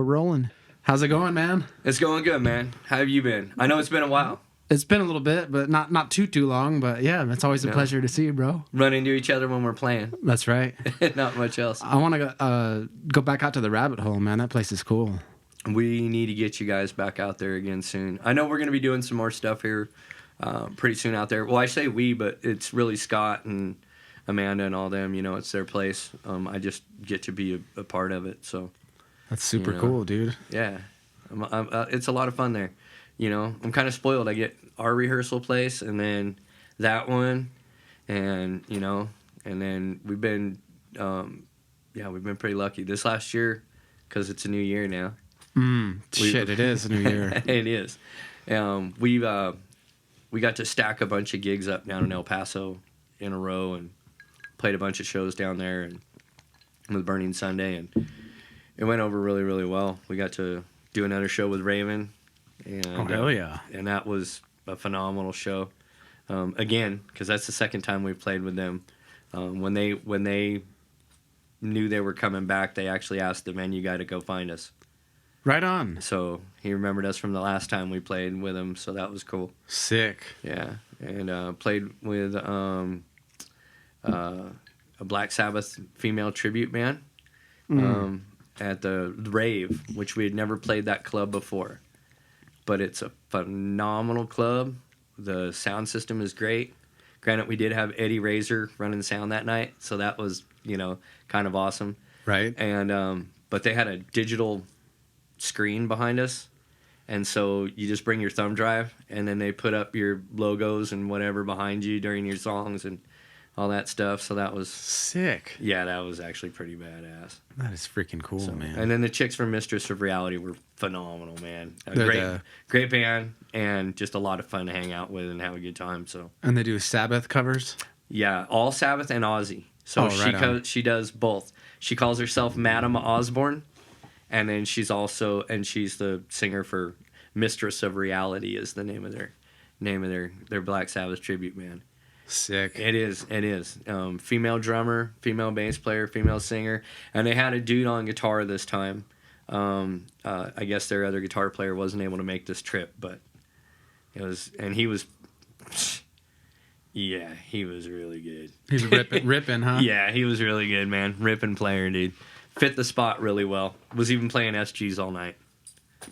we're rolling. How's it going, man? It's going good, man. How have you been? I know it's been a while. It's been a little bit, but not too long. But yeah, it's always a pleasure to see you, bro. Run into each other when we're playing. That's right. Not much else. I want to go back out to the rabbit hole, man. That place is cool. We need to get you guys back out there again soon. I know we're going to be doing some more stuff here pretty soon out there. Well, I say we, but it's really Scott and Amanda and all them. You know, it's their place. I just get to be a part of it. So that's super cool, dude. Yeah, it's a lot of fun there. You know, I'm kind of spoiled. I get our rehearsal place and then that one, and you know, and then we've been pretty lucky this last year because it's a new year now. It is a new year. It is. We got to stack a bunch of gigs up down in El Paso in a row and played a bunch of shows down there and with Burning Sunday, and it went over really, really well. We got to do another show with Raven. And, hell yeah. And that was a phenomenal show. Again, because that's the second time we've played with them. When they knew they were coming back, they actually asked the venue guy to go find us. Right on. So he remembered us from the last time we played with him, so that was cool. Sick. Yeah, and played with a Black Sabbath female tribute band at the Rave, which we had never played that club before. But it's a phenomenal club. The sound system is great. Granted, we did have Eddie Razor running sound that night, so that was, you know, kind of awesome. Right. And but they had a digital screen behind us, and so you just bring your thumb drive, and then they put up your logos and whatever behind you during your songs and all that stuff. So that was sick. Yeah, that was actually pretty badass. That is freaking cool, man. And then the chicks from Mistress of Reality were phenomenal, man. Great band, and just a lot of fun to hang out with and have a good time. So. And they do Sabbath covers? Yeah, all Sabbath and Ozzy. So she does both. She calls herself Madame Osborne, and then she's the singer for Mistress of Reality is the name of their Black Sabbath tribute band. Sick. It is. Female drummer, female bass player, female singer, and they had a dude on guitar this time. I guess their other guitar player wasn't able to make this trip, but he was really good. He's ripping, huh? Yeah, he was really good, man. Ripping player, dude. Fit the spot really well. Was even playing SGs all night.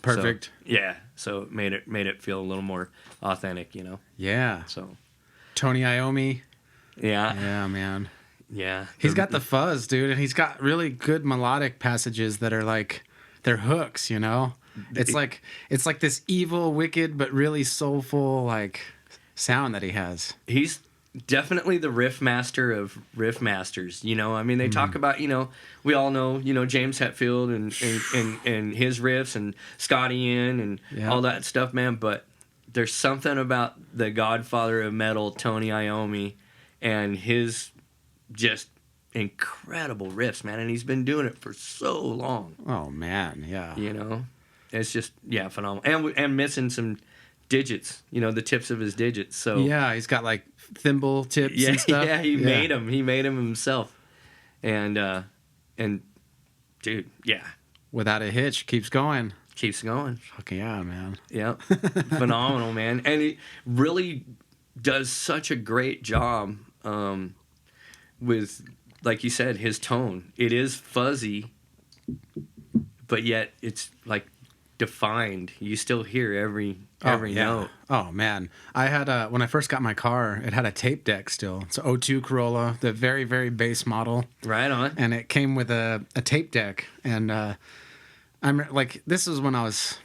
Perfect. So, yeah, so it made it feel a little more authentic, you know. Yeah. So. Tony Iommi. Yeah. Yeah, man. Yeah. He's got the fuzz, dude, and he's got really good melodic passages that are like they're hooks, you know? It's like this evil, wicked, but really soulful like sound that he has. He's definitely the riff master of riff masters, you know? I mean, they talk about, you know, we all know, you know, James Hetfield and his riffs and Scott Ian and all that stuff, man, but there's something about the godfather of metal, Tony Iommi, and his just incredible riffs, man. And he's been doing it for so long. Oh, man, yeah. You know? It's just, phenomenal. And missing some digits, you know, the tips of his digits. So yeah, he's got, like, thimble tips and stuff. Yeah, he made them. He made them himself. And dude, yeah. Without a hitch, keeps going. Keeps going. Fuck yeah, man. Yep. Phenomenal, man. And he really does such a great job with, like you said, his tone. It is fuzzy, but yet it's like defined. You still hear every note. Oh, man. I had when I first got my car, it had a tape deck still. It's an 02 Corolla, the very, very base model. Right on. And it came with a tape deck. And I'm like, this was when I was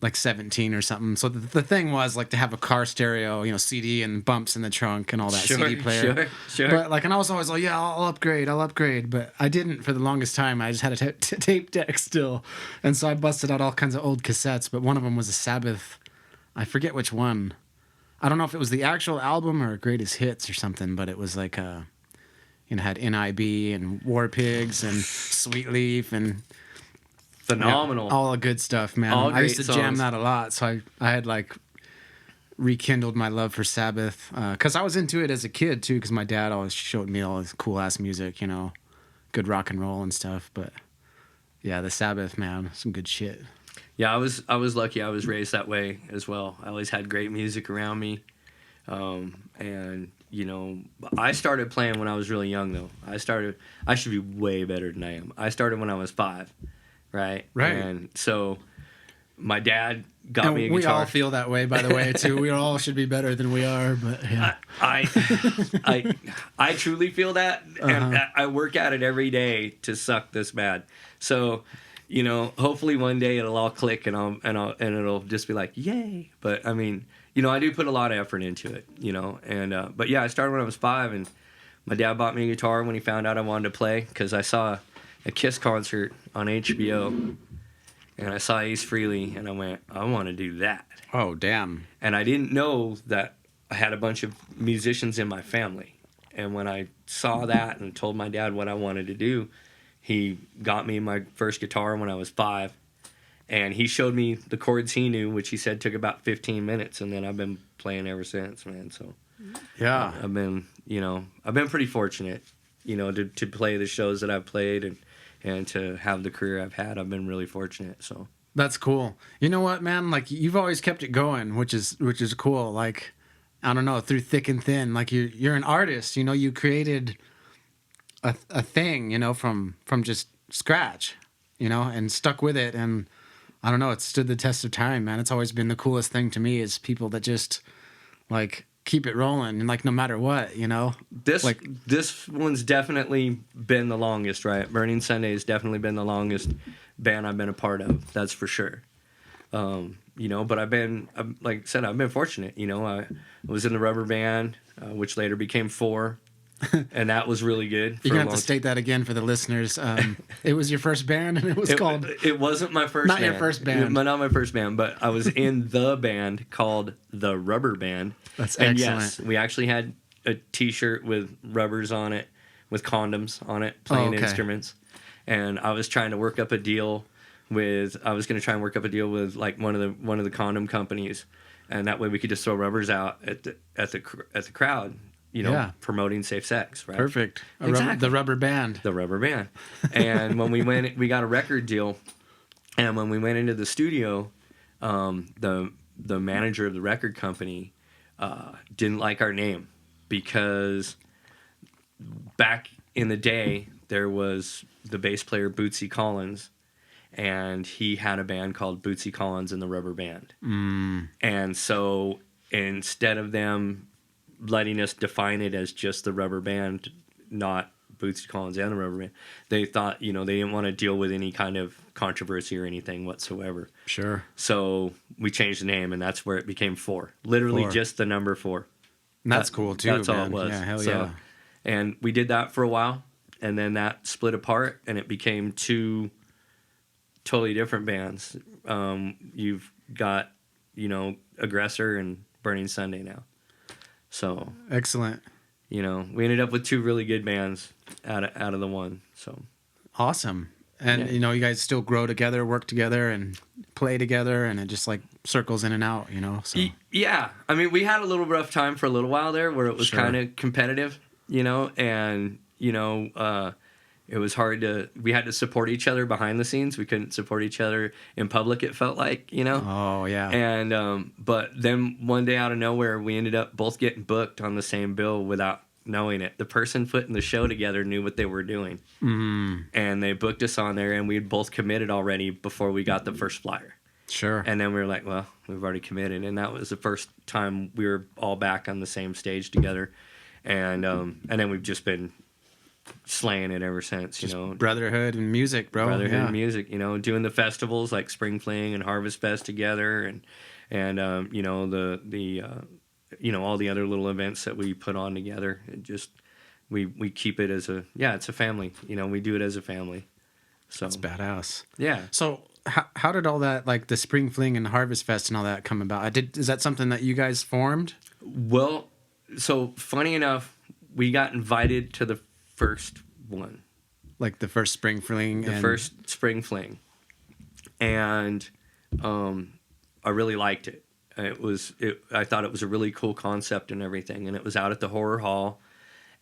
like 17 or something. So the thing was like to have a car stereo, you know, CD and bumps in the trunk and all that CD player. Sure. But like, and I was always like, yeah, I'll upgrade. But I didn't for the longest time. I just had a tape deck still. And so I busted out all kinds of old cassettes. But one of them was a Sabbath. I forget which one. I don't know if it was the actual album or Greatest Hits or something, but it was like, had NIB and War Pigs and Sweet Leaf and... Phenomenal. Yeah, all the good stuff, man. I used to jam that a lot, so I had like rekindled my love for Sabbath because I was into it as a kid too. Because my dad always showed me all this cool ass music, you know, good rock and roll and stuff. But Yeah, the Sabbath, man, some good shit. Yeah, I was lucky. I was raised that way as well. I always had great music around me, and you know, I started playing when I was really young. Though I should be way better than I am. I started when I was 5, right? Right. And so my dad got me a we guitar. all feel that way, by the way, too. We all should be better than we are, but yeah. I truly feel that, and I work at it every day to suck this bad. So, you know, hopefully one day it'll all click and it'll just be like, yay. But I mean, you know, I do put a lot of effort into it, you know, and but yeah, I started when I was 5, and my dad bought me a guitar when he found out I wanted to play, because I saw a Kiss concert on HBO, and I saw Ace Frehley, and I went, I want to do that. Oh, damn. And I didn't know that I had a bunch of musicians in my family. And when I saw that and told my dad what I wanted to do, he got me my first guitar when I was 5. And he showed me the chords he knew, which he said took about 15 minutes. And then I've been playing ever since, man. So yeah, I've been pretty fortunate, you know, to play the shows that I've played and to have the career I've had. I've been really fortunate. So that's cool. You know what, man? Like, you've always kept it going, which is cool. Like, I don't know, through thick and thin. Like, you're an artist. You know, you created a thing, you know, from just scratch, you know, and stuck with it. And I don't know, it stood the test of time, man. It's always been the coolest thing to me, is people that just like keep it rolling, and like no matter what, you know. This one's definitely been the longest, right? Burning Sunday has definitely been the longest band I've been a part of. That's for sure. You know, but like I said, I've been fortunate. You know, I was in the Rubber Band, which later became 4, and that was really good. You're gonna have to state that again for the listeners. It was your first band, and it was called. It wasn't my first. Not band. your first band. Not my first band, but I was in the band called the Rubber Band. That's and excellent. Yes, we actually had a T-shirt with rubbers on it, with condoms on it, playing instruments. And I was trying to work up a deal with. I was going to try and work up a deal with like one of the condom companies, and that way we could just throw rubbers out at the crowd. You know, yeah. Promoting safe sex, right? Perfect. Exactly. The Rubber Band. The Rubber Band. And when we went, we got a record deal. And when we went into the studio, the manager of the record company didn't like our name, because back in the day there was the bass player Bootsy Collins, and he had a band called Bootsy Collins and the Rubber Band. And so instead of them letting us define it as just the Rubber Band, not Bootsy Collins and the Rubber Band, they thought, you know, they didn't want to deal with any kind of controversy or anything whatsoever. Sure. So we changed the name, and that's where it became 4. Literally 4. Just the number 4. And that's cool too. That's man. all it was. Yeah, hell yeah. And we did that for a while, and then that split apart, and it became 2 totally different bands. You've got, you know, Aggressor and Burning Sunday now. So excellent. You know, we ended up with 2 really good bands out of the one. So awesome. And you know, you guys still grow together, work together, and play together, and it just like circles in and out. You know. So yeah, I mean, we had a little rough time for a little while there, where it was kind of competitive. You know, and you know, it was hard to. We had to support each other behind the scenes. We couldn't support each other in public. It felt like, you know. Oh yeah. And but then one day out of nowhere, we ended up both getting booked on the same bill without knowing it. The person putting the show together knew what they were doing, and they booked us on there, and we had both committed already before we got the first flyer. Sure. And then we were like, well, we've already committed, and that was the first time we were all back on the same stage together, and then we've just been slaying it ever since. Just you know, brotherhood and music, bro. Brotherhood and music. You know, doing the festivals like Spring Fling and Harvest Fest together, and you know, the you know, all the other little events that we put on together. It just we keep it as it's a family. You know, we do it as a family. So that's badass. Yeah. So how did all that, like the Spring Fling and Harvest Fest and all that, come about? Is that something that you guys formed? Well, so funny enough, we got invited to the first one. Like the first Spring Fling? First Spring Fling. And I really liked it. I thought it was a really cool concept and everything. And it was out at the Horror Hall.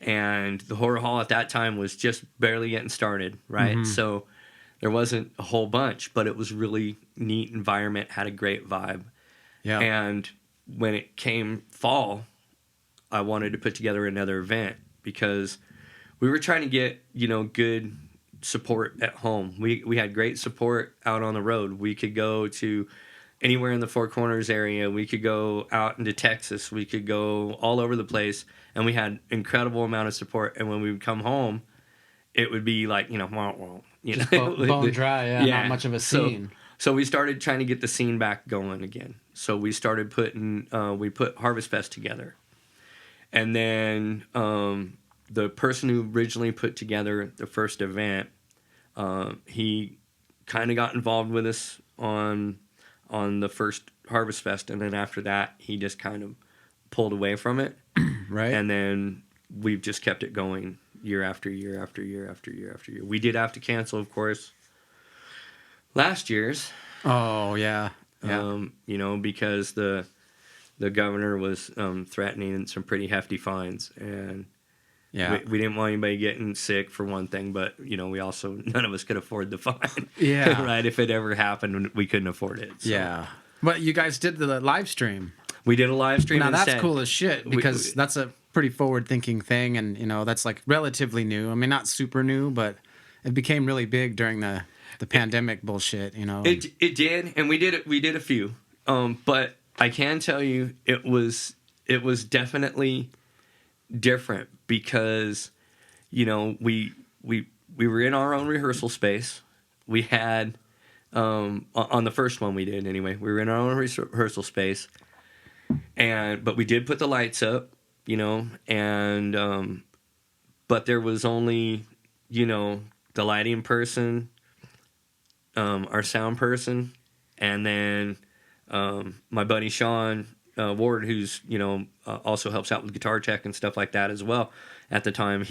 And the Horror Hall at that time was just barely getting started, right? So There wasn't a whole bunch, but it was really neat environment, had a great vibe. Yeah. And when it came fall, I wanted to put together another event because we were trying to get, good support at home. We had great support out on the road. We could go to anywhere in the Four Corners area. We could go out into Texas. We could go all over the place, and we had incredible amount of support. And when we would come home, it would be like, Just bone dry, not much of a scene. So we started trying to get the scene back going again. So we started we put Harvest Fest together. And then the person who originally put together the first event, he kind of got involved with us on the first Harvest Fest. And then after that, he just kind of pulled away from it. Right. And then we've just kept it going year after year after year after year after year. We did have to cancel, of course, last year's. Oh, yeah. Because the governor was threatening some pretty hefty fines, and we didn't want anybody getting sick for one thing, but we also, none of us could afford the fine. Yeah. Right. If it ever happened, we couldn't afford it. So. Yeah. But you guys did the live stream. We did a live stream. Now instead. that's cool as shit because that's a pretty forward-thinking thing, and that's like relatively new. I mean, not super new, but it became really big during the pandemic bullshit. It did, and we did a few. But I can tell you, it was definitely different because we were in our own rehearsal space. We had on the first one we did anyway. We were in our own rehearsal space, but we did put the lights up. But there was only, the lighting person, our sound person, and then my buddy Sean Ward, who's, also helps out with guitar tech and stuff like that as well at the time.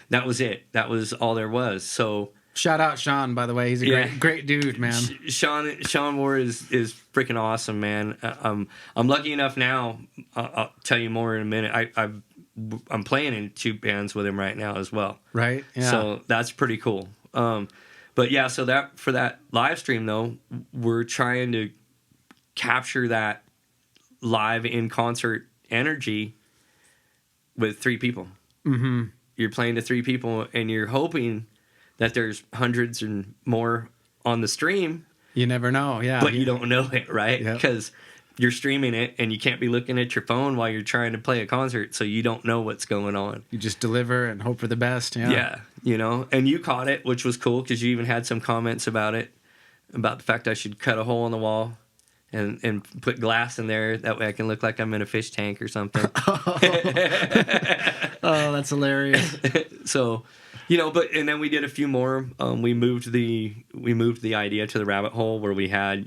That was it. That was all there was. So shout out Sean, by the way. He's a great dude, man. Sean Ward is freaking awesome, man. I'm lucky enough now. I'll tell you more in a minute. I'm playing in 2 bands with him right now as well. Right. Yeah. So that's pretty cool. But yeah, so that for that live stream though, we're trying to capture that live in concert energy with 3 people. Mm-hmm. You're playing to 3 people, and you're hoping that there's hundreds and more on the stream. You never know, yeah. But you don't know it, right? Yep. Because you're streaming it, and you can't be looking at your phone while you're trying to play a concert, so you don't know what's going on. You just deliver and hope for the best, Yeah, and you caught it, which was cool, because you even had some comments about it, about the fact I should cut a hole in the wall and put glass in there. That way I can look like I'm in a fish tank or something. Oh, that's hilarious. So... and then we did a few more. We moved the idea to the rabbit hole where we had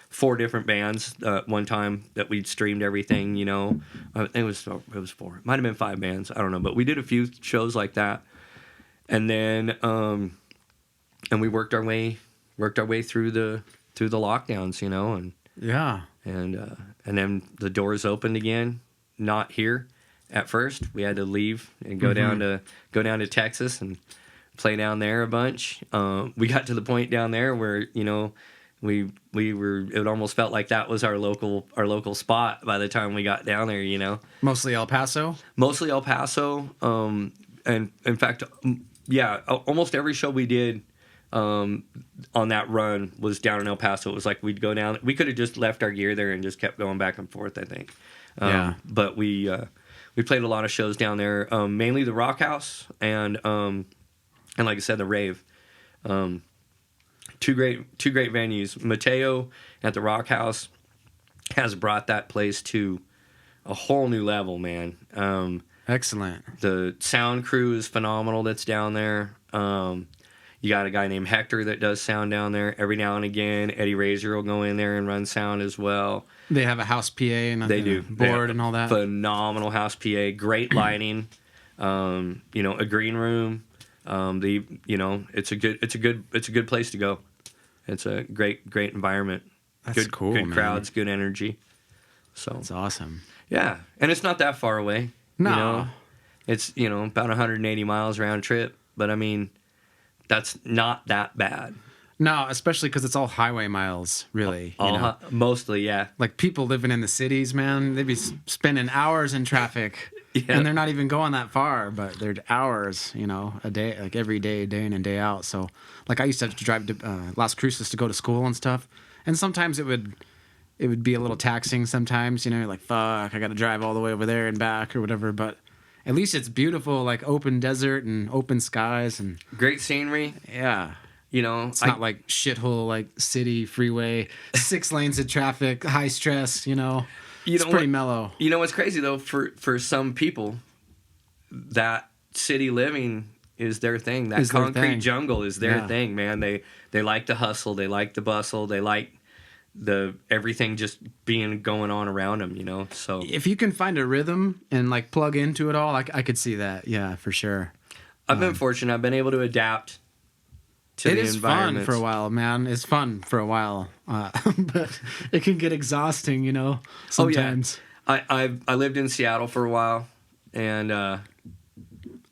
4 different bands one time that we'd streamed everything. I think it was 4. It might have been 5 bands. I don't know, but we did a few shows like that, and then and we worked our way through the lockdowns. And yeah, and then the doors opened again. Not here. At first, we had to leave and go down to Texas and play down there a bunch. We got to the point down there where we were. It almost felt like that was our local spot by the time we got down there. Mostly El Paso. And in fact, almost every show we did on that run was down in El Paso. It was like we'd go down. We could have just left our gear there and just kept going back and forth, I think. But we played a lot of shows down there, mainly the Rock House and like I said, the Rave. 2 great venues. Mateo at the Rock House has brought that place to a whole new level, man. Excellent. The sound crew is phenomenal that's down there. You got a guy named Hector that does sound down there. Every now and again, Eddie Razor will go in there and run sound as well. They have a house PA and a board and all that. Phenomenal house PA, great lighting, a green room. It's a good place to go. It's a great environment. That's cool. Good crowds, good energy. So that's awesome. Yeah, and it's not that far away. No, it's about 180 miles round trip. But I mean, that's not that bad. No, especially because it's all highway miles, really. You know? Mostly, yeah. Like people living in the cities, man, they'd be spending hours in traffic, and they're not even going that far, but they're hours, you know, a day, like every day, day in and day out. So, like I used to have to drive to Las Cruces to go to school and stuff, and sometimes it would be a little taxing. Sometimes, you know, you're like fuck, I got to drive all the way over there and back or whatever. But at least it's beautiful, like open desert and open skies and great scenery. Yeah. You know, it's not like shithole, like city freeway, 6 lanes of traffic, high stress. You know, it's pretty mellow. You know what's crazy though? For some people, that city living is their thing. That concrete jungle is their thing, man. They like the hustle. They like the bustle. They like the everything just going on around them. You know, so if you can find a rhythm and like plug into it all, I could see that. Yeah, for sure. I've been fortunate. I've been able to adapt. It is fun for a while, man. It's fun for a while, but it can get exhausting, you know. Sometimes. Oh, yeah. I lived in Seattle for a while, and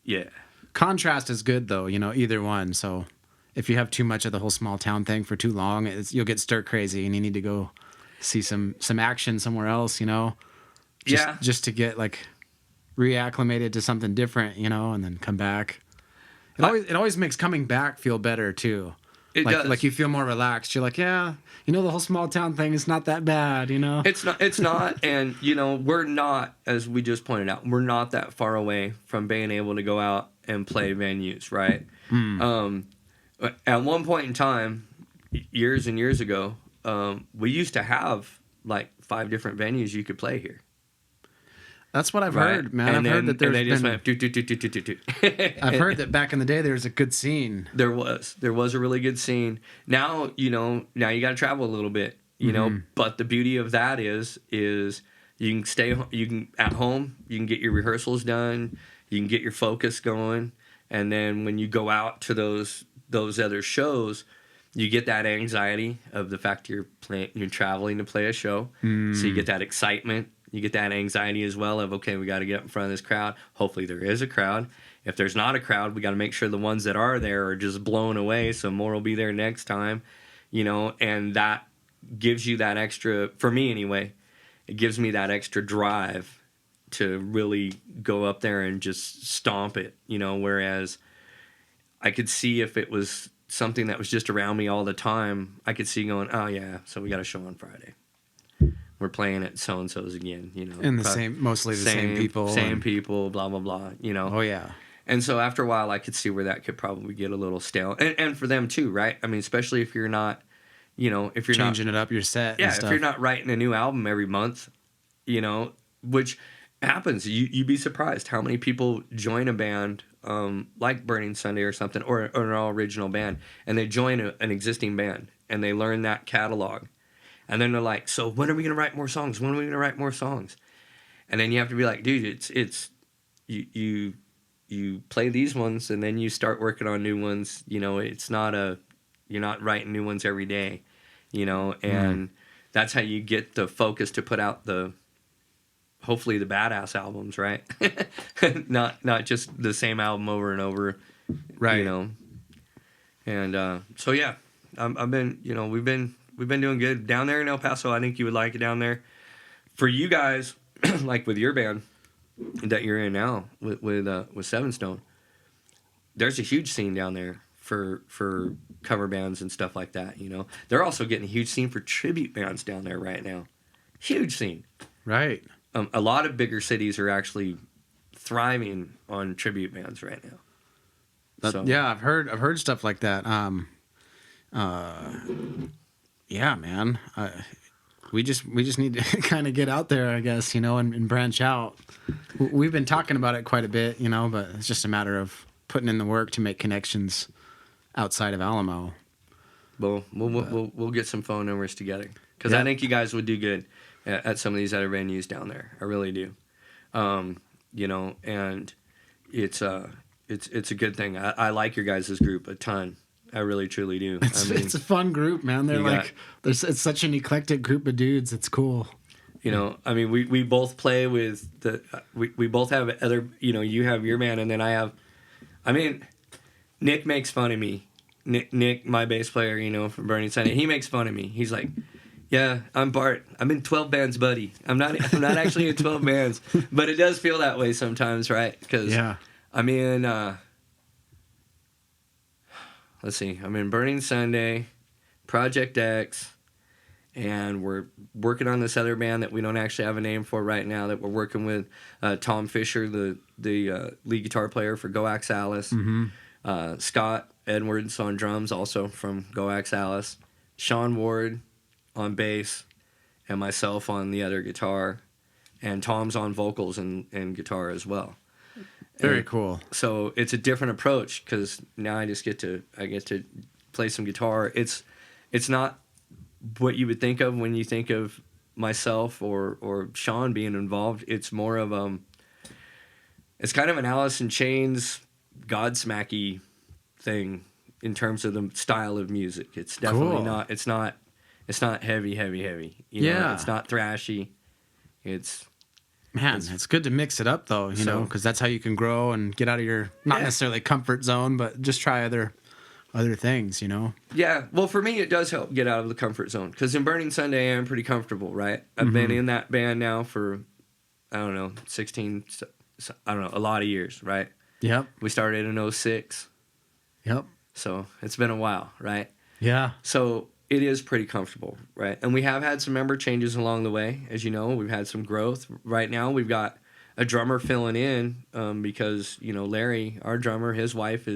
yeah. Contrast is good though, you know. Either one. So if you have too much of the whole small town thing for too long, you'll get stir crazy, and you need to go see some action somewhere else, you know. Just to get like reacclimated to something different, you know, and then come back. It always makes coming back feel better too. It does. Like you feel more relaxed. You're like, yeah, you know, the whole small town thing is not that bad, you know. It's not, and you know, we're not, as we just pointed out, we're not that far away from being able to go out and play venues, right? At one point in time, years and years ago, we used to have like 5 different venues you could play here. That's what I've heard, man. I've heard that there's I've heard that back in the day there was a good scene. There was a really good scene. Now, you know, you got to travel a little bit, you know, but the beauty of that is you can at home, you can get your rehearsals done, you can get your focus going, and then when you go out to those other shows, you get that anxiety of the fact you're traveling to play a show. So you get that excitement. You get that anxiety as well of, okay, we got to get up in front of this crowd. Hopefully there is a crowd. If there's not a crowd, we got to make sure the ones that are there are just blown away, so more will be there next time, you know, and that gives you that extra, for me anyway, it gives me that extra drive to really go up there and just stomp it, you know, whereas I could see if it was something that was just around me all the time, I could see going, oh yeah, so we got a show on Friday. We're playing at so-and-so's again, you know. And mostly the same people. Same people, blah, blah, blah, you know. Oh, yeah. And so after a while, I could see where that could probably get a little stale. And for them, too, right? I mean, especially if you're not, you know, if you're changing it up your set yeah, and stuff. If you're not writing a new album every month, you know, which happens. You'd be surprised how many people join a band like Burning Sunday or something, or an original band, and they join an existing band, and they learn that catalog. And then they're like, so when are we going to write more songs? When are we going to write more songs? And then you have to be like, dude, it's you play these ones and then you start working on new ones. You know, you're not writing new ones every day, you know, and that's how you get the focus to put out hopefully the badass albums, right? not just the same album over and over, right? You know, and so yeah, I've been, you know, we've been doing good down there in El Paso. I think you would like it down there. For you guys, like with your band that you're in now with Seven Stone, there's a huge scene down there for cover bands and stuff like that. You know, they're also getting a huge scene for tribute bands down there right now. Huge scene, right? A lot of bigger cities are actually thriving on tribute bands right now. Yeah, I've heard stuff like that. Yeah, man. We just need to kind of get out there, I guess, you know, and branch out. We've been talking about it quite a bit, you know, but it's just a matter of putting in the work to make connections outside of Alamo. Well, we'll get some phone numbers together because I think you guys would do good at some of these other venues down there. I really do. You know, and it's a good thing. I like your guys' group a ton. I really truly do. It's a fun group, man. It's such an eclectic group of dudes. It's cool. You know, I mean, we both play with we both have other, you know, you have your band and then I have, I mean, Nick makes fun of me Nick, my bass player, you know, from Burning Sunday, he makes fun of me. He's like, "Yeah, I'm Bart. I'm in 12 bands, buddy. I'm not actually in 12 bands, but it does feel that way sometimes, right? Because I'm in. Let's see. I'm in Burning Sunday, Project X, and we're working on this other band that we don't actually have a name for right now. That we're working with Tom Fisher, the lead guitar player for Goax Alice. Mm-hmm. Scott Edwards on drums, also from Goax Alice. Sean Ward on bass, and myself on the other guitar, and Tom's on vocals and guitar as well. Very cool. So it's a different approach because now I get to play some guitar. It's not what you would think of when you think of myself or Sean being involved. It's more of it's kind of an Alice in Chains Godsmacky thing in terms of the style of music. It's definitely not. It's not heavy. You know, it's not thrashy. It's good to mix it up though, you know, because that's how you can grow and get out of your not necessarily comfort zone, but just try other things, you know. Yeah, well, for me, it does help get out of the comfort zone because in Burning Sunday, I'm pretty comfortable, right? I've been in that band now for I don't know, 16, I don't know, a lot of years, right? Yep. We started in 06. Yep. So it's been a while, right? Yeah. So it is pretty comfortable, right? And we have had some member changes along the way. As you know, we've had some growth. Right now, we've got a drummer filling in because, you know, Larry, our drummer, his wife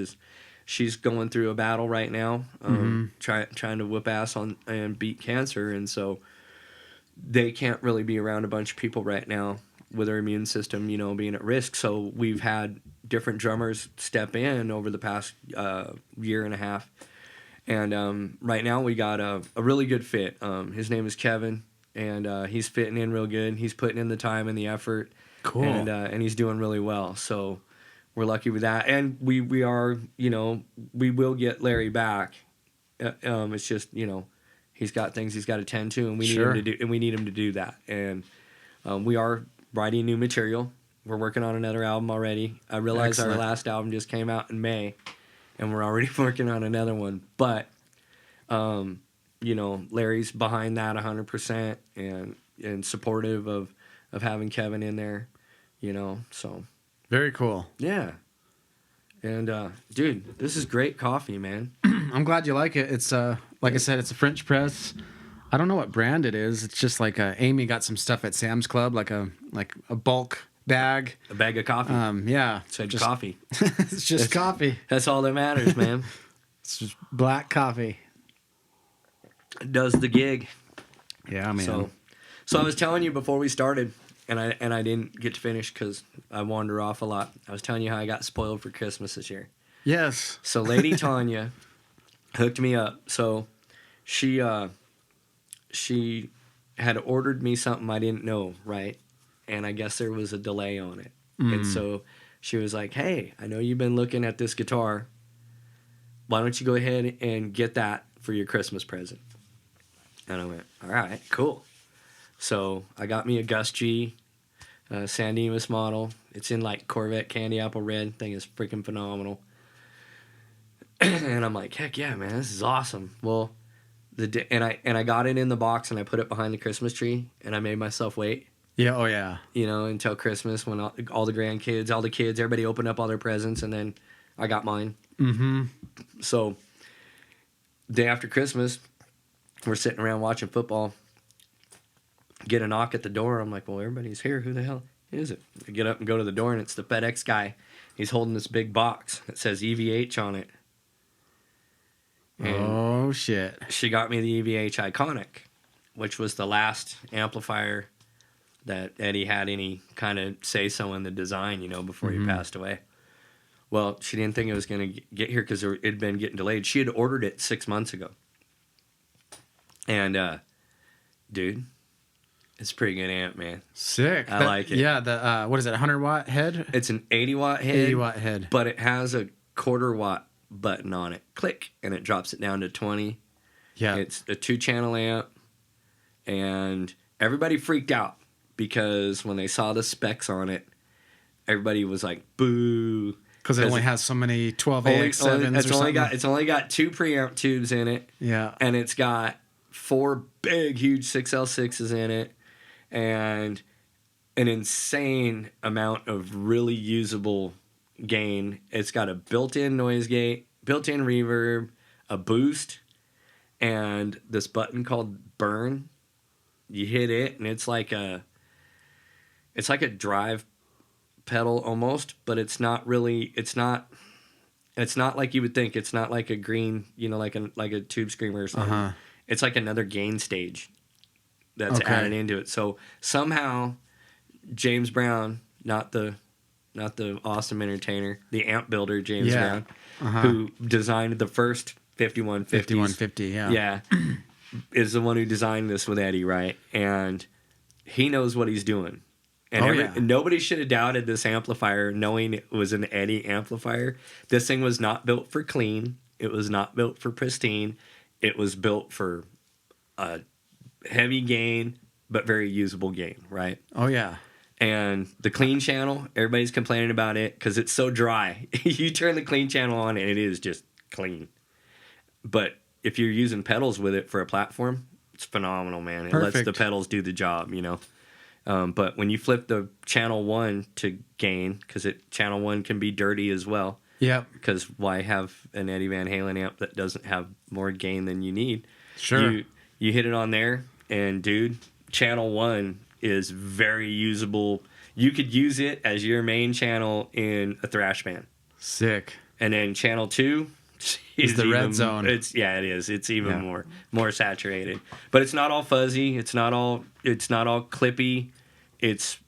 she's going through a battle right now, trying to whoop ass on and beat cancer. And so they can't really be around a bunch of people right now with their immune system, you know, being at risk. So we've had different drummers step in over the past year and a half. And right now we got a really good fit. His name is Kevin, and he's fitting in real good. He's putting in the time and the effort. Cool. And he's doing really well. So we're lucky with that. And we are, you know, we will get Larry back. It's just, you know, he's got things he's got to tend to, and we need him to do that. And we are writing new material. We're working on another album already. I realize our last album just came out in May. And we're already working on another one. But, you know, Larry's behind that 100% and supportive of having Kevin in there, you know, so. Very cool. Yeah. And, dude, this is great coffee, man. I'm glad you like it. It's, like I said, it's a French press. I don't know what brand it is. It's just like Amy got some stuff at Sam's Club, like a bulk bag. A bag of coffee. Yeah. So just coffee. It's just coffee. That's all that matters, man. It's just black coffee. It does the gig. Yeah, man. So I was telling you before we started, and I didn't get to finish because I wander off a lot. I was telling you how I got spoiled for Christmas this year. Yes. So Lady Tanya hooked me up. So she had ordered me something I didn't know, right? And I guess there was a delay on it. And so she was like, "Hey, I know you've been looking at this guitar. Why don't you go ahead and get that for your Christmas present?" And I went, "All right, cool." So I got me a Gus G San Dimas model. It's in like Corvette candy apple red. Thing is freaking phenomenal. And I'm like, "Heck yeah, man, this is awesome." Well, and I got it in the box and I put it behind the Christmas tree and I made myself wait. Yeah, oh yeah. You know, until Christmas when all the grandkids, all the kids, everybody opened up all their presents, and then I got mine. Mm-hmm. So, day after Christmas, we're sitting around watching football. Get a knock at the door. I'm like, well, everybody's here. Who the hell is it? I get up and go to the door, and it's the FedEx guy. He's holding this big box that says EVH on it. And oh, shit. She got me the EVH Iconic, which was the last amplifier that Eddie had any kind of say-so in the design, you know, before he passed away. Well, she didn't think it was going to get here because it had been getting delayed. She had ordered it 6 months ago. And, dude, it's a pretty good amp, man. Sick. I like it. Yeah, the what is it, 100-watt head? It's an 80-watt head. 80-watt head. But it has a quarter-watt button on it. Click, and it drops it down to 20. Yeah. It's a 2-channel amp, and everybody freaked out. Because when they saw the specs on it, everybody was like, boo. Because it only has so many 12AX7s It's only got 2 preamp tubes in it. Yeah. And it's got 4 big, huge 6L6s in it. And an insane amount of really usable gain. It's got a built-in noise gate, built-in reverb, a boost, and this button called burn. You hit it, and it's like a drive pedal almost, but it's not really. It's not like you would think. It's not like a green, like a tube screamer or something. Uh-huh. It's like another gain stage that's added into it. So somehow James Brown, not the awesome entertainer, the amp builder James Brown, who designed the first 5150, yeah, is the one who designed this with Eddie, right? And he knows what he's doing. And nobody should have doubted this amplifier, knowing it was an Eddie amplifier. This thing was not built for clean. It was not built for pristine. It was built for a heavy gain, but very usable gain, right? Oh, yeah. And the clean channel, everybody's complaining about it because it's so dry. You turn the clean channel on, and it is just clean. But if you're using pedals with it for a platform, it's phenomenal, man. It lets the pedals do the job, But when you flip the channel 1 to gain, because channel 1 can be dirty as well. Yeah. Because why have an Eddie Van Halen amp that doesn't have more gain than you need? Sure. You hit it on there, and dude, channel 1 is very usable. You could use it as your main channel in a thrash band. Sick. And then channel 2 is the red zone. It is. It's even more saturated. But it's not all fuzzy. It's not all clippy. It's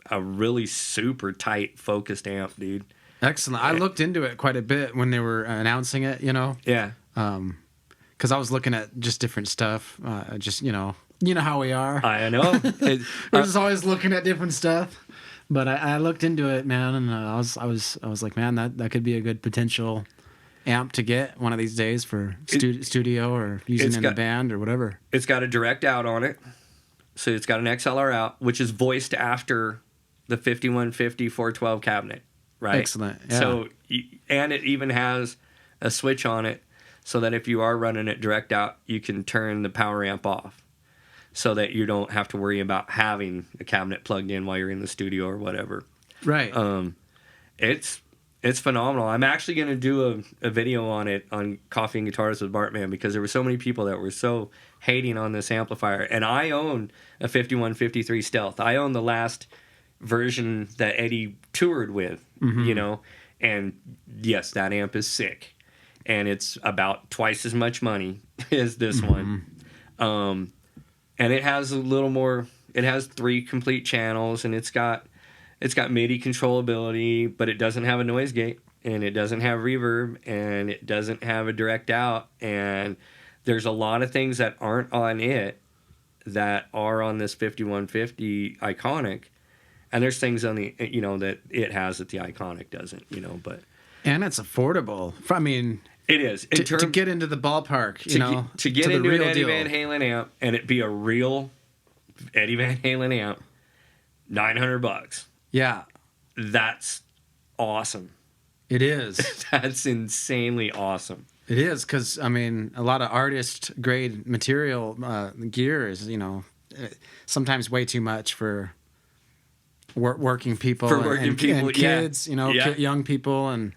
a really super tight focused amp, dude. Excellent. I looked into it quite a bit when they were announcing it, Yeah. Because I was looking at just different stuff. You know how we are. I know. We're just always looking at different stuff. But I looked into it, man, and I was like, man, that could be a good potential amp to get one of these days for studio or using in a band or whatever. It's got a direct out on it. So it's got an XLR out, which is voiced after the 5150 412 cabinet, right? Excellent. Yeah. So, and it even has a switch on it so that if you are running it direct out, you can turn the power amp off so that you don't have to worry about having a cabinet plugged in while you're in the studio or whatever. Right. It's phenomenal. I'm actually going to do a video on it on Coffee and Guitars with Bartman because there were so many people that were so hating on this amplifier. And I own a 5153 Stealth. I own the last version that Eddie toured with, And yes, that amp is sick. And it's about twice as much money as this one. And it has a little more. It has 3 complete channels, and it's got MIDI controllability, but it doesn't have a noise gate, and it doesn't have reverb, and it doesn't have a direct out, and there's a lot of things that aren't on it that are on this 5150 Iconic, and there's things on the that it has that the Iconic doesn't, but and it's affordable. I mean, it is to get into the ballpark, to get into an Eddie Van Halen amp and it be a real Eddie Van Halen amp, $900. Yeah. That's awesome. It is. That's insanely awesome. It is, because, I mean, a lot of artist-grade material gear is, sometimes way too much for working people. And kids, young people. And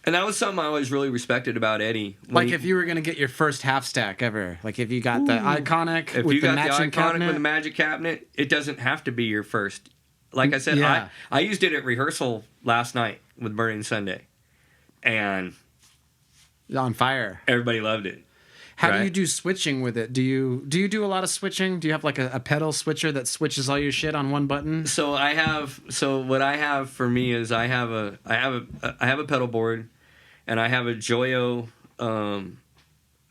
that was something I always really respected about Eddie. If you were going to get your first half stack ever, like if you got the Iconic with the matching cabinet. With the magic cabinet, it doesn't have to be your first. Like I said, I used it at rehearsal last night with Burning Sunday, and on fire. Everybody loved it. How do you do switching with it? Do you do a lot of switching? Do you have like a pedal switcher that switches all your shit on one button? So what I have for me is I have a pedal board, and I have a Joyo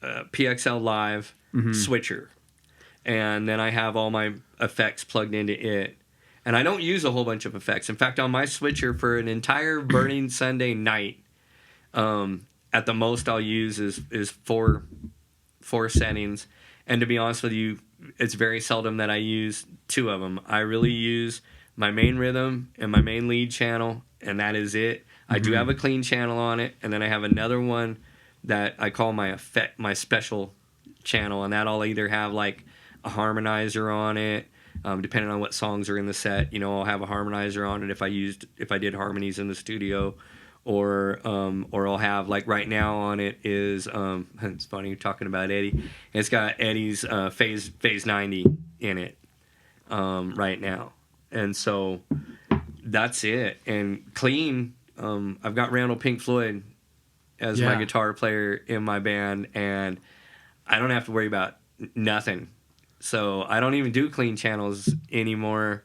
PXL Live switcher, and then I have all my effects plugged into it. And I don't use a whole bunch of effects. In fact, on my switcher for an entire Burning Sunday night, at the most I'll use is four settings. And to be honest with you, it's very seldom that I use 2 of them. I really use my main rhythm and my main lead channel, and that is it. I do have a clean channel on it, and then I have another one that I call my special channel, and that I'll either have like a harmonizer on it, depending on what songs are in the set. I'll have a harmonizer on it if I did harmonies in the studio, or I'll have, like right now on it is it's funny you're talking about Eddie. It's got Eddie's phase 90 in it right now, and so that's it. And clean, I've got Randall Pink Floyd as my guitar player in my band, and I don't have to worry about nothing. So I don't even do clean channels anymore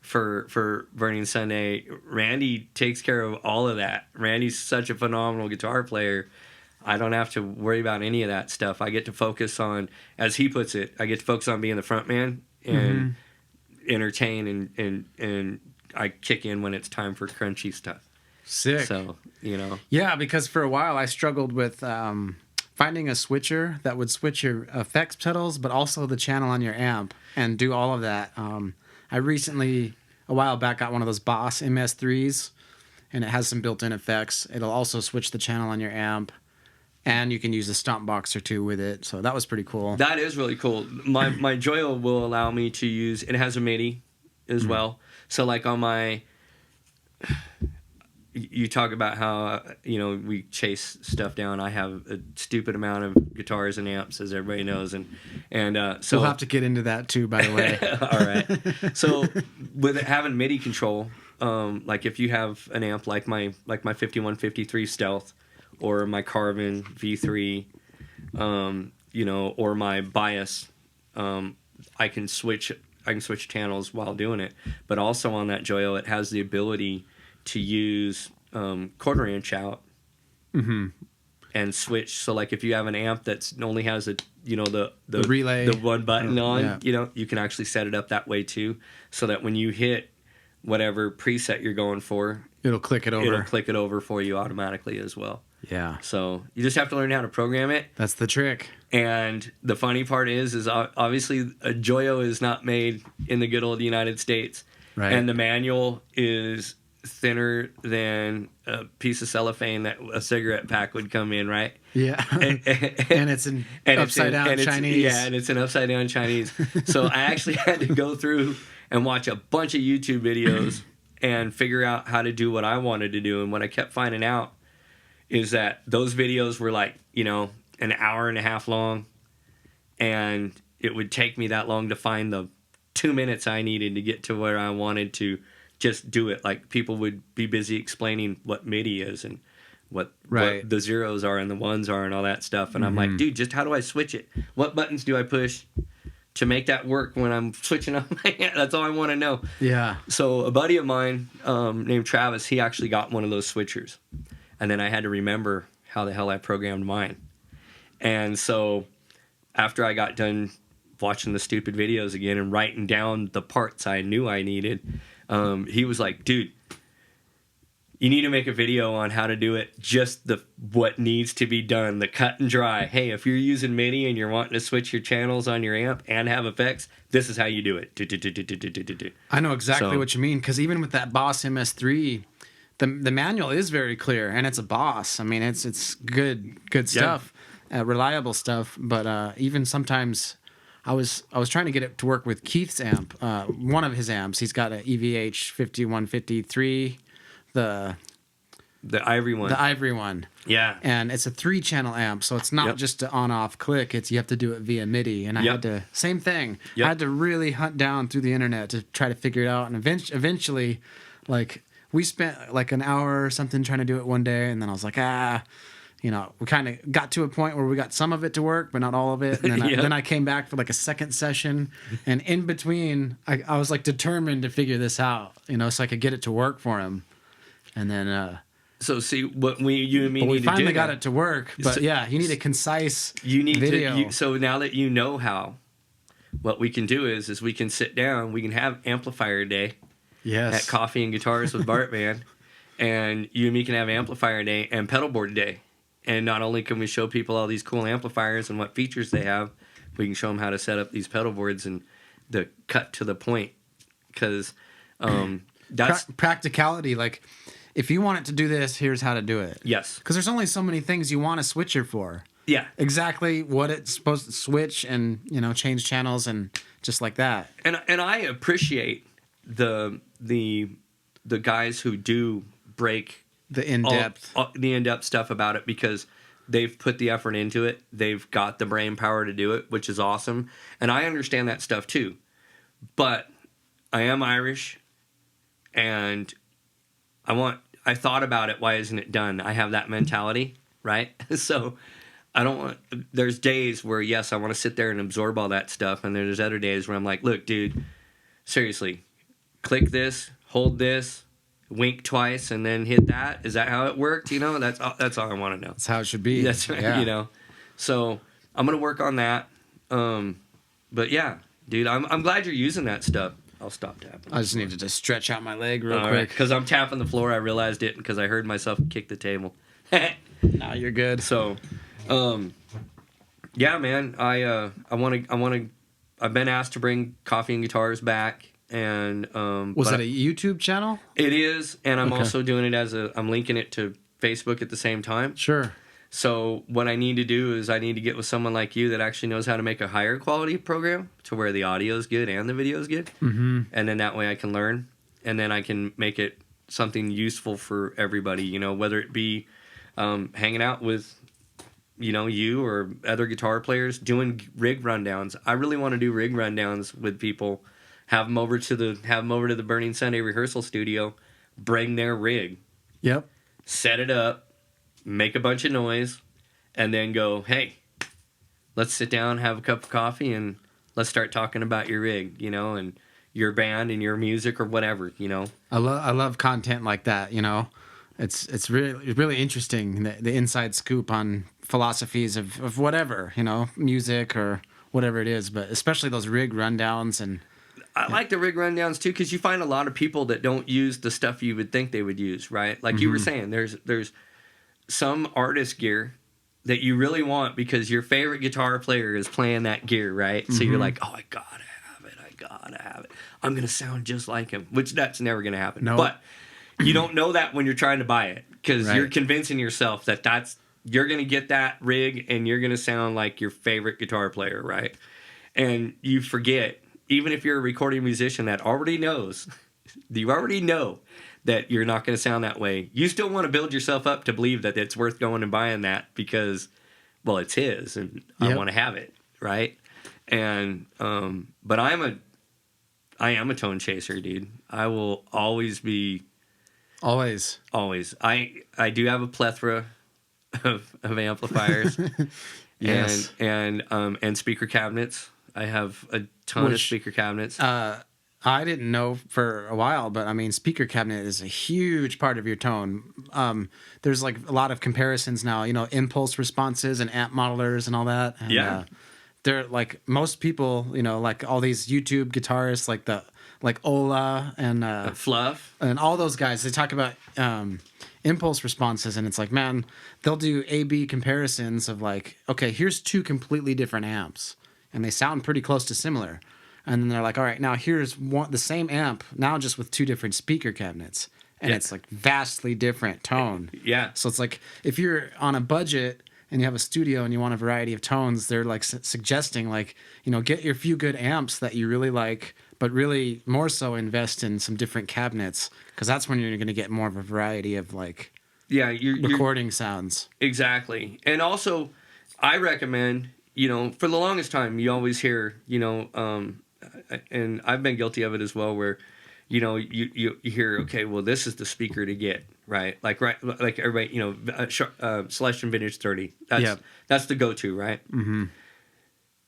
for Burning Sunday. Randy takes care of all of that. Randy's such a phenomenal guitar player. I don't have to worry about any of that stuff. I get to focus on, as he puts it, I get to focus on being the front man and entertain, and I kick in when it's time for crunchy stuff. Sick. So, Yeah, because for a while I struggled with finding a switcher that would switch your effects pedals, but also the channel on your amp and do all of that. I recently, a while back, got one of those Boss MS3s, and it has some built-in effects. It'll also switch the channel on your amp, and you can use a stomp box or two with it. So that was pretty cool. That is really cool. My Joyo will allow me to use, it has a MIDI as well. So like on my, you talk about how, we chase stuff down. I have a stupid amount of guitars and amps, as everybody knows. And so we'll have to get into that too, by the way. All right. So with it having MIDI control, like if you have an amp like my 5153 Stealth, or my Carbon V3, or my Bias, I can switch channels while doing it. But also on that Joyo, it has the ability to use quarter inch out and switch. So like if you have an amp that's only has the relay, the one button on, you can actually set it up that way too, so that when you hit whatever preset you're going for, it'll click it over for you automatically as well. Yeah. So you just have to learn how to program it. That's the trick. And the funny part is obviously a Joyo is not made in the good old United States. Right. And the manual is thinner than a piece of cellophane that a cigarette pack would come in, right? Yeah. And it's in upside down Chinese. Yeah, and it's in upside down Chinese. So I actually had to go through and watch a bunch of YouTube videos and figure out how to do what I wanted to do. And what I kept finding out is that those videos were like, an hour and a half long, and it would take me that long to find the 2 minutes I needed to get to where I wanted to just do it. Like, people would be busy explaining what MIDI is and what the zeros are and the ones are and all that stuff. And I'm like, dude, just how do I switch it? What buttons do I push to make that work when I'm switching up my hand? That's all I want to know. Yeah. So a buddy of mine named Travis, he actually got one of those switchers. And then I had to remember how the hell I programmed mine. And so after I got done watching the stupid videos again and writing down the parts I knew I needed, he was like, dude, you need to make a video on how to do it, just what needs to be done, the cut and dry. Hey, if you're using MIDI and you're wanting to switch your channels on your amp and have effects, this is how you do it. I know exactly what you mean, because even with that Boss MS3, the manual is very clear, and it's a Boss. I mean, it's good stuff, reliable stuff. But even sometimes, I was trying to get it to work with Keith's amp, one of his amps. He's got an EVH 5153, the Ivory one. The Ivory one. Yeah. And it's a 3-channel amp, so it's not just an on-off click. You have to do it via MIDI. And I had to, same thing. I had to really hunt down through the internet to try to figure it out. And eventually, like, we spent like an hour or something trying to do it one day, and then I was like, we kind of got to a point where we got some of it to work, but not all of it. And then, then I came back for like a second session, and in between, I was like determined to figure this out, so I could get it to work for him. And then, so see what you and me need to do. We finally got it to work, but you need a concise video. So now that you know how, what we can do is we can sit down, we can have amplifier day. Yes. At Coffee and Guitars with Bartman, and you and me can have amplifier day and pedal board day. And not only can we show people all these cool amplifiers and what features they have, we can show them how to set up these pedal boards and the cut to the point. Because that's practicality. Like, if you want it to do this, here's how to do it. Yes. Because there's only so many things you want a switcher for. Yeah. Exactly what it's supposed to switch and, change channels and just like that. And I appreciate the guys who do break the in-depth stuff about it, because they've put the effort into it. They've got the brain power to do it, which is awesome. And I understand that stuff too. But I am Irish, and I thought about it. Why isn't it done? I have that mentality, right? So I don't want, there's days where, yes, I want to sit there and absorb all that stuff. And there's other days where I'm like, look, dude, seriously, click this, hold this, wink twice, and then hit that. Is that how it worked? That's all I want to know. That's how it should be. That's right. Yeah. So I'm going to work on that. But yeah, dude, I'm glad you're using that stuff. I'll stop tapping. I just needed to stretch out my leg real quick. Because I'm tapping the floor. I realized it because I heard myself kick the table. No, you're good. So, yeah, man, I've been asked to bring coffee and guitars back, and was that a YouTube channel? It is, and I'm also doing it I'm linking it to Facebook at the same time. Sure. So what I need to do is I need to get with someone like you that actually knows how to make a higher quality program to where the audio is good and the video is good. Mm-hmm. And then that way I can learn, and then I can make it something useful for everybody, whether it be hanging out with, you or other guitar players, doing rig rundowns. I really want to do rig rundowns with people, have them over to the Burning Sunday rehearsal studio, bring their rig. Yep. Set it up, make a bunch of noise, and then go, hey, let's sit down, have a cup of coffee, and let's start talking about your rig, and your band and your music or whatever, I love content like that, It's really interesting, the inside scoop on philosophies of whatever, music or whatever it is, but especially those rig rundowns. And I like the rig rundowns too, because you find a lot of people that don't use the stuff you would think they would use, right? Like you were saying, there's some artist gear that you really want because your favorite guitar player is playing that gear, right? So you're like, oh, I gotta have it. I'm gonna sound just like him, which that's never gonna happen. No. But you don't know that when you're trying to buy it, because Right. you're convincing yourself that you're gonna get that rig and you're gonna sound like your favorite guitar player, right? And you forget, even if you're a recording musician that already knows, you already know that you're not going to sound that way. You still want to build yourself up to believe that it's worth going and buying that because, well, it's his and I want to have it, right? And but I am a tone chaser, dude. I will always be. Always. I do have a plethora of amplifiers. Yes. And speaker cabinets. I have a ton of speaker cabinets. I didn't know for a while, but I mean, speaker cabinet is a huge part of your tone. There's like a lot of comparisons now, impulse responses and amp modelers and all that. And, they're like most people, like all these YouTube guitarists, like Ola and Fluff and all those guys. They talk about impulse responses, and it's like, man, they'll do A/B comparisons of like, okay, here's two completely different amps, and they sound pretty close to similar. And then they're like, all right, now here's the same amp, now just with two different speaker cabinets. And it's like vastly different tone. Yeah. So it's like if you're on a budget and you have a studio and you want a variety of tones, they're like suggesting like, get your few good amps that you really like, but really more so invest in some different cabinets, because that's when you're going to get more of a variety of like recording sounds. Exactly. And also I recommend, for the longest time, you always hear, and I've been guilty of it as well, where, you hear, okay, well, this is the speaker to get, right? Like everybody, Celestion Vintage 30. That's the go-to, right? Mm-hmm.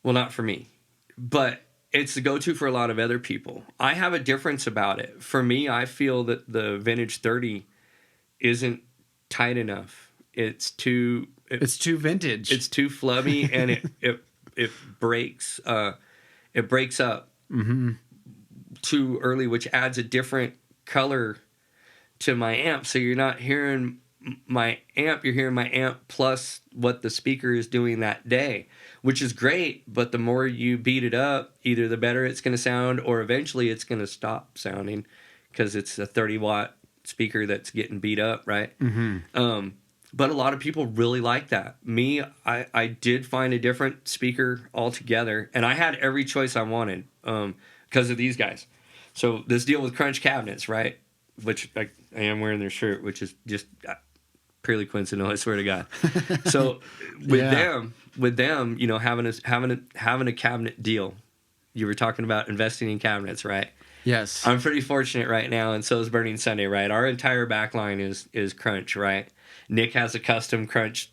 Well, not for me, but it's the go-to for a lot of other people. I have a difference about it. For me, I feel that the Vintage 30 isn't tight enough. It's too vintage. It's too flubby, and it breaks. It breaks up too early, which adds a different color to my amp. So you're not hearing my amp, you're hearing my amp plus what the speaker is doing that day, which is great. But the more you beat it up, either the better it's going to sound, or eventually it's going to stop sounding because it's a 30 watt speaker that's getting beat up, right? But a lot of people really like that. Me, I did find a different speaker altogether, and I had every choice I wanted because of these guys. So this deal with Crunch Cabinets, right? Which I am wearing their shirt, which is just purely coincidental. I swear to God. So with them, you know, having a cabinet deal. You were talking about investing in cabinets, right? Yes. I'm pretty fortunate right now, and so is Burning Sunday, right? Our entire backline is Crunch, right? Nick has a custom Crunch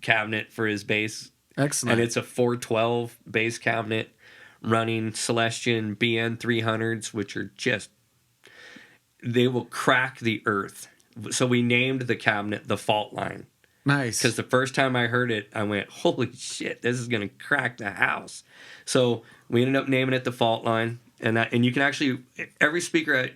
cabinet for his bass. Excellent. And it's a 412 bass cabinet running Celestion BN 300s, which are just, they will crack the earth. So we named the cabinet the Fault Line. Nice. Because the first time I heard it, I went, holy shit, this is going to crack the house. So we ended up naming it the Fault Line. And you can actually, every speaker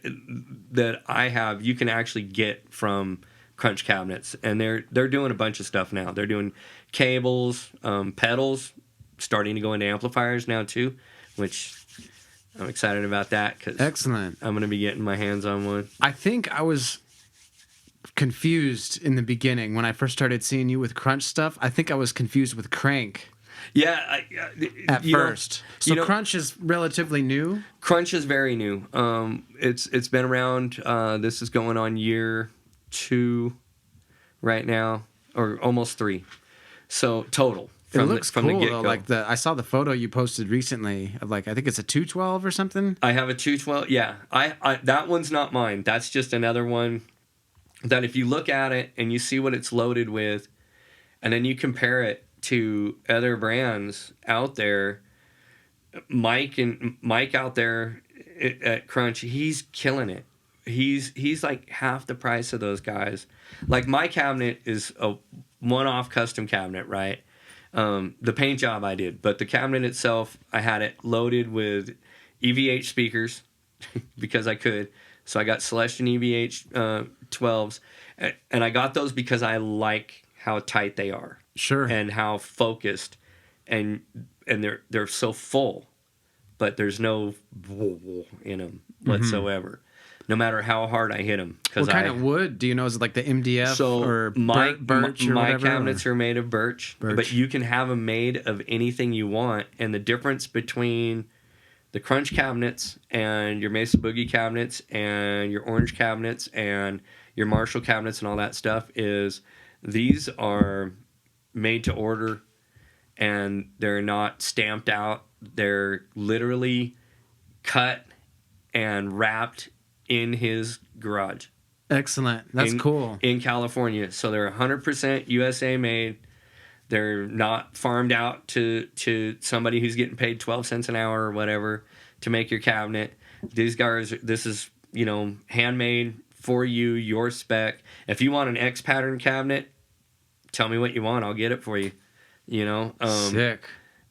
that I have, you can actually get from Crunch Cabinets. And they're doing a bunch of stuff now. They're doing cables, pedals, starting to go into amplifiers now too, which I'm excited about that because excellent. I'm going to be getting my hands on one. I think I was confused in the beginning when I first started seeing you with Crunch stuff. I think I was confused with Crank. Yeah, at first. So Crunch is relatively new. Crunch is very new. It's been around. This is going on year 2 right now, or almost 3. So total. It looks cool though. Like I saw the photo you posted recently of I think it's a 212 or something. I have a 212. Yeah, I that one's not mine. That's just another one that if you look at it and you see what it's loaded with, and then you compare it to other brands out there, Mike out there at Crunch, he's killing it. He's like half the price of those guys. Like my cabinet is a one-off custom cabinet, right? The paint job I did, but the cabinet itself, I had it loaded with EVH speakers because I could. So I got Celestion EVH 12s, and I got those because I like how tight they are. Sure. And how focused, and they're so full, but there's no in them whatsoever. No matter how hard I hit them. What kind of wood do you know? Is it like the MDF or birch or my whatever? cabinets are made of birch, but you can have them made of anything you want. And the difference between the Crunch cabinets and your Mesa Boogie cabinets and your Orange cabinets and your Marshall cabinets and all that stuff is these are made to order, and they're not stamped out. They're literally cut and wrapped in his garage. Excellent. That's cool. In California. So they're 100% USA made. They're not farmed out to somebody who's getting paid 12 cents an hour or whatever to make your cabinet. These guys, this is, handmade for you, your spec. If you want an X pattern cabinet, tell me what you want. I'll get it for you. Sick.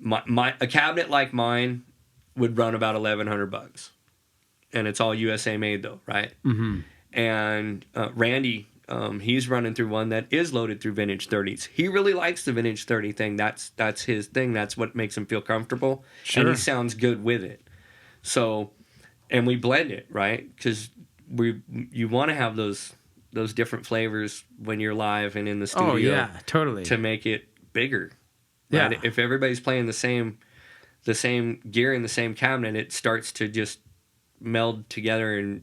A cabinet like mine would run about $1,100, and it's all USA made though, right? Mm-hmm. And Randy, he's running through one that is loaded through vintage 30s. He really likes the vintage 30 thing. That's his thing. That's what makes him feel comfortable. Sure. And he sounds good with it. So, and we blend it, right? Because you want to have those different flavors when you're live and in the studio. Oh yeah, totally. To make it bigger. Yeah. Right? If everybody's playing the same gear in the same cabinet, it starts to just meld together and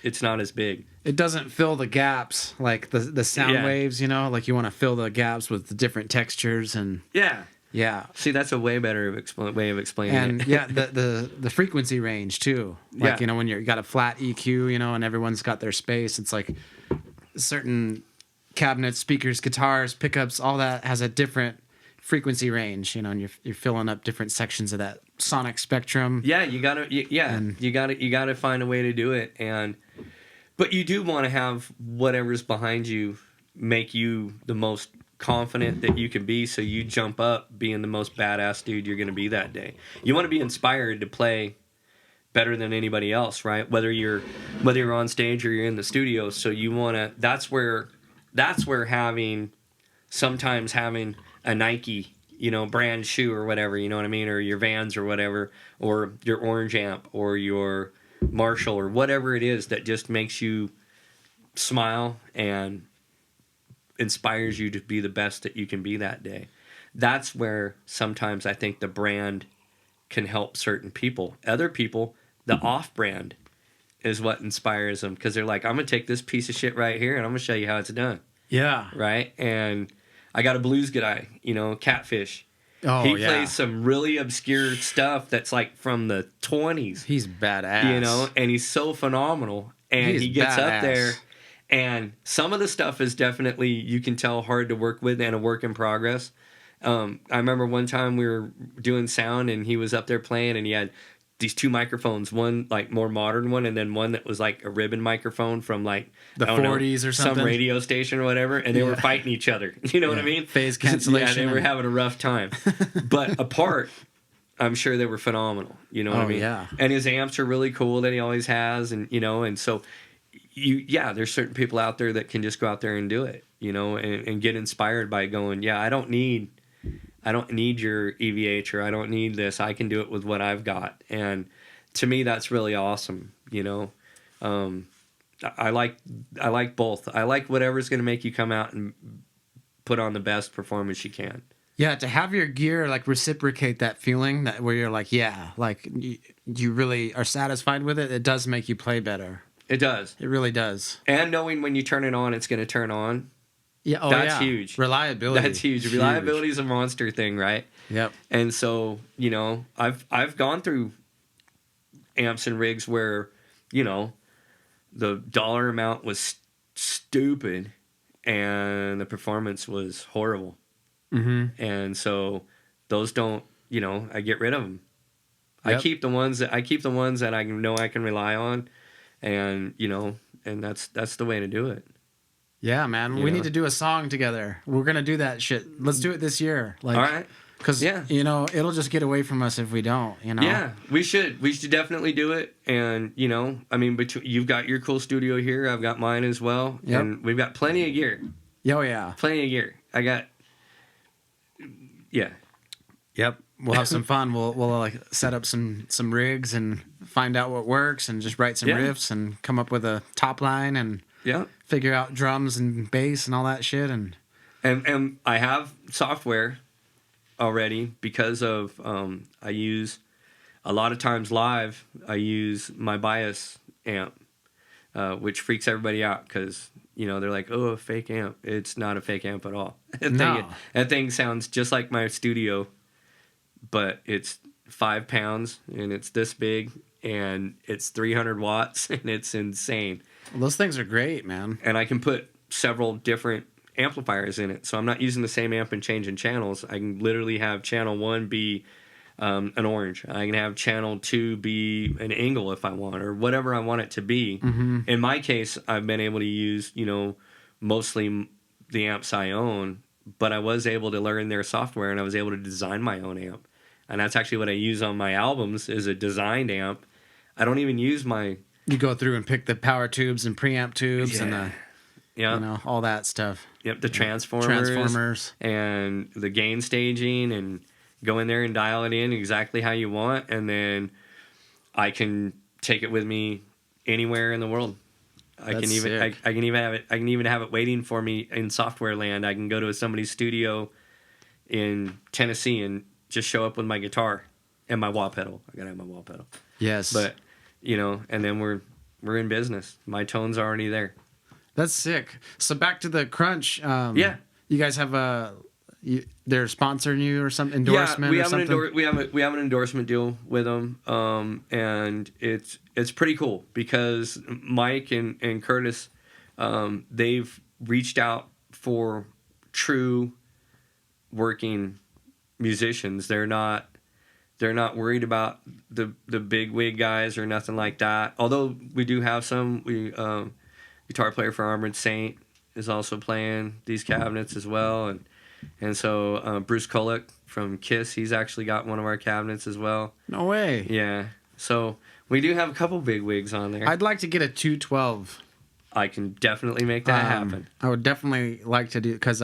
it's not as big. It doesn't fill the gaps like the sound waves, like you want to fill the gaps with the different textures and yeah. See, that's a way better way of explaining and it. yeah, the frequency range too. Like when you got a flat EQ, and everyone's got their space. It's like certain cabinets, speakers, guitars, pickups, all that has a different frequency range. And you're filling up different sections of that sonic spectrum. Yeah, you gotta find a way to do it. But you do want to have whatever's behind you make you the most confident that you can be, so you jump up being the most badass dude you're going to be that day. You want to be inspired to play better than anybody else, right? Whether you're on stage or you're in the studio. So you want to. That's where sometimes having a Nike, brand shoe or whatever, you know what I mean, or your Vans or whatever, or your Orange amp or your Marshall or whatever it is that just makes you smile and inspires you to be the best that you can be that day. That's where sometimes I think the brand can help certain people. Other people, the off-brand is what inspires them, because they're like, I'm going to take this piece of shit right here and I'm going to show you how it's done. Yeah. Right? And I got a blues guy, Catfish. Oh, he yeah. plays some really obscure stuff that's like from the 20s. He's badass. And he's so phenomenal. And he gets badass. up there, and some of the stuff is definitely, you can tell, hard to work with and a work in progress. I remember one time we were doing sound and he was up there playing, and he had these two microphones, one like more modern one, and then one that was like a ribbon microphone from like the 40s or something, some radio station or whatever, and they were fighting each other. You know what I mean? Phase cancellation. Yeah, they were having a rough time. But apart, I'm sure they were phenomenal. You know what I mean? Yeah. And his amps are really cool that he always has, and and so there's certain people out there that can just go out there and do it, and get inspired by going, I don't need your EVH, or I don't need this. I can do it with what I've got. And to me, that's really awesome. I like both. I like whatever's going to make you come out and put on the best performance you can. Yeah, to have your gear like reciprocate that feeling that where you're like, you really are satisfied with it. It does make you play better. It does. It really does. And knowing when you turn it on, it's going to turn on. Yeah, that's huge. Reliability. That's huge. Reliability is a monster thing, right? Yep. And so, I've gone through amps and rigs where, the dollar amount was stupid and the performance was horrible. Mm-hmm. And so those don't, I get rid of them. Yep. I keep the ones that I know I can rely on, and and that's the way to do it. Yeah, man. We need to do a song together. We're going to do that shit. Let's do it this year. All right. Because, it'll just get away from us if we don't, Yeah, we should. We should definitely do it. And, you've got your cool studio here. I've got mine as well. Yep. And we've got plenty of gear. Oh, yeah. Plenty of gear. Yeah. Yep. We'll have some fun. We'll like set up some rigs and find out what works and just write some riffs and come up with a top line and figure out drums and bass and all that shit. And I have software already because of I use a lot of times live. I use my bias amp, which freaks everybody out because they're like, oh, a fake amp. It's not a fake amp at all. That thing sounds just like my studio, but it's 5 pounds and it's this big and it's 300 watts and it's insane. Well, those things are great, man. And I can put several different amplifiers in it, so I'm not using the same amp and changing channels. I can literally have channel 1 be an orange. I can have channel 2 be an Engle if I want, or whatever I want it to be. Mm-hmm. In my case, I've been able to use mostly the amps I own, but I was able to learn their software and I was able to design my own amp. And that's actually what I use on my albums, is a designed amp. I don't even use my... You go through and pick the power tubes and preamp tubes and all that stuff. Yep, the transformers and the gain staging, and go in there and dial it in exactly how you want, and then I can take it with me anywhere in the world. I can even have it waiting for me in software land. I can go to somebody's studio in Tennessee and just show up with my guitar and my wah pedal. I gotta have my wah pedal. Yes, but and then we're in business. My tone's already there. That's sick. So back to the Crunch. You guys have they're sponsoring you or some endorsement? Yeah, we have an endorsement deal with them, and it's pretty cool because Mike and Curtis, they've reached out for true working musicians. They're not worried about the big wig guys or nothing like that. Although we do have some. Guitar player for Armored Saint is also playing these cabinets as well, and so Bruce Kulick from Kiss, he's actually got one of our cabinets as well. No way. Yeah, so we do have a couple big wigs on there. I'd like to get a 212. I can definitely make that happen. I would definitely like to do, because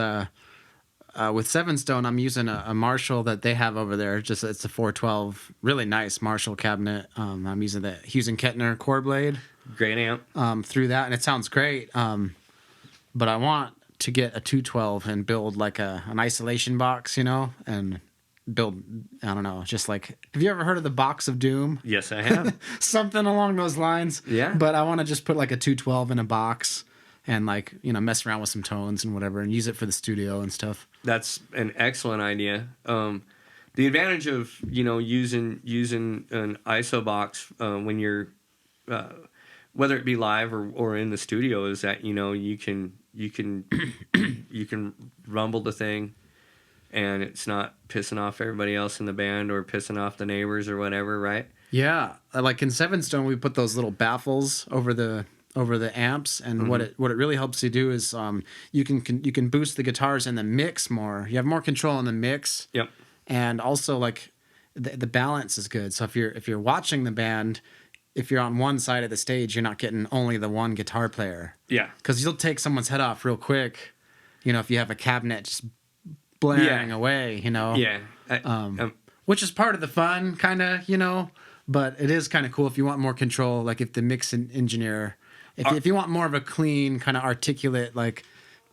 with Seven Stone, I'm using a Marshall that they have over there. Just it's a 412, really nice Marshall cabinet. I'm using the Hughes and Kettner core blade. Great amp. Through that, and it sounds great. But I want to get a 212 and build like an isolation box, and build, I don't know, just like, have you ever heard of the Box of Doom? Yes, I have. Something along those lines. Yeah. But I want to just put like a 212 in a box and like, mess around with some tones and whatever and use it for the studio and stuff. That's an excellent idea. The advantage of, using an ISO box when you're, whether it be live or in the studio, is that, you can you can rumble the thing and it's not pissing off everybody else in the band or pissing off the neighbors or whatever, right? Yeah, like in Seven Stone, we put those little baffles over the amps, and what it really helps you do is you can boost the guitars in the mix more. You have more control in the mix. Yep. And also like the balance is good. So if you're watching the band, if you're on one side of the stage, you're not getting only the one guitar player. Yeah. Because you'll take someone's head off real quick. If you have a cabinet just blaring away, Yeah. which is part of the fun, kind of, but it is kind of cool if you want more control, like if the mix engineer, if you want more of a clean, kind of articulate, like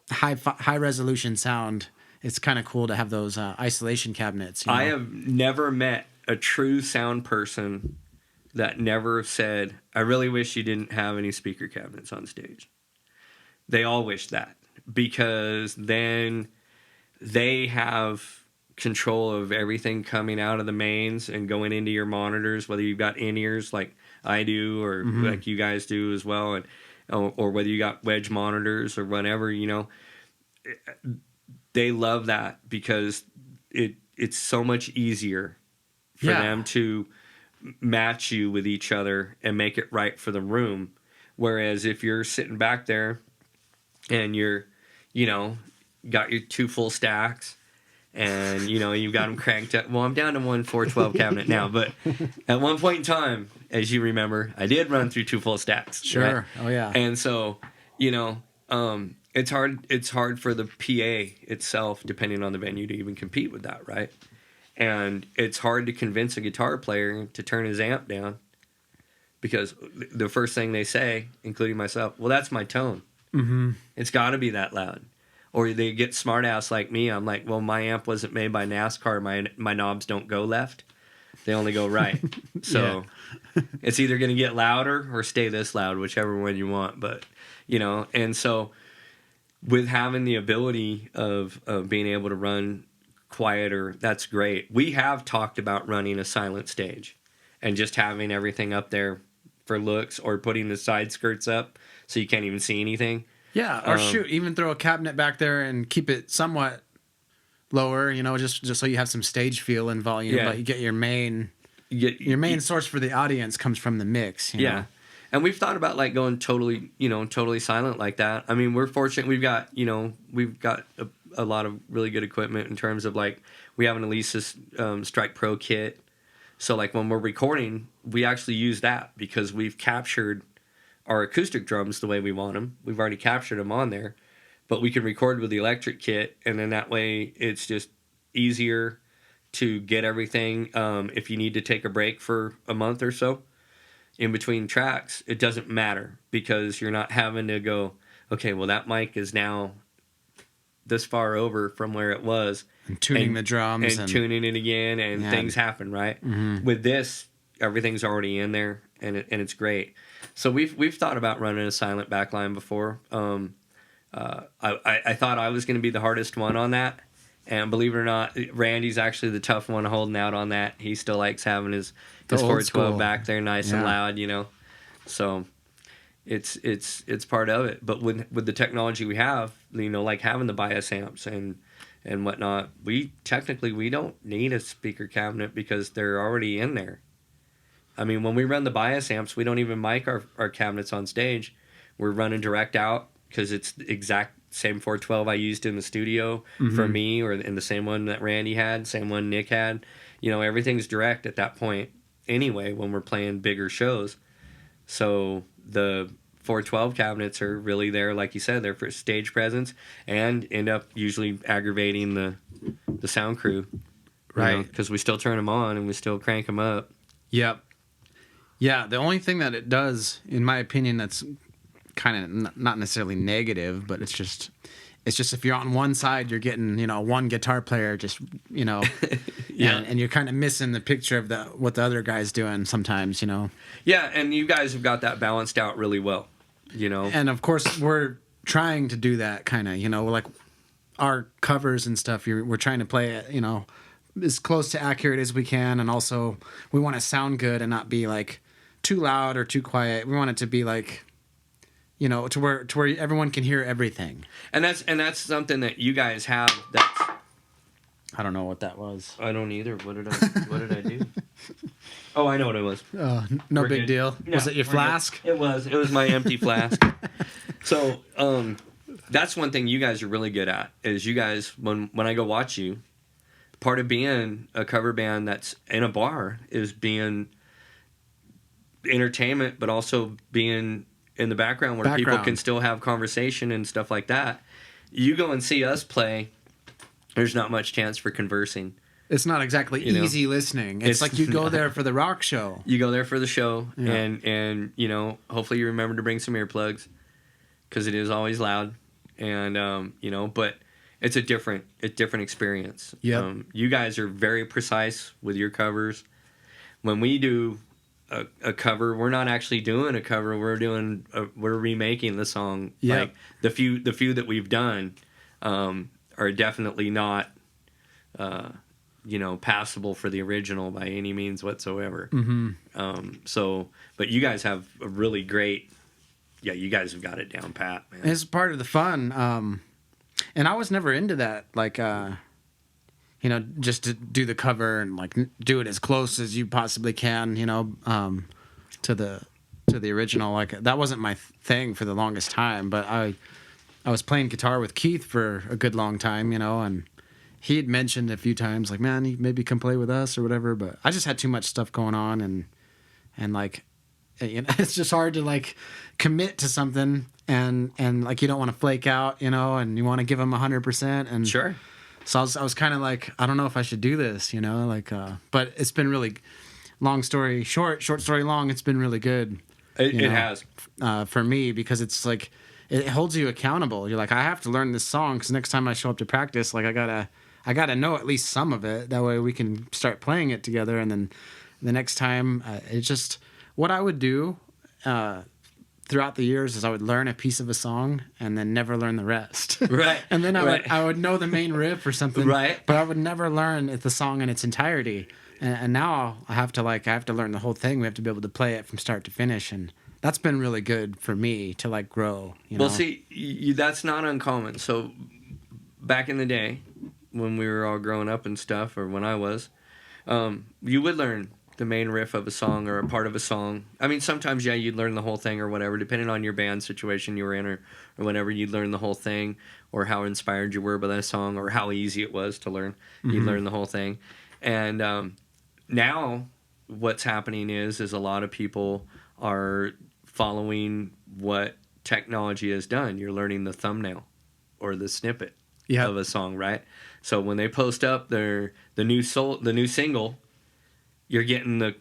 high resolution sound, it's kind of cool to have those isolation cabinets. I have never met a true sound person that never said, I really wish you didn't have any speaker cabinets on stage. They all wish that, because then they have control of everything coming out of the mains and going into your monitors, whether you've got in-ears like I do or like you guys do as well, and or whether you got wedge monitors or whatever, they love that because it's so much easier for them to match you with each other and make it right for the room. Whereas if you're sitting back there and you're, got your 2 full stacks and, you've got them cranked up. Well, I'm down to one 412 cabinet now, but at one point in time, as you remember, I did run through 2 full stacks. Sure. Right? Oh yeah. And so, it's hard for the PA itself, depending on the venue, to even compete with that, right? And it's hard to convince a guitar player to turn his amp down because the first thing they say, including myself, well, that's my tone. Mm-hmm. It's got to be that loud. Or they get smart ass like me. I'm like, well, my amp wasn't made by NASCAR. My knobs don't go left. They only go right. So it's either going to get louder or stay this loud, whichever one you want. But, and so with having the ability of being able to run quieter, that's great. We have talked about running a silent stage and just having everything up there for looks, or putting the side skirts up so you can't even see anything. Yeah, or even throw a cabinet back there and keep it somewhat lower, just so you have some stage feel and volume, but you get your main source for the audience comes from the mix. You know? And we've thought about like going totally silent like that. I mean, we're fortunate. We've got a lot of really good equipment in terms of like we have an Alesis Strike Pro kit. So like when we're recording, we actually use that because we've captured our acoustic drums the way we want them. We've already captured them on there, but we can record with the electric kit, and then that way it's just easier to get everything. If you need to take a break for a month or so in between tracks, it doesn't matter because you're not having to go, okay, well that mic is now this far over from where it was. And tuning the drums. And tuning it again, and things happen, right? Mm-hmm. With this, everything's already in there, and it's great. So we've thought about running a silent backline before. I thought I was going to be the hardest one on that, and believe it or not, Randy's actually the tough one holding out on that. He still likes having his 412 back there, nice and loud, So it's part of it. But with the technology we have, like having the bias amps and whatnot, we don't need a speaker cabinet because they're already in there. I mean, when we run the bias amps, we don't even mic our cabinets on stage. We're running direct out because it's the exact same 412 I used in the studio for me, or in the same one that Randy had, same one Nick had. Everything's direct at that point anyway when we're playing bigger shows. So the 412 cabinets are really there, like you said, they're for stage presence and end up usually aggravating the sound crew. Right. Because we still turn them on and we still crank them up. Yep. Yeah, the only thing that it does, in my opinion, that's kind of not necessarily negative, but it's just if you're on one side, you're getting, one guitar player just, Yeah. and you're kind of missing the picture of what the other guy's doing sometimes, Yeah, and you guys have got that balanced out really well, And of course, we're trying to do that kind of, like our covers and stuff, we're trying to play it, as close to accurate as we can, and also we want to sound good and not be like too loud or too quiet. We want it to be like, to where everyone can hear everything. And that's something that you guys have. That's I don't know what that was. I don't either. What did I do? Oh, I know what it was. No We're big good. deal. Yeah, Was it your we're flask? good. It was my empty flask. So that's one thing you guys are really good at. Is you guys when I go watch you, part of being a cover band that's in a bar is being entertainment, but also being in the background where people can still have conversation and stuff like that. You go and see us play, there's not much chance for conversing. It's not exactly easy listening. It's like you go there for the rock show. You go there for the show, Yeah. and hopefully you remember to bring some earplugs, because it is always loud, and but it's a different experience. Yep. You guys are very precise with your covers. When we do a cover, we're not actually doing a cover. We're remaking the song. Yep. Like the few that we've done are definitely not passable for the original by any means whatsoever. Mm-hmm. But you guys have a really great. Yeah, you guys have got it down pat, man. It's part of the fun. And I was never into that, like, just to do the cover and like do it as close as you possibly can, to the original. Like that wasn't my thing for the longest time. But I was playing guitar with Keith for a good long time, and he had mentioned a few times, like, man, you maybe come play with us or whatever. But I just had too much stuff going on, and like, it's just hard to like commit to something and like you don't want to flake out, and you want to give them 100%. And Sure. So I was kind of like, I don't know if I should do this, but it's been really long story short story long. It's been really good. It has. For me, because it's like, it holds you accountable. You're like, I have to learn this song because next time I show up to practice, like I gotta know at least some of it. That way we can start playing it together. And then the next time, it's just what I would do throughout the years is I would learn a piece of a song and then never learn the rest. Right. And then I would know the main riff or something. Right. But I would never learn the song in its entirety. And now I have to learn the whole thing. We have to be able to play it from start to finish, and that's been really good for me to like grow. Well, see, that's not uncommon. So back in the day when we were all growing up and stuff, or when I was, you would learn the main riff of a song or a part of a song. I mean, sometimes, yeah, you'd learn the whole thing or whatever, depending on your band situation you were in or whatever, you'd learn the whole thing, or how inspired you were by that song, or how easy it was to learn. Mm-hmm. You'd learn the whole thing. And now what's happening is a lot of people are following what technology has done. You're learning the thumbnail or the snippet of a song, right? So when they post up the new single, you're getting the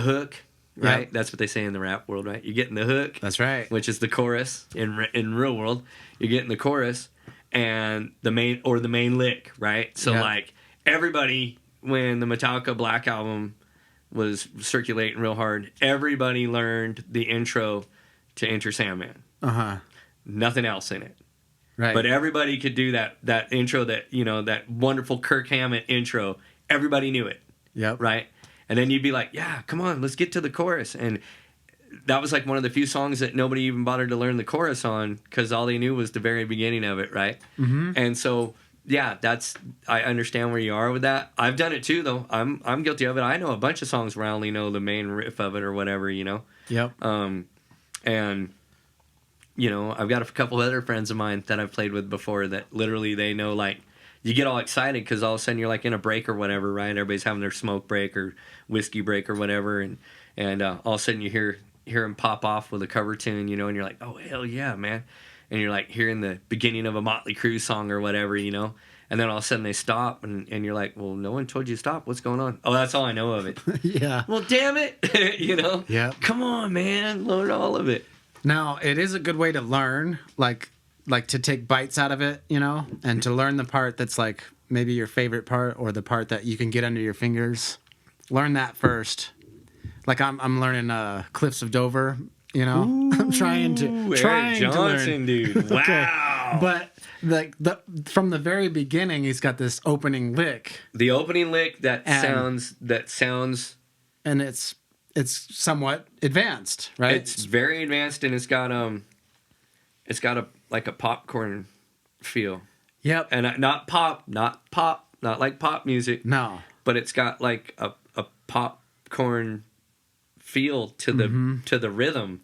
hook, right? Yep. That's what they say in the rap world, right? You're getting the hook. That's right. Which is the chorus in real world. You're getting the chorus and the main lick, right? So like everybody, when the Metallica Black Album was circulating real hard, everybody learned the intro to Enter Sandman. Nothing else in it. Right. But everybody could do that intro, that wonderful Kirk Hammett intro. Everybody knew it. Yep. Right? And then you'd be like, yeah, come on, let's get to the chorus. And that was like one of the few songs that nobody even bothered to learn the chorus on, because all they knew was the very beginning of it, right? Mm-hmm. And so, yeah, I understand where you are with that. I've done it too, though. I'm guilty of it. I know a bunch of songs where I only know the main riff of it or whatever, Yep. And I've got a couple other friends of mine that I've played with before that literally they know, like, you get all excited because all of a sudden you're like in a break or whatever, right? Everybody's having their smoke break or whiskey break or whatever, and all of a sudden you hear hear him pop off with a cover tune, you know, and you're like, oh hell yeah, man, and you're like hearing the beginning of a Motley Crue song or whatever, you know, and then all of a sudden they stop, and you're like, well, no one told you to stop. What's going on? Oh, that's all I know of it. Yeah. Well, damn it, you know. Yeah. Come on, man, learn all of it. Now, it is a good way to learn, like to take bites out of it, you know, and to learn the part that's like maybe your favorite part or the part that you can get under your fingers. Learn that first. Like I'm learning Cliffs of Dover, you know. Ooh, I'm trying to Johnson, learn. dude. Wow. Okay. But like from the very beginning, he's got this opening lick. The opening lick that sounds, and it's somewhat advanced, right? It's very advanced, and it's got a like a popcorn feel. Yep. And not like pop music. No. But it's got like a popcorn feel to the rhythm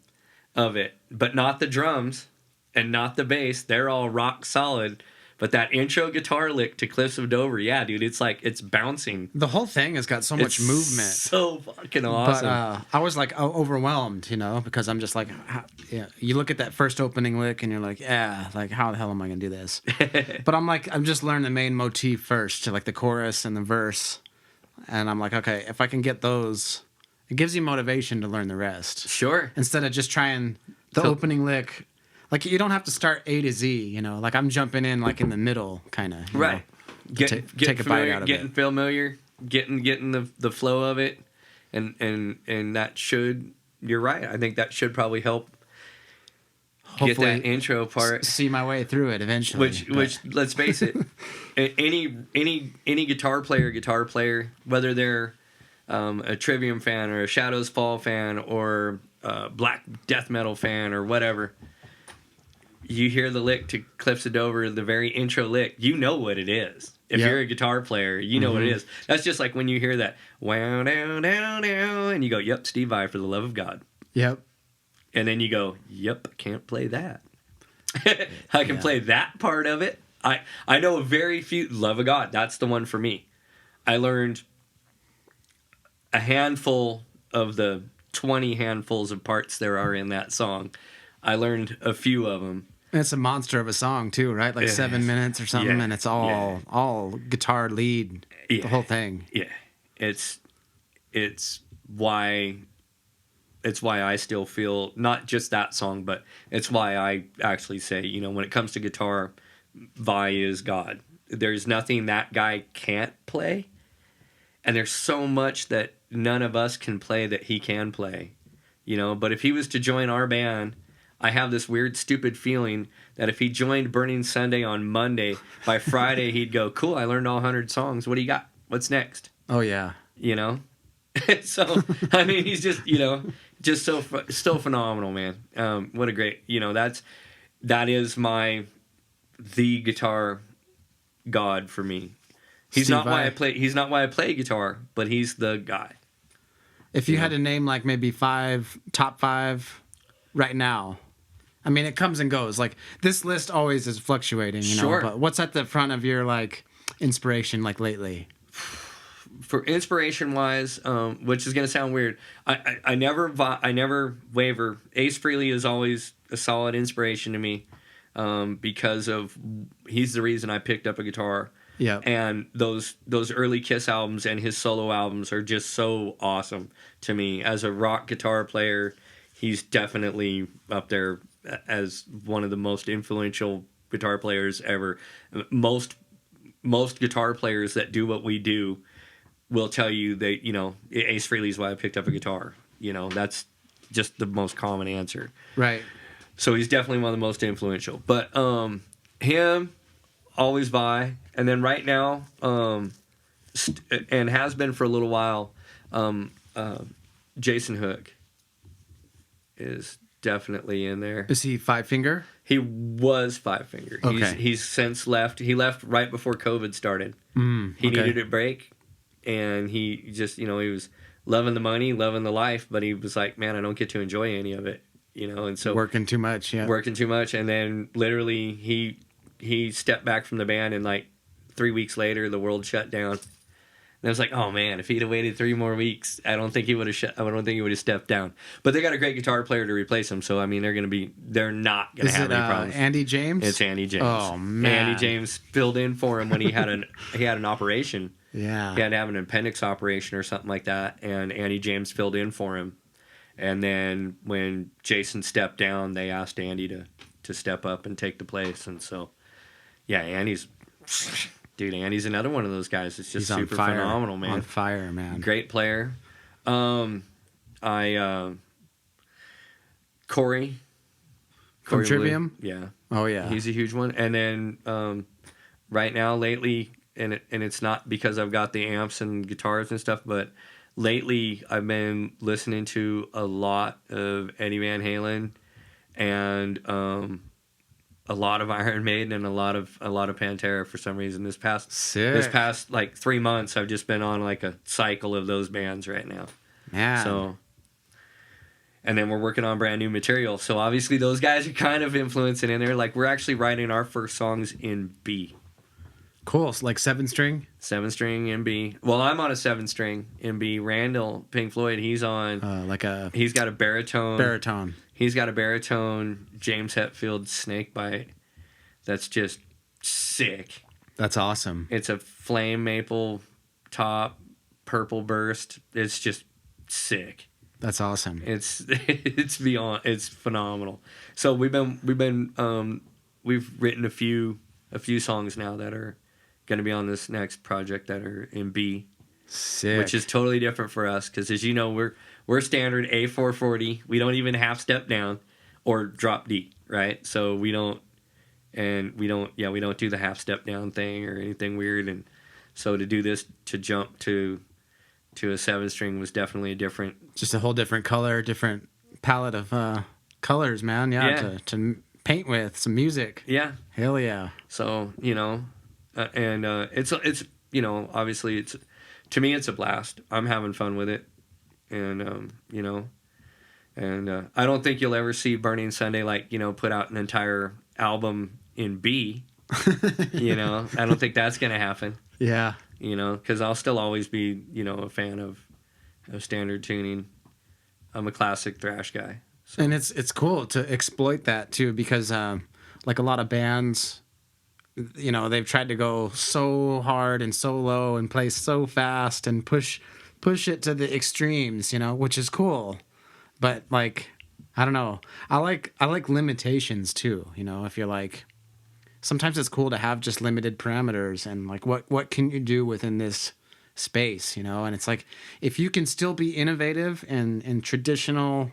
of it, but not the drums and not the bass. They're all rock solid. But that intro guitar lick to Cliffs of Dover, yeah, dude, it's like it's bouncing. The whole thing has got so much movement. So fucking awesome. But I was like overwhelmed, you know, because I'm just like, yeah. You look at that first opening lick and you're like, yeah, like how the hell am I gonna do this? But I'm just learning the main motif first, like the chorus and the verse, and I'm like, okay, if I can get those, it gives you motivation to learn the rest. Sure. Instead of just trying the opening lick. Like, you don't have to start A to Z, you know? Like, I'm jumping in, like, in the middle, kind of. Right. Take a bite out of getting it. familiar, getting the flow of it. And that should, you're right. I think that should probably help Hopefully get that intro part. See my way through it eventually. Which let's face it, any guitar player, whether they're a Trivium fan or a Shadows Fall fan or a black death metal fan or whatever, you hear the lick to Cliffs of Dover, the very intro lick, you know what it is. If you're a guitar player, you know what it is. That's just like when you hear that wow down down down, and you go, "Yep, Steve Vai, for the love of God." Yep. And then you go, "Yep, I can't play that. I can play that part of it." I know a very few. Love of God, that's the one for me. I learned a handful of the 20 handfuls of parts there are in that song. I learned a few of them. It's a monster of a song too, right? Like 7 minutes or something, and it's all guitar lead, the whole thing. Yeah, it's why I still feel not just that song, but it's why I actually say, you know, when it comes to guitar, Vai is God. There's nothing that guy can't play, and there's so much that none of us can play that he can play, you know. But if he was to join our band, I have this weird, stupid feeling that if he joined Burning Sunday on Monday, by Friday he'd go, "Cool, I learned all 100 songs. What do you got? What's next?" Oh yeah, you know. So I mean, he's just, you know, just so phenomenal, man. What a great, you know, that is the guitar god for me. He's not why I play guitar, but he's the guy. If you had to name like maybe top five right now. I mean, it comes and goes. Like, this list always is fluctuating, you know. But what's at the front of your, like, inspiration, like, lately? For inspiration-wise, which is going to sound weird, I never waver. Ace Frehley is always a solid inspiration to me, because of he's the reason I picked up a guitar. Yeah. And those early Kiss albums and his solo albums are just so awesome to me. As a rock guitar player, he's definitely up there as one of the most influential guitar players ever. Most guitar players that do what we do will tell you that, you know, Ace Frehley is why I picked up a guitar. You know, that's just the most common answer. Right. So he's definitely one of the most influential. But him, always Vai. And then right now, and has been for a little while, Jason Hook is definitely in there. Is he Five Finger? He was Five Finger. Okay. He's since left. He left right before COVID started. He needed a break, and he just, you know, he was loving the money, loving the life, but he was like, man, I don't get to enjoy any of it, you know. And so working too much, and then literally he stepped back from the band, and like 3 weeks later the world shut down, And I was like, oh man, if he'd have waited 3 more weeks, I don't think he would have. I don't think he would have stepped down. But they got a great guitar player to replace him, so I mean, they're not going to have any problems. Andy James? It's Andy James. Oh man, Andy James filled in for him when he had an operation. Yeah, he had to have an appendix operation or something like that, and Andy James filled in for him. And then when Jason stepped down, they asked Andy to step up and take the place, and so yeah, Andy's another one of those guys. It's just super phenomenal, man. On fire, man. Great player. Corey from Trivium. Yeah. Oh yeah. He's a huge one. And then right now, lately, and it's not because I've got the amps and guitars and stuff, but lately I've been listening to a lot of Eddie Van Halen and a lot of Iron Maiden and a lot of Pantera for some reason. This past like 3 months, I've just been on like a cycle of those bands right now. Man. So, and then we're working on brand new material. So obviously those guys are kind of influencing in there. Like we're actually writing our first songs in B. Cool. So like 7-string? 7-string in B. Well, I'm on a 7-string in B. Randall, Pink Floyd, he's on he's got a baritone. He's got a baritone James Hetfield snake bite that's just sick. That's awesome. It's a flame maple top, purple burst. It's just sick. That's awesome. It's phenomenal. So we've written a few songs now that are going to be on this next project that are in B. Sick. Which is totally different for us because, as you know, we're standard A440. We don't even half step down or drop D, right? So we don't do the half step down thing or anything weird. And so to do this, to jump to a 7-string was definitely just a whole different color, different palette of colors, man. Yeah. To paint with some music. Yeah. Hell yeah. So it's obviously it's. To me, it's a blast. I'm having fun with it, and I don't think you'll ever see Burning Sunday put out an entire album in B. I don't think that's gonna happen. Yeah. Because I'll still always be a fan of standard tuning. I'm a classic thrash guy. So. And it's cool to exploit that too because like a lot of bands. They've tried to go so hard and so low and play so fast and push it to the extremes, which is cool. But like, I don't know. I like limitations too, if you're like, sometimes it's cool to have just limited parameters and like, what can you do within this space, and it's like, if you can still be innovative in traditional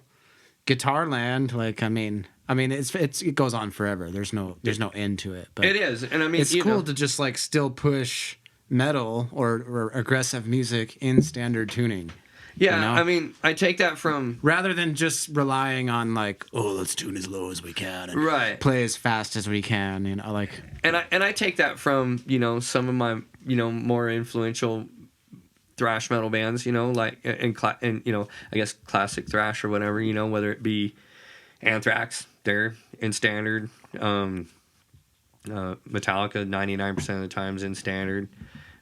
guitar land, like, I mean, it goes on forever. There's no end to it. But it is, and I mean, it's cool to just like still push metal or aggressive music in standard tuning. Yeah, I mean, I take that from rather than just relying on like, oh, let's tune as low as we can and play as fast as we can. Like. And I take that from some of my more influential thrash metal bands. Like and I guess classic thrash or whatever. Whether it be Anthrax. They're in standard. Metallica 99% of the times in standard.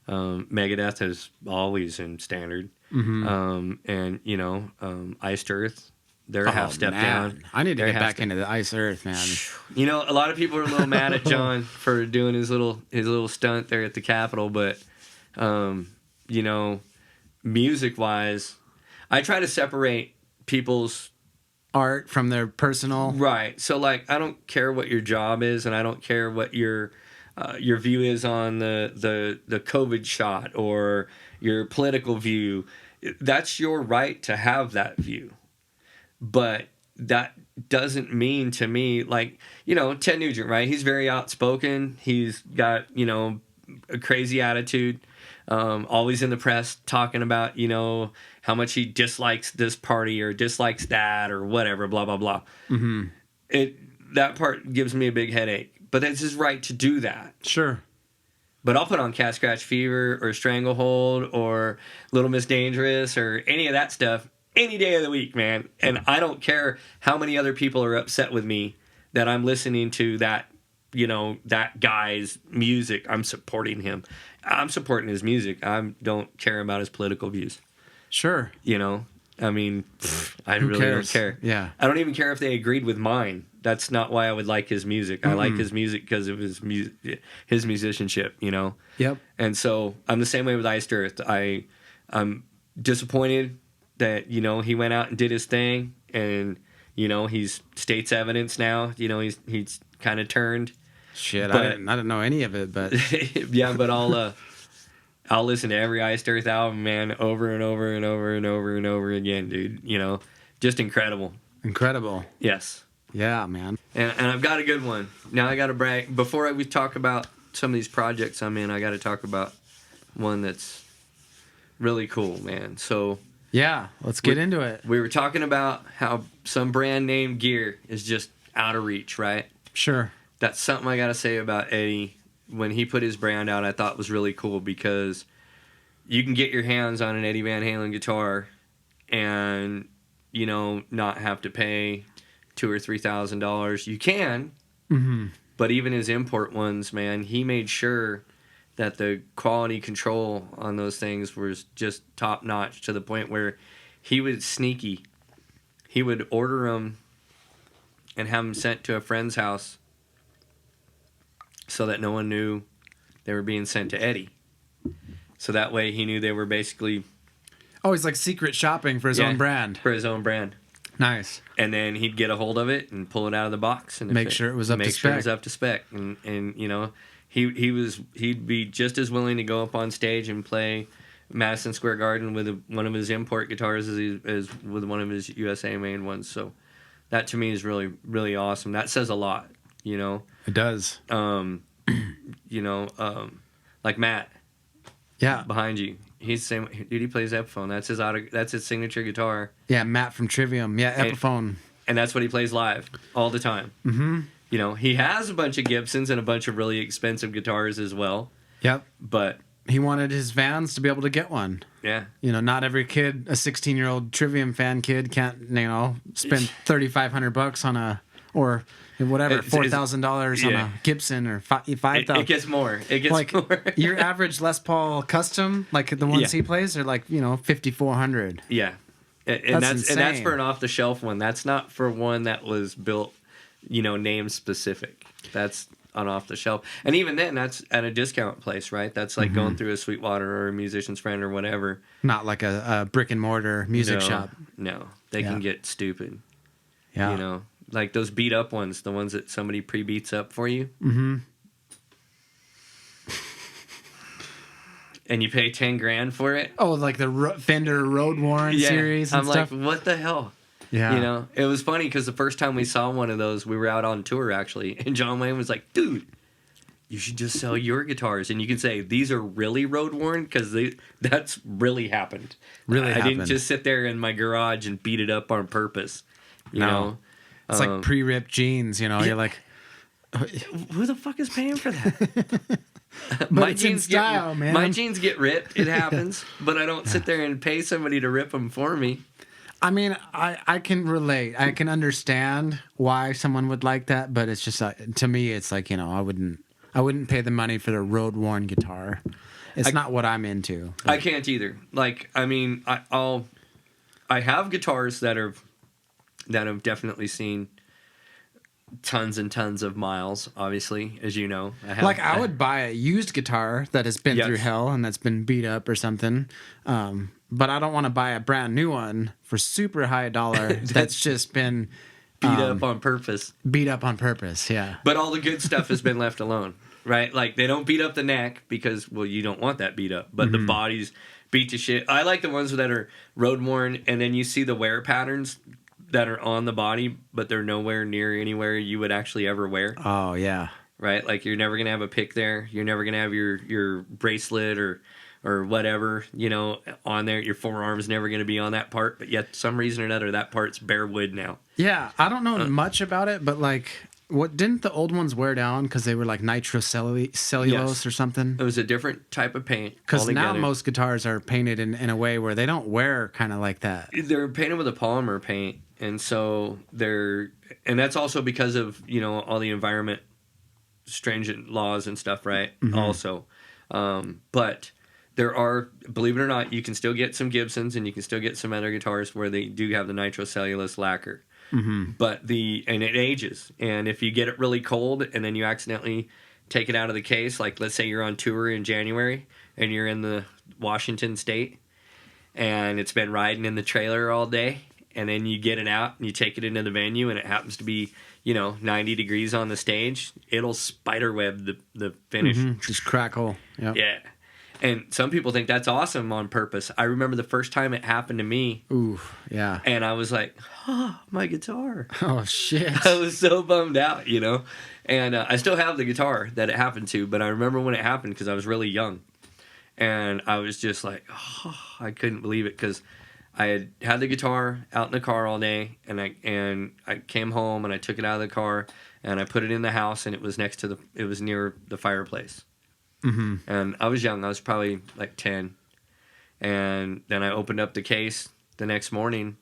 Megadeth is always in standard. Mm-hmm. And Iced Earth, they're half step down. I need to get back into the Iced Earth, man. A lot of people are a little mad at John for doing his little stunt there at the Capitol, but music wise, I try to separate people's art from their personal, right? So like, I don't care what your job is, and I don't care what your view is on the COVID shot or your political view. That's your right to have that view, but that doesn't mean to me, like, Ted Nugent, right? He's very outspoken. He's got a crazy attitude. Always in the press talking about, how much he dislikes this party or dislikes that or whatever, blah, blah, blah. Mm-hmm. That part gives me a big headache. But it's his right to do that. Sure. But I'll put on Cat Scratch Fever or Stranglehold or Little Miss Dangerous or any of that stuff any day of the week, man. And I don't care how many other people are upset with me that I'm listening to that that guy's music. I'm supporting him. I'm supporting his music. I don't care about his political views. Sure. I mean, I really cares? don't care. Yeah. I don't even care if they agreed with mine. That's not why I would like his music. I like his music because of his musicianship, Yep. And so I'm the same way with Iced Earth. I'm disappointed that, he went out and did his thing, and, he's state's evidence now. He's kind of turned. Shit, But- I didn't know any of it, but Yeah, but I'll listen to every Iced Earth album, man, over and over and over and over and over again, dude. Just incredible. incredible. Yes. Yeah, man. And I've got a good one. Now I got to brag. Before we talk about some of these projects I'm in, I got to talk about one that's really cool, man. So Yeah, let's get into it. we were talking about how some brand name gear is just out of reach, right? Sure. That's something I got to say about Eddie. When he put his brand out, I thought was really cool because you can get your hands on an Eddie Van Halen guitar and, not have to pay $2,000 or $3,000. You can, but even his import ones, man, he made sure that the quality control on those things was just top notch to the point where he was sneaky. He would order them and have them sent to a friend's house so that no one knew they were being sent to Eddie. So that way he knew they were basically... Oh, he's like secret shopping for his own brand. For his own brand. Nice. And then he'd get a hold of it and pull it out of the box and Make sure it was up to Make sure it spec. was up to spec. And he'd be just as willing to go up on stage and play Madison Square Garden with one of his import guitars as with one of his USA made ones. So that to me is really, really awesome. That says a lot, It does. Like Matt Yeah. behind you. He's the same. Dude, he plays Epiphone. That's his signature guitar, Yeah, Matt from Trivium. Yeah, Epiphone. and that's what he plays live all the time. Mm-hmm. He has a bunch of Gibsons and a bunch of really expensive guitars as well. Yep. But He wanted his fans to be able to get one. yeah, Not every kid, a 16-year-old Trivium fan kid can't, spend $3,500 on or whatever, $4,000 on a Gibson or $5,000. it gets more. It gets like more. your average Les Paul custom, like the ones he plays, are like $5,400. Yeah, and that's insane. for an off the shelf one. That's not for one that was built, name specific. That's on off the shelf, and even then, that's at a discount place, right? That's like going through a Sweetwater or a Musician's Friend or whatever. Not like a brick and mortar music shop. No, they can get stupid. Yeah. Like those beat up ones, the ones that somebody pre-beats up for you. Mm-hmm. And you pay $10,000 for it. Oh, like the Fender Road Warren series and I'm stuff. like, what the hell? Yeah. It was funny because the first time we saw one of those, we were out on tour actually, and John Wayne was like, dude, you should just sell your guitars. And you can say, these are really road worn because that's really happened. Really I happened. didn't just sit there in my garage and beat it up on purpose. You know? It's like pre-ripped jeans, You're like, Who the fuck is paying for that? but it's in style, man. My jeans get ripped. It happens. But I don't sit there and pay somebody to rip them for me. I mean, I can relate. I can understand why someone would like that, but it's just to me, it's like I wouldn't pay the money for the road worn guitar. It's not what I'm into. I can't either. Like, I mean, I have guitars that have definitely seen tons and tons of miles, obviously, as you know. I would buy a used guitar that has been Yes. through hell and that's been beat up or something. But I don't want to buy a brand new one for super high dollar that's just been beat up on purpose. Beat up on purpose, yeah. But all the good stuff has been left alone, right? Like, they don't beat up the neck because, well, you don't want that beat up. But the body's beat to shit. I like the ones that are road worn, and then you see the wear patterns that are on the body, but they're nowhere near anywhere you would actually ever wear. Oh, yeah. Right? Like, you're never going to have a pick there. You're never going to have your bracelet or whatever, on there. Your forearm's never going to be on that part, but yet some reason or another, that part's bare wood now. Yeah, I don't know much about it, but like, what didn't the old ones wear down because they were like nitrocellulose or something? It was a different type of paint. Because now altogether. most guitars are painted in a way where they don't wear kind of like that. They're painted with a polymer paint, and so and that's also because of all the environment stringent laws and stuff, right? Also, but there are, believe it or not, you can still get some Gibsons and you can still get some other guitars where they do have the nitrocellulose lacquer. But and it ages, and if you get it really cold and then you accidentally take it out of the case, like let's say you're on tour in January and you're in the Washington state and it's been riding in the trailer all day, and then you get it out and you take it into the venue and it happens to be 90 degrees on the stage, it'll spider web the finish. Just crackle. Yep. Yeah. And some people think that's awesome on purpose. I remember the first time it happened to me. Ooh, yeah. And I was like, oh, my guitar. Oh, shit. I was so bummed out, And I still have the guitar that it happened to, but I remember when it happened because I was really young. And I was just like, oh, I couldn't believe it because I had the guitar out in the car all day, and I came home and I took it out of the car and I put it in the house, and it was near the fireplace. And I was young. I was probably like 10. And then I opened up the case the next morning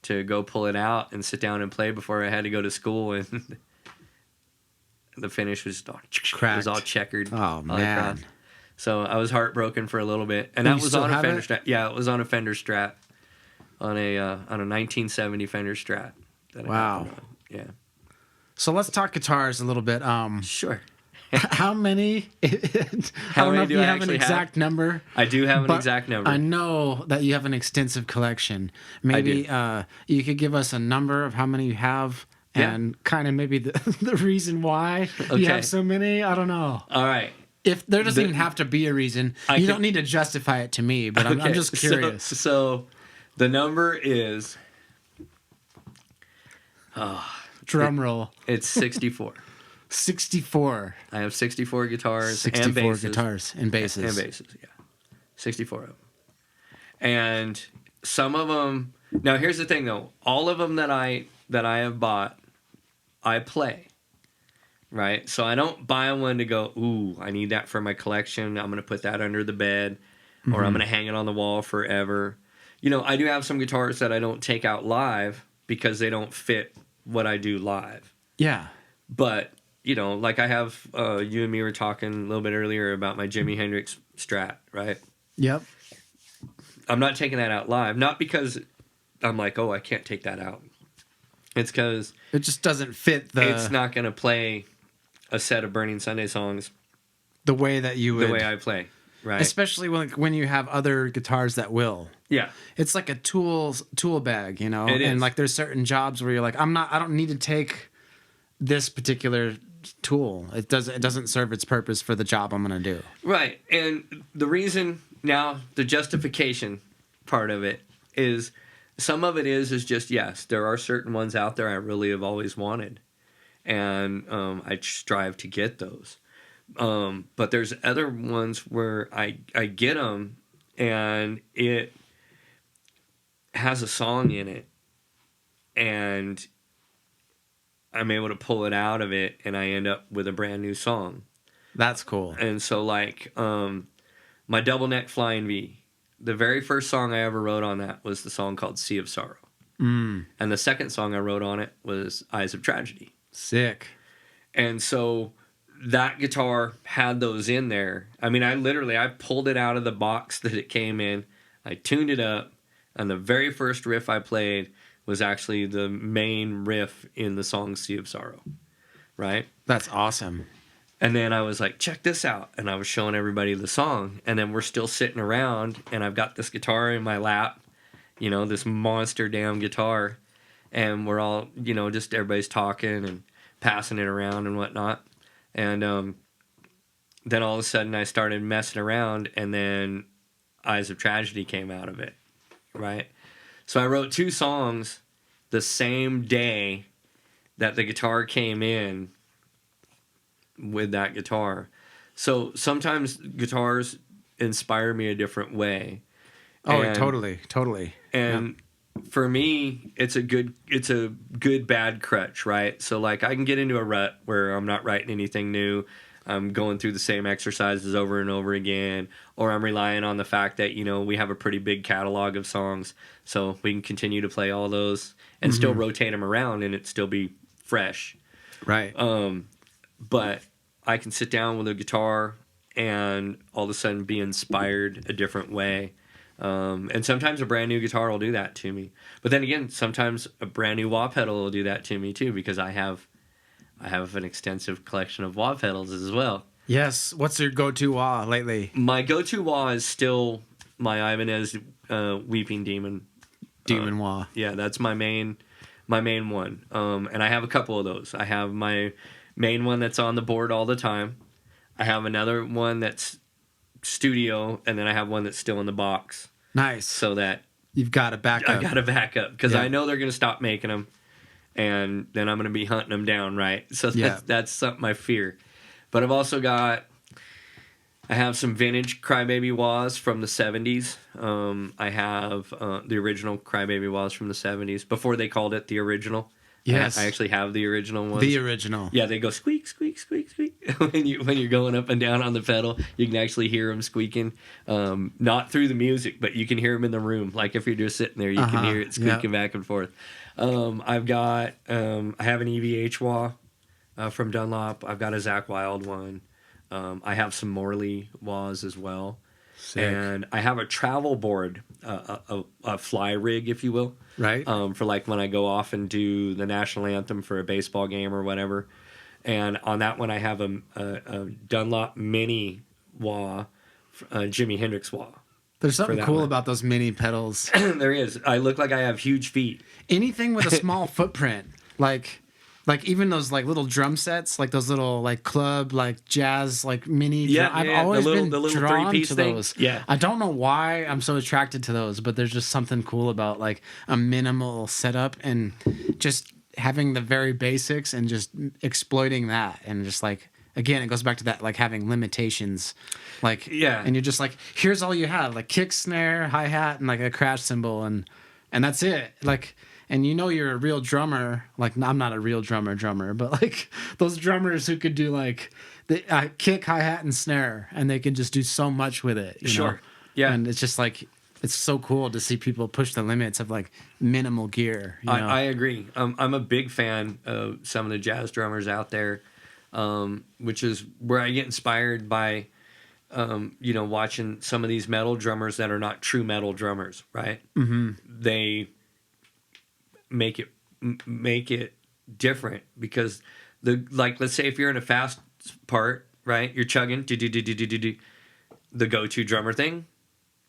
to go pull it out and sit down and play before I had to go to school. And the finish was all cracked. It was all checkered. Oh, man. So I was heartbroken for a little bit. And that was on a Fender Strat. Yeah, it was on a Fender Strat. On a 1970 Fender Strat. Wow. Yeah. So let's talk guitars a little bit. Sure. How many? I don't know if you have an exact number. I do have an exact number. I know that you have an extensive collection. Maybe you could give us a number of how many you have and kind of maybe the reason why you have so many. I don't know. All right. If there doesn't even have to be a reason, you don't need to justify it to me, but I'm just curious. So the number is... Drum roll. It's 64. 64. I have 64 guitars 64 and basses. guitars and basses. And basses, yeah. 64 of them. And some of them... Now, here's the thing, though. All of them that I have bought, I play. Right? So I don't buy one to go, ooh, I need that for my collection. I'm going to put that under the bed. Or I'm going to hang it on the wall forever. I do have some guitars that I don't take out live because they don't fit what I do live. Yeah. But... like I have, you and me were talking a little bit earlier about my Jimi Hendrix Strat, right? Yep. I'm not taking that out live. Not because I'm like, oh, I can't take that out. It's because... It just doesn't fit It's not going to play a set of Burning Sunday songs... The way that you would... The way I play, right? Especially when you have other guitars that will. Yeah. It's like a tool bag, It is. And like there's certain jobs where you're like, I don't need to take this particular... tool. It doesn't serve its purpose for the job I'm going to do. Right. And the reason now, the justification part of it is, some of it is just, yes, there are certain ones out there I really have always wanted. And I strive to get those. But there's other ones where I get them and it has a song in it. And I'm able to pull it out of it, and I end up with a brand new song. That's cool. And so, like, my Double Neck Flying V, the very first song I ever wrote on that was the song called Sea of Sorrow. And the second song I wrote on it was Eyes of Tragedy. Sick. And so that guitar had those in there. I mean, I pulled it out of the box that it came in. I tuned it up, and the very first riff I played was actually the main riff in the song Sea of Sorrow, right? That's awesome. And then I was like, check this out. And I was showing everybody the song. And then we're still sitting around, and I've got this guitar in my lap, this monster damn guitar. And we're all, just everybody's talking and passing it around and whatnot. And then all of a sudden I started messing around, and then Eyes of Tragedy came out of it, right? So I wrote 2 songs the same day that the guitar came in with that guitar. So sometimes guitars inspire me a different way. Oh, totally. And for me, it's a good bad crutch, right? So like I can get into a rut where I'm not writing anything new. I'm going through the same exercises over and over again, or I'm relying on the fact that, we have a pretty big catalog of songs, so we can continue to play all those and still rotate them around and it still be fresh. Right. But I can sit down with a guitar and all of a sudden be inspired a different way. And sometimes a brand new guitar will do that to me. But then again, sometimes a brand new wah pedal will do that to me too, because I have an extensive collection of wah pedals as well. Yes. What's your go-to wah lately? My go-to wah is still my Ibanez Weeping Demon. Demon wah. Yeah, that's my main one. And I have a couple of those. I have my main one that's on the board all the time. I have another one that's studio, and then I have one that's still in the box. Nice. So that you've got a backup. I got a backup because I know they're going to stop making them, and then I'm going to be hunting them down, right? So that's something I fear. But I've also got, I have some vintage Crybaby wahs from the 70s. I have the original Crybaby wahs from the 70s before they called it the original. Yes, I actually have the original ones. The original. Yeah, they go squeak, squeak, squeak, squeak. when you're going up and down on the pedal, you can actually hear them squeaking. Not through the music, but you can hear them in the room. Like if you're just sitting there, you can hear it squeaking back and forth. I have an EVH wah from Dunlop. I've got a Zakk Wylde one. I have some Morley wahs as well. Sick. And I have a travel board, a fly rig, if you will. Right. For like when I go off and do the national anthem for a baseball game or whatever. And on that one, I have a Dunlop mini wah, Jimi Hendrix wah. There's something cool about those mini pedals. There is. I look like I have huge feet. Anything with a small footprint, like even those like little drum sets, like those little like club, like jazz, like mini. I've always been drawn to those. Yeah. I don't know why I'm so attracted to those, but there's just something cool about like a minimal setup and just having the very basics and just exploiting that. And just like, again, it goes back to that, like having limitations, like, and you're just like, here's all you have, like kick, snare, hi-hat, and like a crash cymbal. And that's it. Like, and you know you're a real drummer. Like, I'm not a real drummer, but like those drummers who could do like the kick, hi-hat, and snare, and they can just do so much with it. You know? Yeah. And it's just like, it's so cool to see people push the limits of like minimal gear. You know? I agree. I'm a big fan of some of the jazz drummers out there, which is where I get inspired by, watching some of these metal drummers that are not true metal drummers, right? Mm-hmm. They make it different because let's say if you're in a fast part, right? You're chugging, the go-to drummer thing,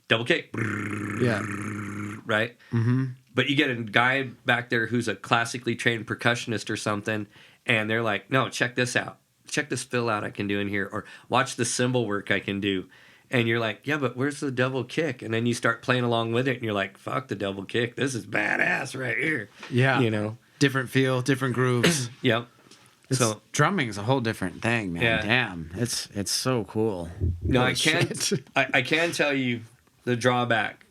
double kick, right? Mm-hmm. But you get a guy back there who's a classically trained percussionist or something, and they're like, no, check this out. Check this fill out I can do in here, or watch the cymbal work I can do. And you're like, yeah, but where's the double kick? And then you start playing along with it, and you're like, fuck the double kick. This is badass right here. Yeah. You know? Different feel, different grooves. Yep. So drumming's a whole different thing, man. Yeah. Damn. It's so cool. No, Holy I can't. I can tell you the drawback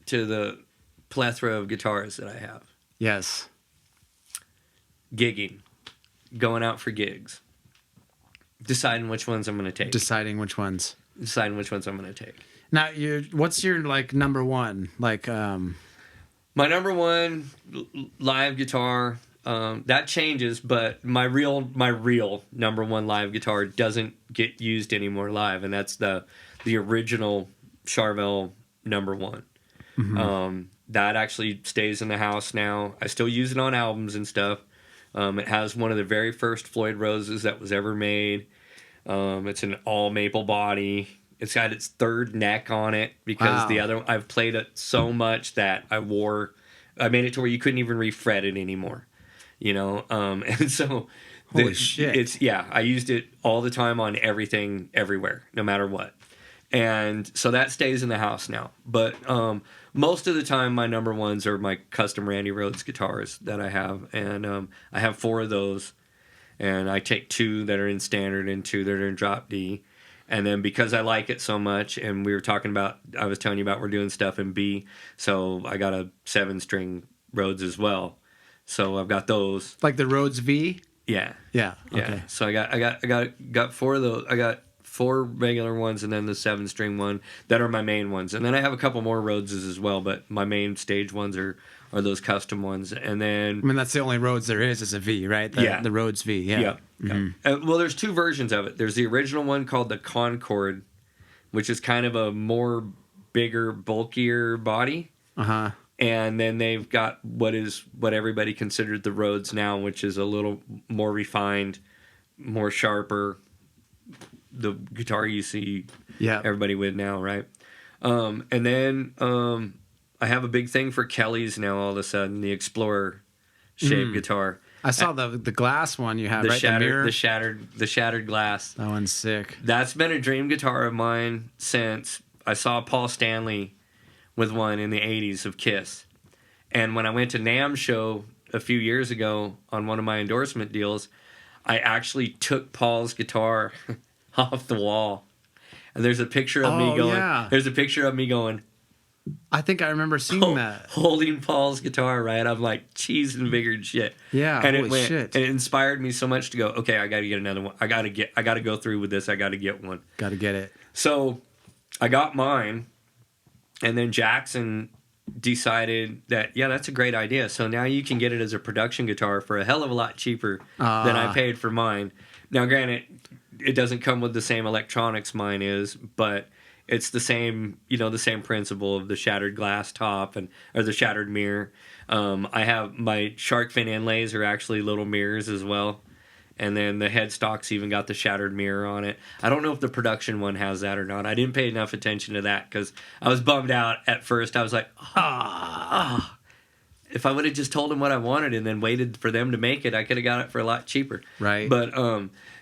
to the plethora of guitars that I have. Yes. Gigging. Going out for gigs. Deciding which ones I'm going to take. Deciding which ones I'm going to take. Now, what's your like number one? Like, my number one live guitar, that changes, but my real number one live guitar doesn't get used anymore live, and that's the original Charvel number one. Mm-hmm. That actually stays in the house now. I still use it on albums and stuff. It has one of the very first Floyd Roses that was ever made. It's an all maple body. It's got its third neck on it because the other, I've played it so much that I made it to where you couldn't even refret it anymore, you know? And so holy shit. I used it all the time on everything, everywhere, no matter what. And so that stays in the house now. But most of the time, my number ones are my custom Randy Rhoads guitars that I have. And I have 4 of those. And I take 2 that are in standard and 2 that are in drop D. And then because I like it so much, and I was telling you about we're doing stuff in B, so I got a 7-string Rhodes as well. So I've got those. Like the Rhodes V? Yeah. Yeah. Okay. Yeah. So I got 4 of those. I got 4 regular ones and then the 7-string one that are my main ones. And then I have a couple more Rhodeses as well, but my main stage ones are are those custom ones. And then I mean, that's the only Rhodes there is a V, right? The Rhodes V. Yeah. Well, there's two versions of it. There's the original one called the Concorde, which is kind of a more bigger, bulkier body. And then they've got what everybody considered the Rhodes now, which is a little more refined, more sharper. The guitar you see everybody with now, right? And then I have a big thing for Kelly's now. All of a sudden, the Explorer shaped guitar. I saw the glass one you have, right? The shattered glass. That one's sick. That's been a dream guitar of mine since I saw Paul Stanley with one in the 80s of Kiss. And when I went to NAMM's show a few years ago on one of my endorsement deals, I actually took Paul's guitar off the wall. And there's a picture of me going. Yeah. There's a picture of me going. I think I remember seeing that. Holding Paul's guitar, right? I'm like cheese and bigger and shit. Yeah, and it inspired me so much to go, okay, I got to get another one. I got to go through with this. I got to get one. Got to get it. So I got mine, and then Jackson decided that, yeah, that's a great idea. So now you can get it as a production guitar for a hell of a lot cheaper than I paid for mine. Now, granted, it doesn't come with the same electronics mine is, but it's the same, the same principle of the shattered glass top or the shattered mirror. I have my shark fin inlays are actually little mirrors as well. And then the headstock's even got the shattered mirror on it. I don't know if the production one has that or not. I didn't pay enough attention to that because I was bummed out at first. I was like, if I would have just told them what I wanted and then waited for them to make it, I could have got it for a lot cheaper. Right. But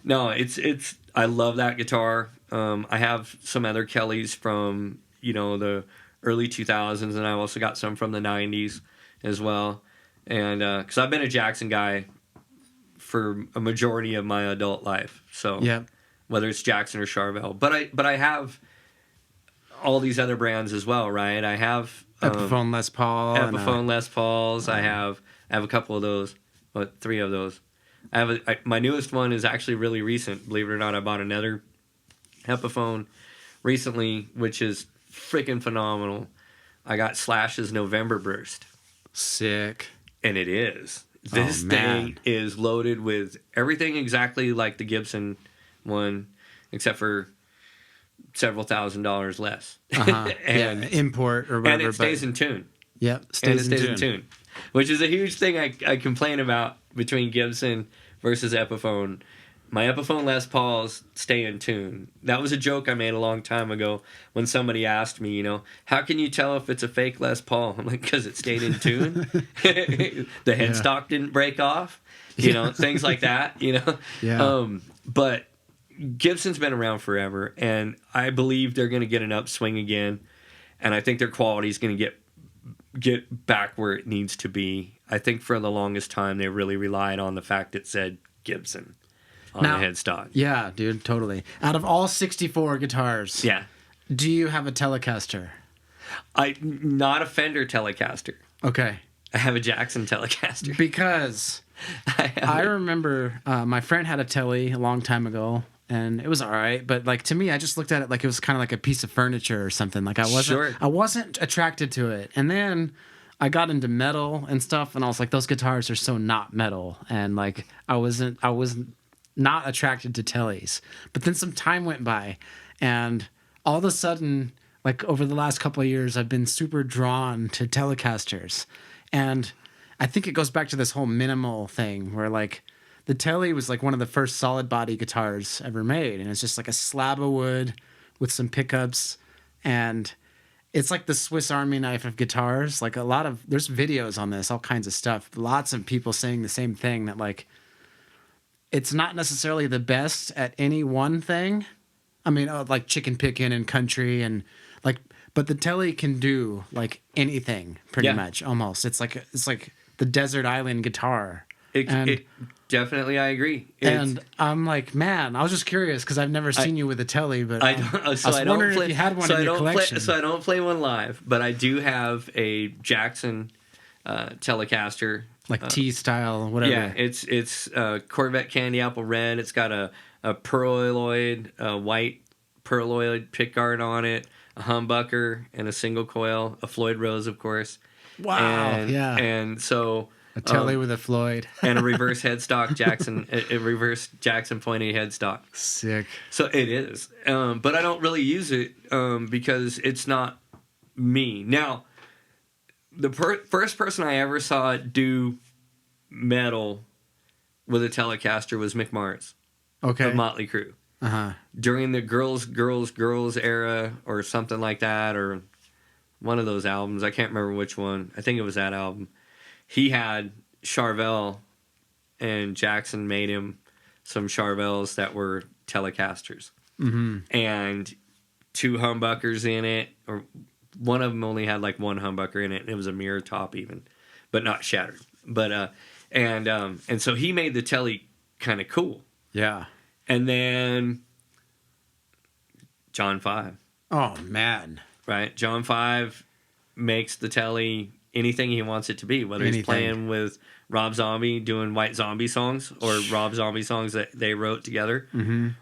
no, it's I love that guitar. I have some other Kellys from the early 2000s, and I also got some from the 90s as well. And because I've been a Jackson guy for a majority of my adult life, so whether it's Jackson or Charvel, but I have all these other brands as well, right? I have Epiphone Les Paul, Les Pauls. I have a couple of those, but 3 of those. My newest one is actually really recent. Believe it or not, I bought another Epiphone recently, which is freaking phenomenal. I got Slash's November Burst. Sick. And it is. This thing is loaded with everything exactly like the Gibson one, except for several $1,000s less. And import or whatever. And it stays in tune. Yep, stays in tune. Which is a huge thing I complain about between Gibson versus Epiphone. My Epiphone Les Pauls stay in tune. That was a joke I made a long time ago when somebody asked me, how can you tell if it's a fake Les Paul? I'm like, because it stayed in tune. The headstock didn't break off. Things like that, Yeah. But Gibson's been around forever, and I believe they're going to get an upswing again, and I think their quality is going to get back where it needs to be. I think for the longest time they really relied on the fact it said Gibson on the headstock. Yeah, dude, totally. Out of all 64 guitars, do you have a Telecaster? Not a Fender Telecaster. Okay. I have a Jackson Telecaster. Because I remember my friend had a Tele a long time ago, and it was all right. But to me, I just looked at it like it was kind of like a piece of furniture or something. Like I wasn't attracted to it. And then I got into metal and stuff, and I was like, those guitars are so not metal. And I wasn't not attracted to Teles. But then some time went by, and all of a sudden, over the last couple of years, I've been super drawn to Telecasters. And I think it goes back to this whole minimal thing where the Tele was one of the first solid body guitars ever made. And it's just a slab of wood with some pickups. And it's like the Swiss Army knife of guitars. There's videos on this, all kinds of stuff. Lots of people saying the same thing, that it's not necessarily the best at any one thing. I mean, chicken picking and country and but the Tele can do anything pretty much almost. It's like the desert island guitar. It definitely, I agree. And I'm like, man, I was just curious because I've never seen you with a Tele, but I was wondering if you had one in your collection. So I don't play one live, but I do have a Jackson Telecaster. T style, whatever. Yeah, it's Corvette candy apple red. It's got a pearloid, white pearloid pickguard on it, a humbucker, and a single coil, a Floyd Rose, of course. Wow. And so a Tele with a Floyd and a reverse headstock a reverse Jackson pointy headstock. Sick. So it is, but I don't really use it because it's not me. Now, the first person I ever saw do metal with a Telecaster was Mick Mars of Motley Crue. During the girls era or something like that, or one of those albums. I can't remember which one. I think it was that album. He had Charvel, and Jackson made him some Charvels that were Telecasters. And 2 humbuckers in it, or one of them only had like 1 humbucker in it, and it was a mirror top even, but not shattered. But and so he made the Tele kind of cool. Yeah. And then John 5. Oh man. Right? John 5 makes the Tele anything he wants it to be, whether he's playing with Rob Zombie doing White Zombie songs, or Rob Zombie songs that they wrote together,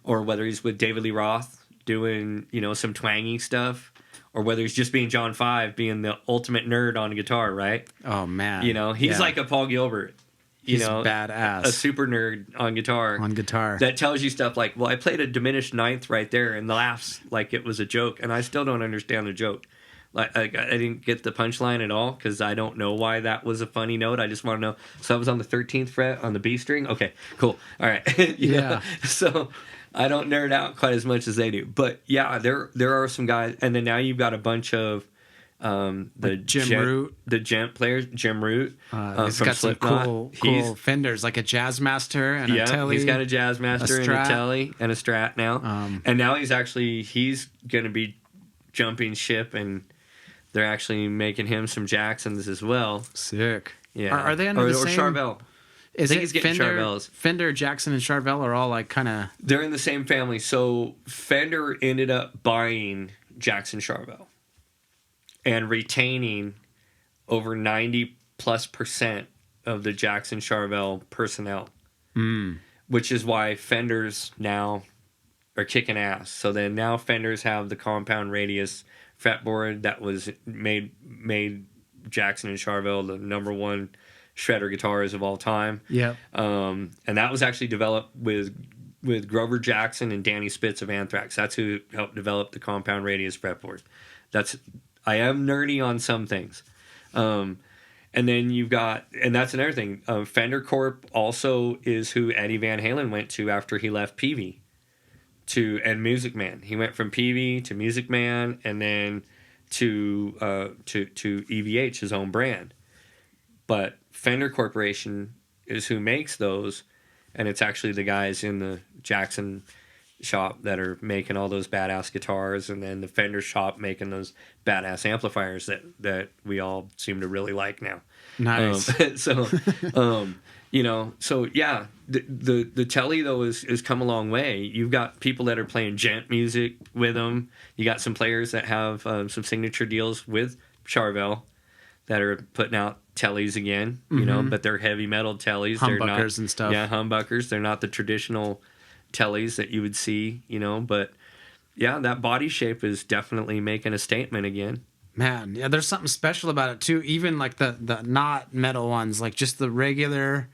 or whether he's with David Lee Roth doing, some twangy stuff, or whether he's just being John 5, being the ultimate nerd on guitar, right? Oh man. He's like a Paul Gilbert. He's badass. A super nerd on guitar. That tells you stuff like, well, I played a diminished ninth right there and laughs like it was a joke, and I still don't understand the joke. Like I didn't get the punchline at all because I don't know why that was a funny note. I just want to know. So I was on the 13th fret on the B string. Okay, cool. All right. Yeah. So I don't nerd out quite as much as they do. But yeah, there are some guys, and then now you've got a bunch of the gent players, Jim Root. He's from got Slipknot. some cool Fenders, like a Jazzmaster and a Tele. He's got a Jazzmaster and a Tele and a Strat now. And now he's going to be jumping ship, and they're actually making him some Jacksons as well. Sick. Yeah. Are they under the same? Or Charvel. I think he's getting Charvels. Fender, Jackson, and Charvel are all like kind of... They're in the same family. So Fender ended up buying Jackson Charvel and retaining over 90+% of the Jackson Charvel personnel, which is why Fenders now are kicking ass. So then now Fenders have the compound radius fretboard that was made Jackson and Charvel the #1 shredder guitars of all time. Yeah. And that was actually developed with Grover Jackson and Danny Spitz of Anthrax. That's who helped develop the compound radius fretboard. I am nerdy on some things. And then you've got, and that's another thing, Fender Corp also is who Eddie Van Halen went to after he left Peavey and Music Man. He went from Peavey to Music Man, and then to EVH, his own brand. But Fender Corporation is who makes those, and it's actually the guys in the Jackson shop that are making all those badass guitars, and then the Fender shop making those badass amplifiers that we all seem to really like now. Nice. So yeah, the Tele though is come a long way. You've got people that are playing gent music with them. You got some players that have some signature deals with Charvel that are putting out Teles again, but they're heavy metal Teles. Humbuckers they're not, and stuff. Yeah, humbuckers. They're not the traditional Teles that you would see, but yeah, that body shape is definitely making a statement again. Man, yeah, there's something special about it too. Even like the not metal ones, like just the regular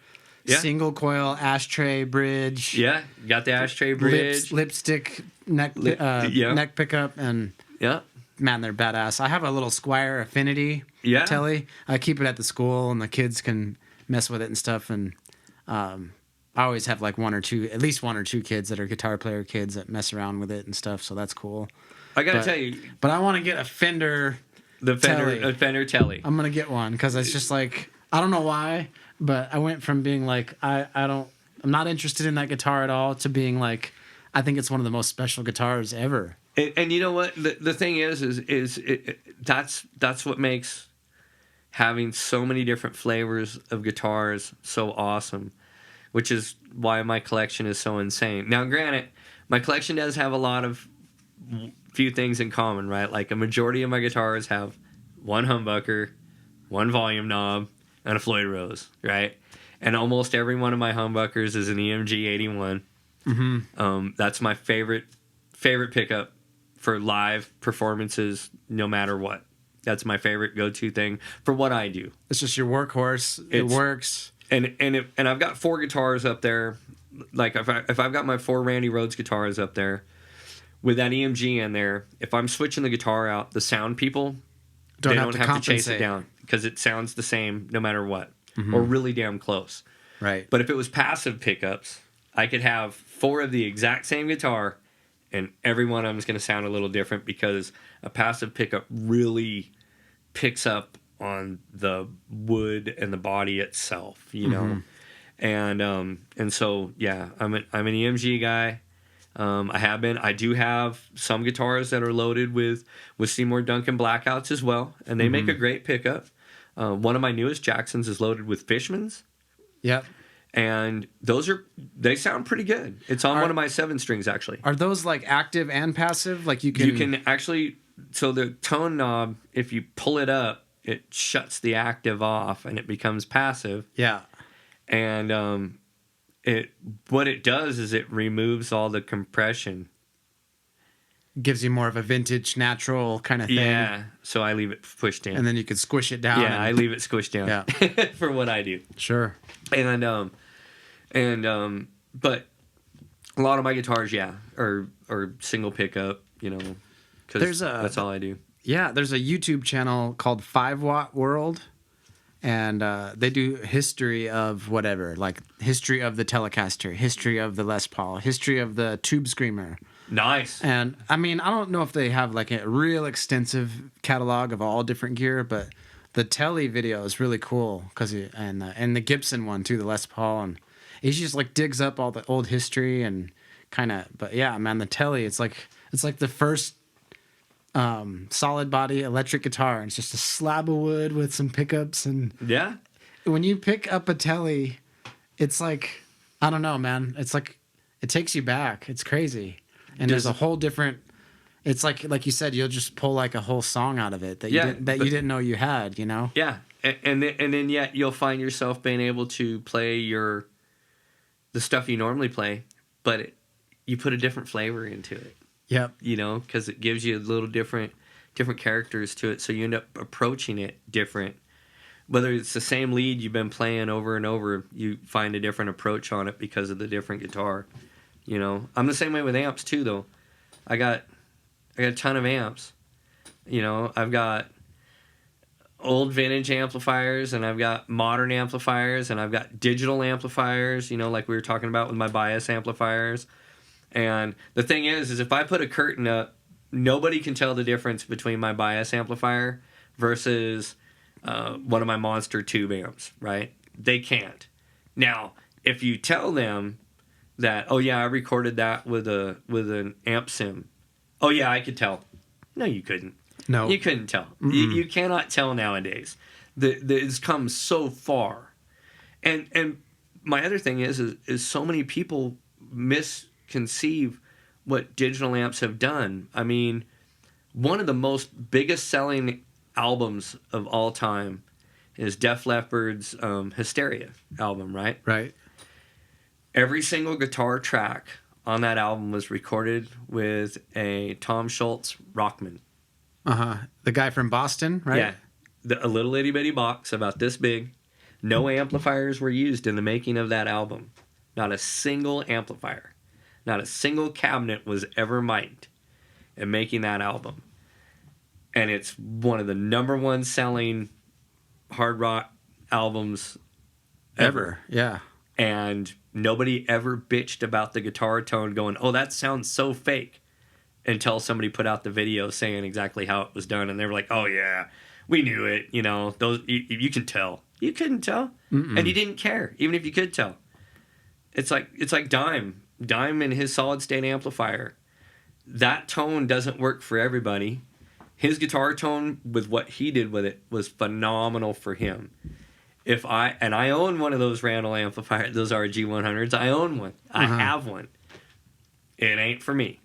single coil ashtray bridge. Yeah, got the ashtray bridge, lipstick neck pickup, and man, they're badass. I have a little Squire Affinity Tele. I keep it at the school, and the kids can mess with it and stuff. And I always have like at least one or two kids that are guitar player kids that mess around with it and stuff. So that's cool. I gotta tell you, but I want to get a Fender. Fender Tele. I'm gonna get one because it's just like, I don't know why, but I went from being like I'm not interested in that guitar at all to being like, I think it's one of the most special guitars ever. And you know what the thing is that's what makes having so many different flavors of guitars so awesome, which is why my collection is so insane. Now, granted, my collection does have a lot of few things in common, right? Like a majority of my guitars have one humbucker, one volume knob, and a Floyd Rose, right? And almost every one of my humbuckers is an EMG 81. That's my favorite pickup for live performances, no matter what. That's my favorite go-to thing for what I do. It's just your workhorse. It works. And I've got 4 guitars up there. Like if I've got my 4 Randy Rhoads guitars up there with that EMG in there, if I'm switching the guitar out, the sound people don't have to chase it down because it sounds the same no matter what, or really damn close. Right. But if it was passive pickups, I could have 4 of the exact same guitar, and every one of them is going to sound a little different because a passive pickup really picks up on the wood and the body itself, you know. And so yeah, I'm an EMG guy. I have been. I do have some guitars that are loaded with Seymour Duncan Blackouts as well, and they make a great pickup. One of my newest Jacksons is loaded with Fishmans. Yep. And they sound pretty good. It's on one of my 7 strings actually. Are those like active and passive? Like you can actually, so the tone knob, if you pull it up, it shuts the active off and it becomes passive. Yeah. And what it does is it removes all the compression. Gives you more of a vintage, natural kind of thing. Yeah. So I leave it pushed in. And then you can squish it down. Yeah, I leave it squished down. Yeah. For what I do. Sure. But a lot of my guitars, are single pickup, you know, because that's all I do. Yeah, there's a YouTube channel called 5 Watt World, and they do history of whatever, like history of the Telecaster, history of the Les Paul, history of the Tube Screamer. Nice. And I mean, I don't know if they have like a real extensive catalog of all different gear, but the Tele video is really cool and the Gibson one too, the Les Paul, and he just like digs up all the old history and kind of. But yeah, man, the Tele, it's like the first solid body electric guitar. And it's just a slab of wood with some pickups, and yeah, when you pick up a Tele, it's like, I don't know, man. It's like it takes you back. It's crazy, and there's a whole different. It's like you said, you'll just pull like a whole song out of it that you didn't know you had, you know? Yeah, and then yet you'll find yourself being able to play the stuff you normally play, but you put a different flavor into it. Yep. You know, because it gives you a little different characters to it, so you end up approaching it different. Whether it's the same lead you've been playing over and over, you find a different approach on it because of the different guitar. You know, I'm the same way with amps too, though. I got a ton of amps. You know, I've got old vintage amplifiers, and I've got modern amplifiers, and I've got digital amplifiers, you know, like we were talking about with my bias amplifiers. And the thing is if I put a curtain up, nobody can tell the difference between my bias amplifier versus one of my monster tube amps, right? They can't. Now, if you tell them that, oh yeah, I recorded that with an amp sim, oh yeah, I could tell. No, you couldn't. No, you couldn't tell. You cannot tell nowadays. It's come so far, and my other thing is so many people misconceive what digital amps have done. I mean, one of the most biggest selling albums of all time is Def Leppard's Hysteria album, right? Right. Every single guitar track on that album was recorded with a Tom Schultz Rockman. The guy from Boston, right? Yeah. A little itty bitty box about this big. No amplifiers were used in the making of that album. Not a single amplifier. Not a single cabinet was ever mic'd in making that album. And it's one of the number 1 selling hard rock albums ever. Yeah. And nobody ever bitched about the guitar tone going, oh, that sounds so fake, until somebody put out the video saying exactly how it was done. And they were like, oh, yeah, we knew it. You know, those you can tell. You couldn't tell. And you didn't care, even if you could tell. It's like Dime and his solid state amplifier. That tone doesn't work for everybody. His guitar tone with what he did with it was phenomenal for him. I own one of those Randall amplifiers, those RG100s. I own one. I have one. It ain't for me.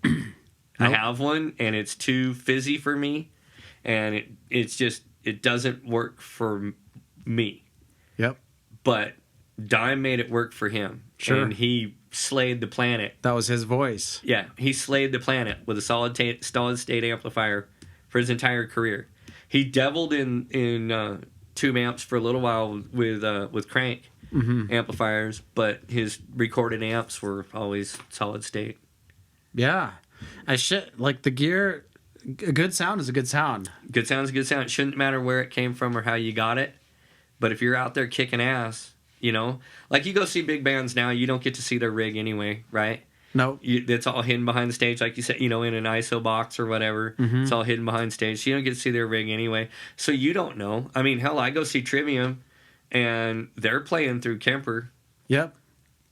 Nope. I have one, and it's too fizzy for me, and it doesn't work for me. Yep. But Dime made it work for him. Sure. And he slayed the planet. That was his voice. Yeah, he slayed the planet with a solid state amplifier for his entire career. he deviled in tube amps for a little while with crank amplifiers, but his recorded amps were always solid state. Yeah. Like the gear, a good sound is a good sound. Good sound is a good sound. It shouldn't matter where it came from or how you got it. But if you're out there kicking ass, you know, like you go see big bands now, you don't get to see their rig anyway, right? No. It's all hidden behind the stage, like you said, you know, in an ISO box or whatever. It's all hidden behind stage. So you don't get to see their rig anyway. So you don't know. I mean, hell, I go see Trivium, and they're playing through Kemper. Yep.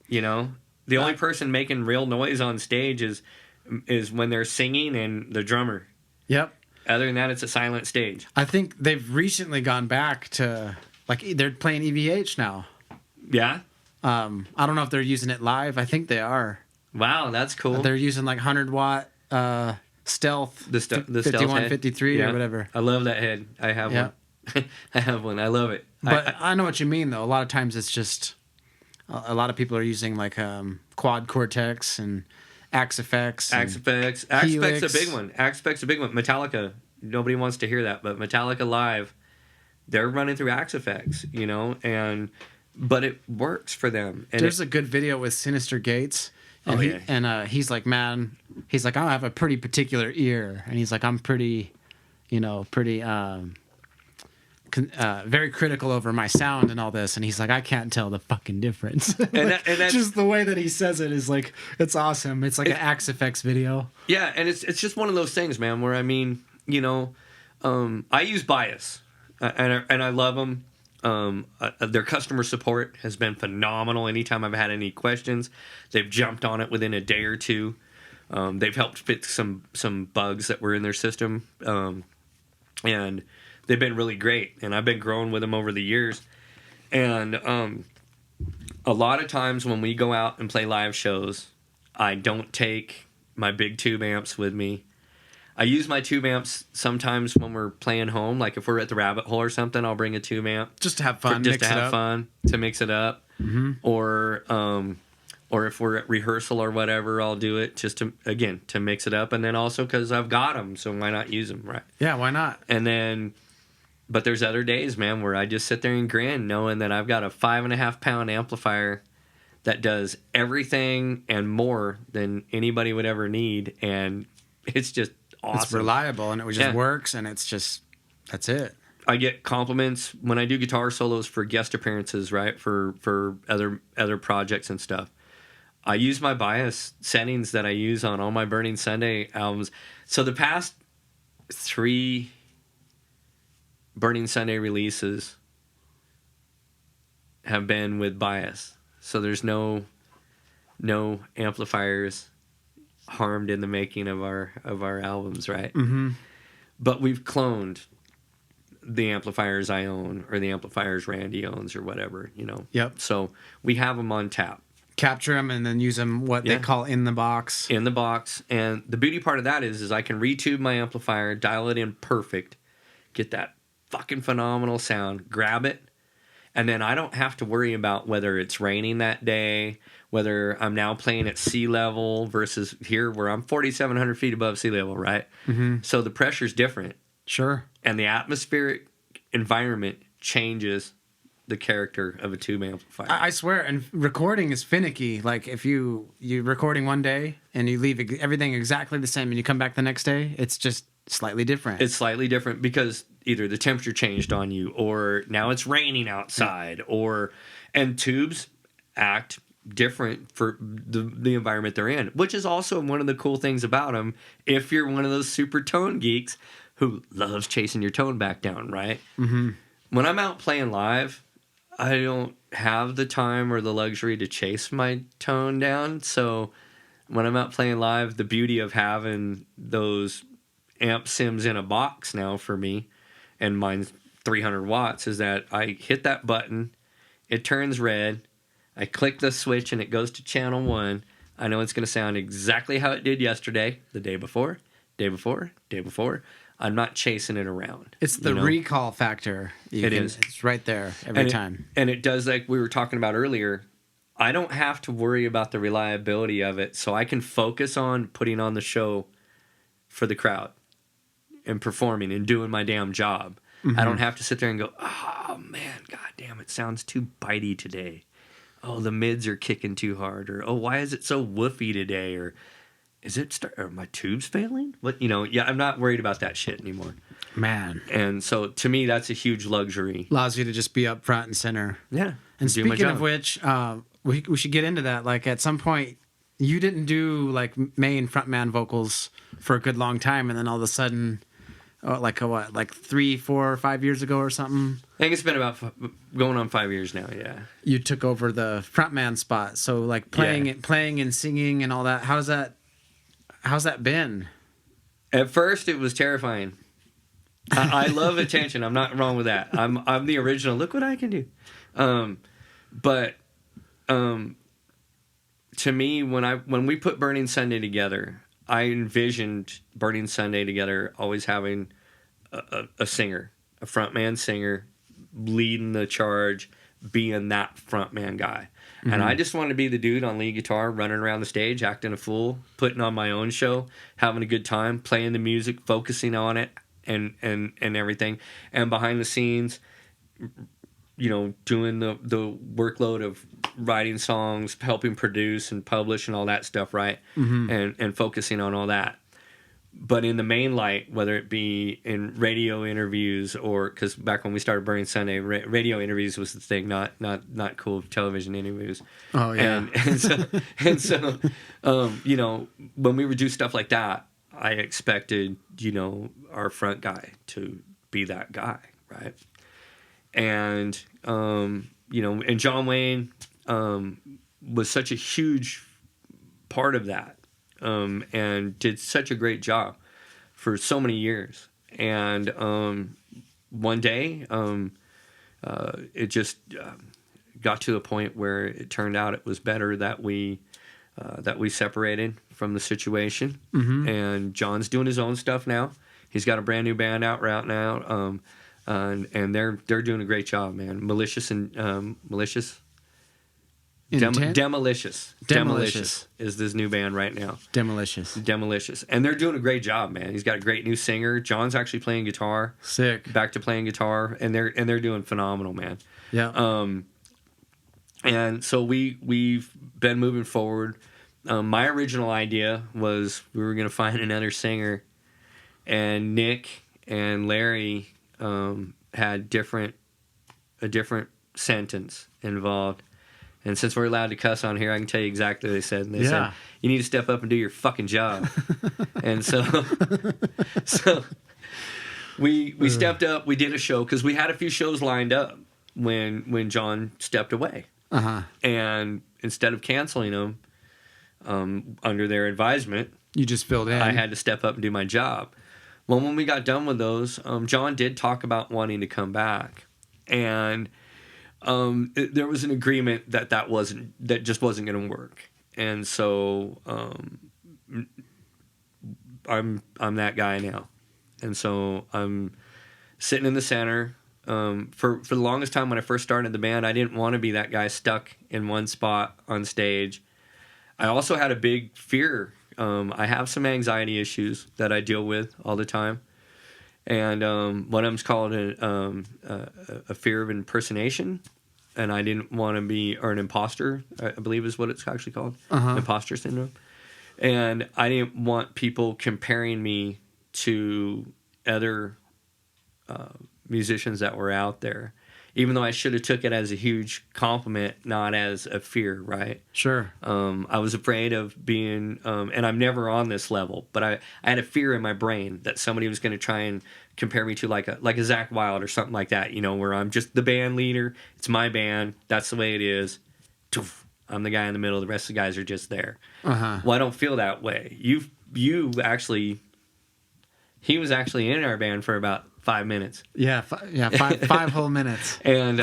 You know, the only person making real noise on stage is when they're singing and the drummer. Yep. Other than that, it's a silent stage. I think they've recently gone back to, like, they're playing EVH now. Yeah? I don't know if they're using it live. I think they are. Wow, that's cool. They're using like 100-watt stealth, the 51, 53 or whatever. I love that head. I have one. I have one. I love it. But I know what you mean, though. A lot of times it's just, a lot of people are using like quad cortex and Axe Effects. Axe Effects a big one. Axe Effects a big one. Metallica, nobody wants to hear that, but Metallica live, they're running through Axe Effects, you know, but it works for them. And there's a good video with Sinister Gates. And he's like, man, he's like, I have a pretty particular ear. And he's like, I'm pretty, very critical over my sound and all this. And he's like, I can't tell the fucking difference. And that's just the way that he says it is like, it's awesome. It's like an Axe Effects video. Yeah, and it's just one of those things, man, where I mean, you know, I use Bias, and I love them. Their customer support has been phenomenal. Anytime I've had any questions, they've jumped on it within a day or two. They've helped fix some bugs that were in their system, and they've been really great. And I've been growing with them over the years. And a lot of times when we go out and play live shows, I don't take my big tube amps with me. I use my tube amps sometimes when we're playing home. Like if we're at the Rabbit Hole or something, I'll bring a tube amp. Just to have fun. To mix it up. Mm-hmm. Or if we're at rehearsal or whatever, I'll do it just to mix it up. And then also because I've got them, so why not use them, right? Yeah, why not? And then, but there's other days, man, where I just sit there and grin knowing that I've got a 5.5 pound amplifier that does everything and more than anybody would ever need. And it's just awesome. It's reliable, and it just works, and it's just, that's it. I get compliments when I do guitar solos for guest appearances, right? For other projects and stuff. I use my Bias settings that I use on all my Burning Sunday albums. So the past 3 Burning Sunday releases have been with Bias. So there's no amplifiers harmed in the making of our albums, right? Mm-hmm. But we've cloned the amplifiers I own or the amplifiers Randy owns or whatever, you know. Yep. So we have them on tap. Capture them and then use them they call in the box. In the box. And the beauty part of that is I can retube my amplifier, dial it in perfect, get that fucking phenomenal sound, grab it, and then I don't have to worry about whether it's raining that day, whether I'm now playing at sea level versus here where I'm 4,700 feet above sea level, right? Mm-hmm. So the pressure's different. Sure. And the atmospheric environment changes the character of a tube amplifier. I swear, and recording is finicky. Like if you're recording one day and you leave everything exactly the same and you come back the next day, it's just slightly different. It's slightly different because either the temperature changed on you or now it's raining outside and tubes act different for the environment they're in, which is also one of the cool things about them if you're one of those super tone geeks who loves chasing your tone back down, right? Mm-hmm. When I'm out playing live, I don't have the time or the luxury to chase my tone down. So when I'm out playing live, the beauty of having those amp sims in a box now for me, and mine's 300 watts, is that I hit that button, it turns red, I click the switch and it goes to channel 1. I know it's going to sound exactly how it did yesterday, the day before. I'm not chasing it around. It's the recall factor. It's right there every time. And it does, like we were talking about earlier, I don't have to worry about the reliability of it, so I can focus on putting on the show for the crowd. and performing and doing my damn job. I don't have to sit there and go, oh man, god damn, it sounds too bitey today. Oh, the mids are kicking too hard, or oh, why is it so woofy today, or are my tubes failing? What, I'm not worried about that shit anymore. Man. And so to me, that's a huge luxury. Allows you to just be up front and center. Yeah. And speaking of which, we should get into that. Like at some point, you didn't do like main frontman vocals for a good long time, and then all of a sudden, like 3, 4, 5 years ago or something. I think it's been about going on 5 years now. Yeah. You took over the frontman spot. So like playing and singing and all that. How's that been? At first, it was terrifying. I love attention. I'm not wrong with that. I'm the original. Look what I can do. But to me, when we put Burning Sunday together, I envisioned Burning Sunday together always having a singer, a frontman singer, leading the charge, being that frontman guy. Mm-hmm. And I just wanted to be the dude on lead guitar, running around the stage, acting a fool, putting on my own show, having a good time, playing the music, focusing on it, and everything. And behind the scenes, doing the workload of writing songs, helping produce and publish and all that stuff, right? Mm-hmm. And focusing on all that. But in the main light, whether it be in radio interviews or, because back when we started Burning Sunday, radio interviews was the thing, not cool television interviews. Oh yeah. And so when we would do stuff like that, I expected our front guy to be that guy, right? And and John Wayne was such a huge part of that. And did such a great job for so many years. And one day, it just got to a point where it turned out it was better that we separated from the situation. Mm-hmm. And John's doing his own stuff now. He's got a brand new band out right now, and they're doing a great job, man. Demolicious is this new band right now. Demolicious. And they're doing a great job, man. He's got a great new singer. John's actually playing guitar. Sick. Back to playing guitar, and they're doing phenomenal, man. Yeah. And so we've been moving forward. My original idea was we were going to find another singer, and Nick and Larry had a different sentence involved. And since we're allowed to cuss on here, I can tell you exactly what they said. And they said, you need to step up and do your fucking job. And so we stepped up. We did a show because we had a few shows lined up when John stepped away. Uh-huh. And instead of canceling them under their advisement, you just filled in. I had to step up and do my job. Well, when we got done with those, John did talk about wanting to come back. And there was an agreement that just wasn't going to work, and so I'm that guy now, and so I'm sitting in the center. For the longest time when I first started the band, I didn't want to be that guy stuck in one spot on stage. I also had a big fear. I have some anxiety issues that I deal with all the time. And one of them's called a fear of impersonation, and I didn't want to be, or an imposter, I believe is what it's actually called, imposter syndrome. And I didn't want people comparing me to other musicians that were out there, even though I should have took it as a huge compliment, not as a fear, right? Sure. I was afraid of being, and I'm never on this level, but I had a fear in my brain that somebody was going to try and compare me to like a Zakk Wylde or something like that, where I'm just the band leader. It's my band. That's the way it is. I'm the guy in the middle. The rest of the guys are just there. Uh-huh. Well, I don't feel that way. You actually, he was actually in our band for about 5 minutes. Yeah, five whole minutes. And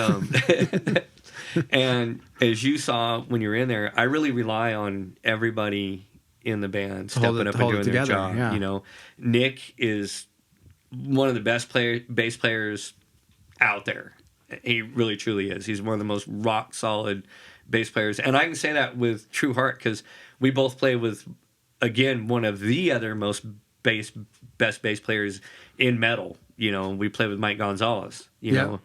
and as you saw when you were in there, I really rely on everybody in the band stepping up and doing their job. Yeah. Nick is one of the best bass players out there. He really truly is. He's one of the most rock solid bass players, and I can say that with true heart because we both play with, again, one of the other most best bass players in metal. You know, we play with Mike Gonzalez, you know.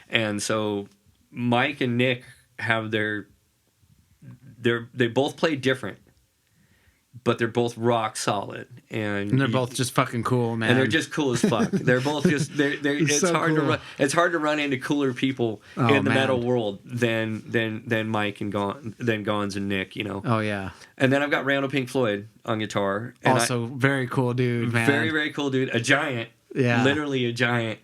And so Mike and Nick have they both play different, but they're both rock solid, and they're both just fucking cool, man. And they're just cool as fuck. They're both just it's so hard cool. it's hard to run into cooler people in the metal world than Mike and Gons and Nick, you know. Oh yeah. And then I've got Randall Pink Floyd on guitar. And also very cool dude, man. Very, very cool dude. A giant. Yeah. Literally a giant.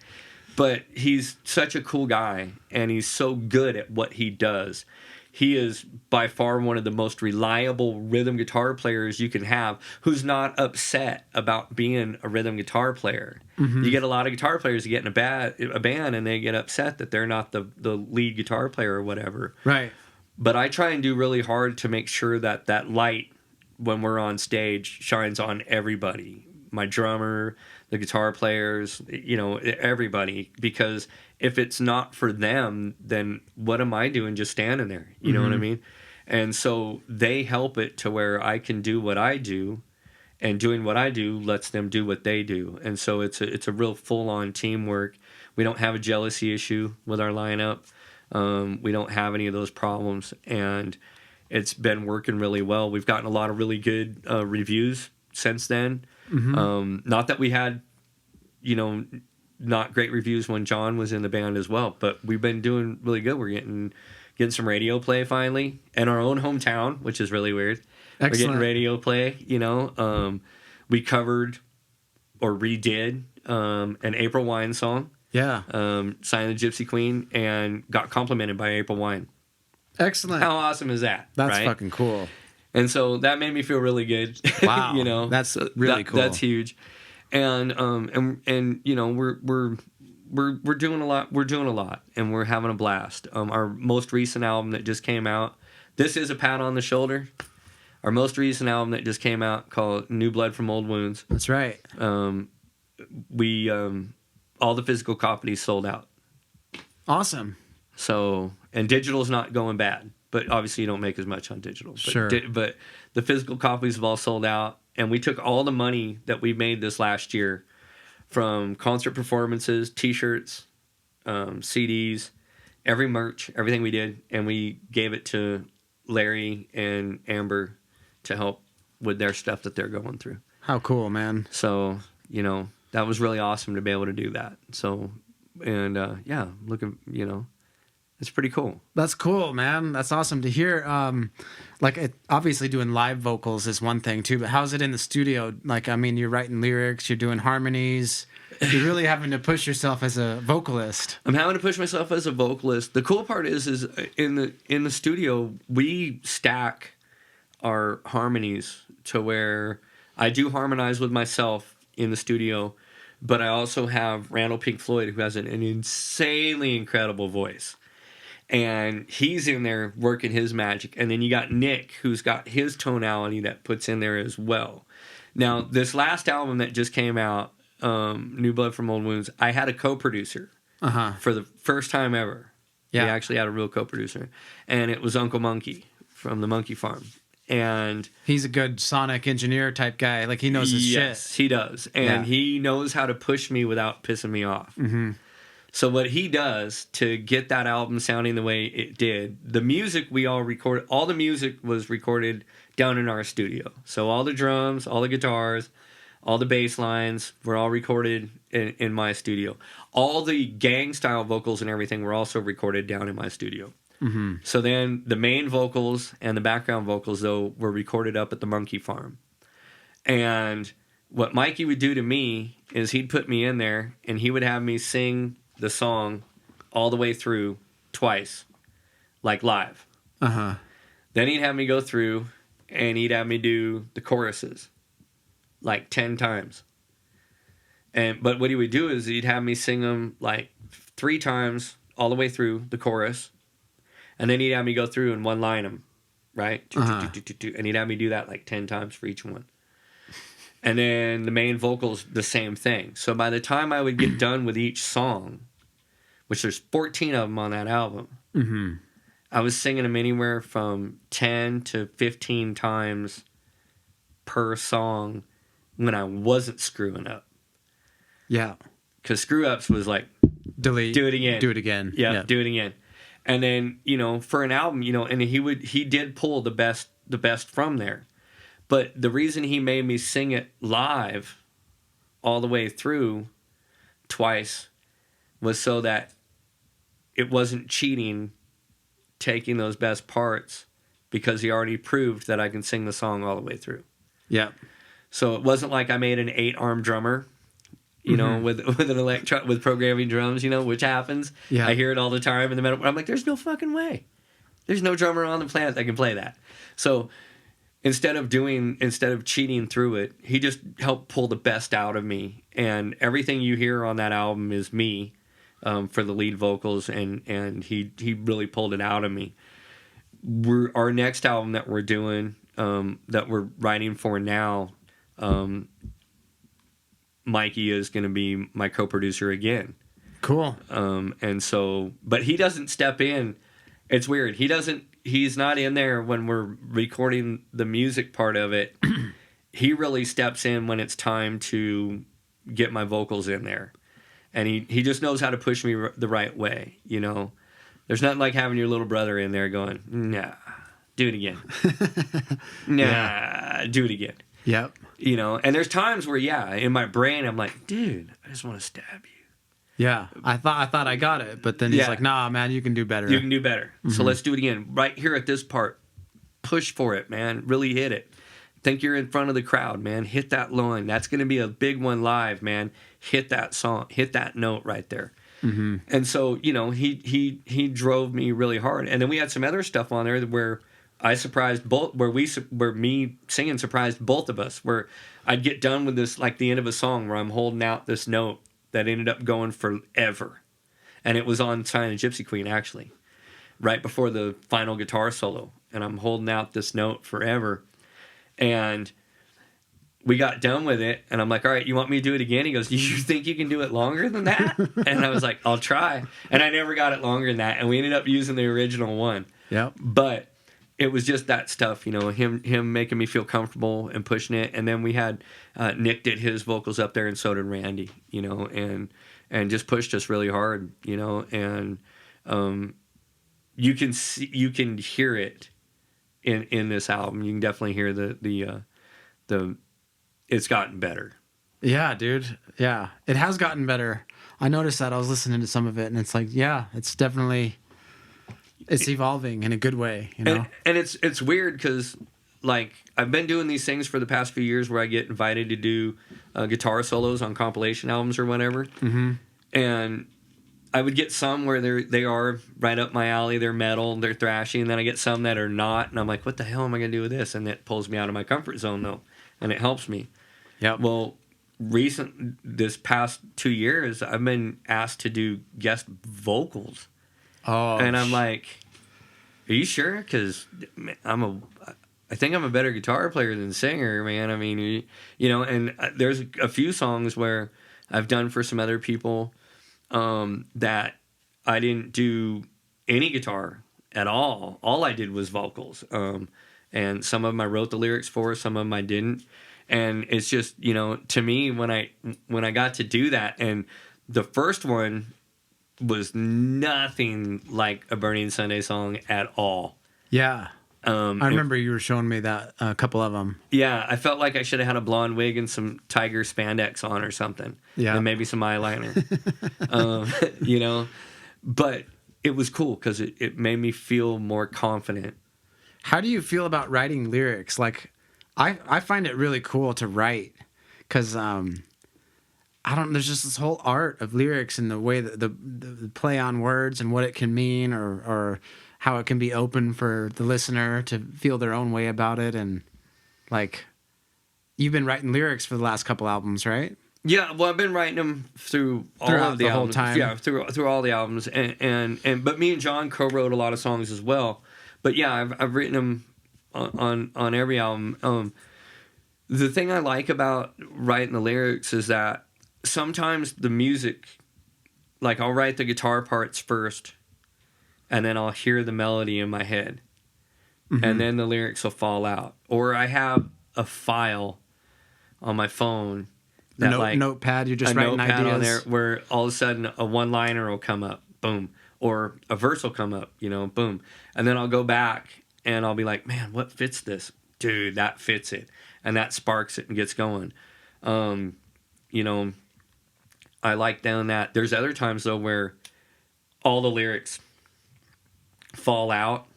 But he's such a cool guy, and he's so good at what he does. He is by far one of the most reliable rhythm guitar players you can have, who's not upset about being a rhythm guitar player. Mm-hmm. You get a lot of guitar players that get in a band and they get upset that they're not the lead guitar player or whatever. Right. But I try and do really hard to make sure that light, when we're on stage, shines on everybody. My drummer, the guitar players, you know, everybody. Because if it's not for them, then what am I doing just standing there? You know what I mean? And so they help it to where I can do what I do, and doing what I do lets them do what they do. And so it's a real full-on teamwork. We don't have a jealousy issue with our lineup. We don't have any of those problems, and it's been working really well. We've gotten a lot of really good reviews since then. Not that we had, you know, not great reviews when John was in the band as well, but we've been doing really good. We're getting some radio play finally in our own hometown, which is really weird. Excellent. We're getting radio play, you know. We covered or redid an April Wine song. Yeah. Sign the Gypsy Queen, and got complimented by April Wine. Excellent. How awesome is that? That's right? fucking cool. And so that made me feel really good. Wow. You know, that's really cool. That's huge. And you know, we're doing a lot. We're doing a lot, and we're having a blast. Our most recent album that just came out. This is a pat on the shoulder. Our most recent album that just came out, called New Blood from Old Wounds. That's right. We all the physical copies sold out. Awesome. So, and digital's not going bad, but obviously you don't make as much on digital. But sure. But the physical copies have all sold out, and we took all the money that we made this last year from concert performances, T-shirts, CDs, every merch, everything we did, and we gave it to Larry and Amber to help with their stuff that they're going through. How cool, man. So, you know, that was really awesome to be able to do that. So, and yeah, looking, you know, it's pretty cool. That's cool, man. That's awesome to hear. Obviously doing live vocals is one thing too, but how's it in the studio? Like, I mean, you're writing lyrics, you're doing harmonies. You're really having to push yourself as a vocalist. I'm having to push myself as a vocalist. The cool part is in the studio, we stack our harmonies to where I do harmonize with myself in the studio, but I also have Randall Pink Floyd, who has an insanely incredible voice. And he's in there working his magic. And then you got Nick, who's got his tonality that puts in there as well. Now, this last album that just came out, New Blood from Old Wounds, I had a co-producer for the first time ever. Yeah. We actually had a real co-producer. And it was Uncle Monkey from the Monkey Farm. And he's a good sonic engineer type guy. Like, he knows his shit. Yes, he does. And he knows how to push me without pissing me off. Mm-hmm. So what he does to get that album sounding the way it did, the music we all recorded, all the music was recorded down in our studio. So all the drums, all the guitars, all the bass lines were all recorded in my studio. All the gang style vocals and everything were also recorded down in my studio. Mm-hmm. So then the main vocals and the background vocals, though, were recorded up at the Monkey Farm. And what Mikey would do to me is he'd put me in there and he would have me sing the song all the way through twice, like live. Then he'd have me go through and he'd have me do the choruses like 10 times. But what he would do is he'd have me sing them like 3 times all the way through the chorus. And then he'd have me go through and one line them, right? And he'd have me do that like 10 times for each one. And then the main vocals, the same thing. So by the time I would get done with each song, which there's 14 of them on that album, I was singing them anywhere from 10 to 15 times per song when I wasn't screwing up. Yeah. Because screw ups was like, Delete. do it again. Do it again. Yeah, do it again. And then, you know, for an album, you know, and he did pull the best from there. But the reason he made me sing it live all the way through twice was so that it wasn't cheating taking those best parts, because he already proved that I can sing the song all the way through. Yeah. So it wasn't like I made an 8-arm drummer, you know, with an with programming drums, you know, which happens. Yeah. I hear it all the time in the metal. I'm like, there's no fucking way. There's no drummer on the planet that can play that. So instead of cheating through it, he just helped pull the best out of me. And everything you hear on that album is me, for the lead vocals, and he really pulled it out of me. Our next album that we're doing, that we're writing for now, Mikey is going to be my co-producer again. Cool. And so, but he doesn't step in. It's weird. He's not in there when we're recording the music part of it. He really steps in when it's time to get my vocals in there. And he just knows how to push me the right way, you know. There's nothing like having your little brother in there going, nah, do it again. Do it again. Yep. You know, and there's times where, in my brain, I'm like, dude, I just want to stab you. Yeah, I thought I got it, but then he's like, nah, man, you can do better. You can do better. Mm-hmm. So let's do it again. Right here at this part, push for it, man. Really hit it. Think you're in front of the crowd, man. Hit that line. That's going to be a big one live, man. Hit that song. Hit that note right there. Mm-hmm. And so, you know, he drove me really hard. And then we had some other stuff on there where I surprised both, where me singing surprised both of us, where I'd get done with this, like the end of a song where I'm holding out this note that ended up going forever. And it was on Silent Gypsy Queen, actually, right before the final guitar solo. And I'm holding out this note forever. And we got done with it, and I'm like, all right, you want me to do it again? He goes, you think you can do it longer than that? And I was like, I'll try. And I never got it longer than that, and we ended up using the original one. Yeah. But it was just that stuff, you know, him making me feel comfortable and pushing it. And then we had Nick did his vocals up there, and so did Randy, you know, and just pushed us really hard, you know. And you can hear it in this album. You can definitely hear the it's gotten better. Yeah, dude. Yeah, it has gotten better. I noticed that. I was listening to some of it, and it's like, yeah, it's definitely, it's evolving in a good way, you know. And it's weird because, like, I've been doing these things for the past few years where I get invited to do guitar solos on compilation albums or whatever, and I would get some where they are right up my alley. They're metal, they're thrashy, and then I get some that are not, and I'm like, what the hell am I gonna do with this? And it pulls me out of my comfort zone though, and it helps me. Yeah. Well, this past 2 years, I've been asked to do guest vocals. Oh. And I'm like, are you sure? Because I think I'm a better guitar player than singer, man. I mean, you know, and there's a few songs where I've done for some other people that I didn't do any guitar at all. All I did was vocals. And some of them I wrote the lyrics for, some of them I didn't. And it's just, you know, to me, when I got to do that, and the first one was nothing like a Burning Sunday song at all. Yeah. I remember you were showing me that, a couple of them. Yeah, I felt like I should have had a blonde wig and some tiger spandex on or something. Yeah. And maybe some eyeliner. You know, but it was cool because it made me feel more confident. How do you feel about writing lyrics? Like, I find it really cool to write because there's just this whole art of lyrics and the way that the play on words and what it can mean, or how it can be open for the listener to feel their own way about it. And like, you've been writing lyrics for the last couple albums, right? Yeah, well, I've been writing them throughout of the albums. Whole time. Yeah, through all the albums, and but me and John co-wrote a lot of songs as well. But yeah, I've written them on every album. The thing I like about writing the lyrics is that sometimes the music, like I'll write the guitar parts first, and then I'll hear the melody in my head, and then the lyrics will fall out. Or I have a file on my phone. That notepad, you're just writing ideas on there where all of a sudden a one-liner will come up, boom, or a verse will come up, boom, and then I'll go back and I'll be like, man, what fits this, dude? That fits it, and that sparks it and gets going. I like doing that. There's other times though where all the lyrics fall out,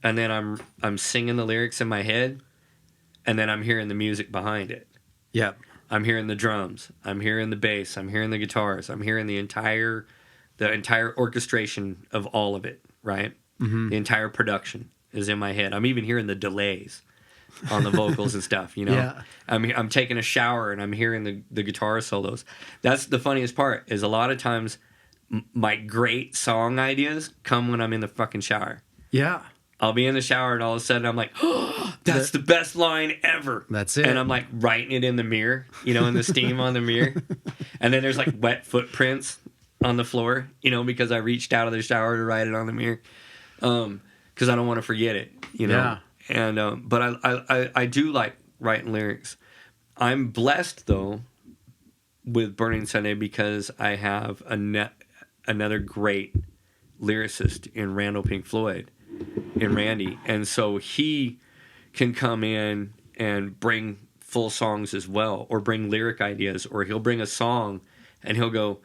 and then I'm singing the lyrics in my head, and then I'm hearing the music behind it. Yep. I'm hearing the drums. I'm hearing the bass. I'm hearing the guitars. I'm hearing the entire orchestration of all of it, right? Mm-hmm. The entire production is in my head. I'm even hearing the delays on the vocals and stuff, Yeah. I'm taking a shower and I'm hearing the guitar solos. That's the funniest part, is a lot of times my great song ideas come when I'm in the fucking shower. Yeah. I'll be in the shower and all of a sudden I'm like, oh, that's the best line ever. That's it. And I'm like writing it in the mirror, in the steam on the mirror. And then there's like wet footprints on the floor, because I reached out of the shower to write it on the mirror. Because I don't want to forget it, Yeah. And, but I do like writing lyrics. I'm blessed though with Burning Sunday because I have another great lyricist in Randall Pink Floyd. In Randy, and so he can come in and bring full songs as well, or bring lyric ideas, or he'll bring a song and he'll go,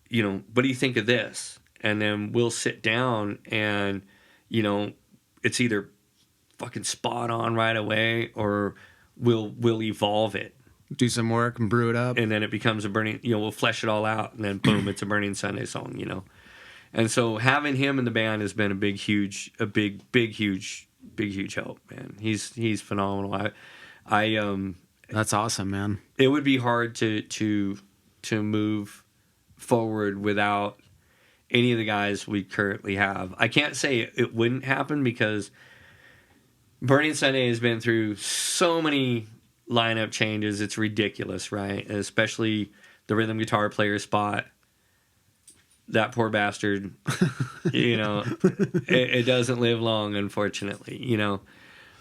what do you think of this? And then we'll sit down and it's either fucking spot on right away, or we'll evolve it, do some work and brew it up, and then it becomes a burning, we'll flesh it all out, and then boom, it's a Burning Sunday song, And so having him in the band has been a big, huge help, man. He's phenomenal. That's awesome, man. It would be hard to move forward without any of the guys we currently have. I can't say it wouldn't happen because Burning Sunday has been through so many lineup changes. It's ridiculous, right? And especially the rhythm guitar player spot. That poor bastard, it doesn't live long, unfortunately,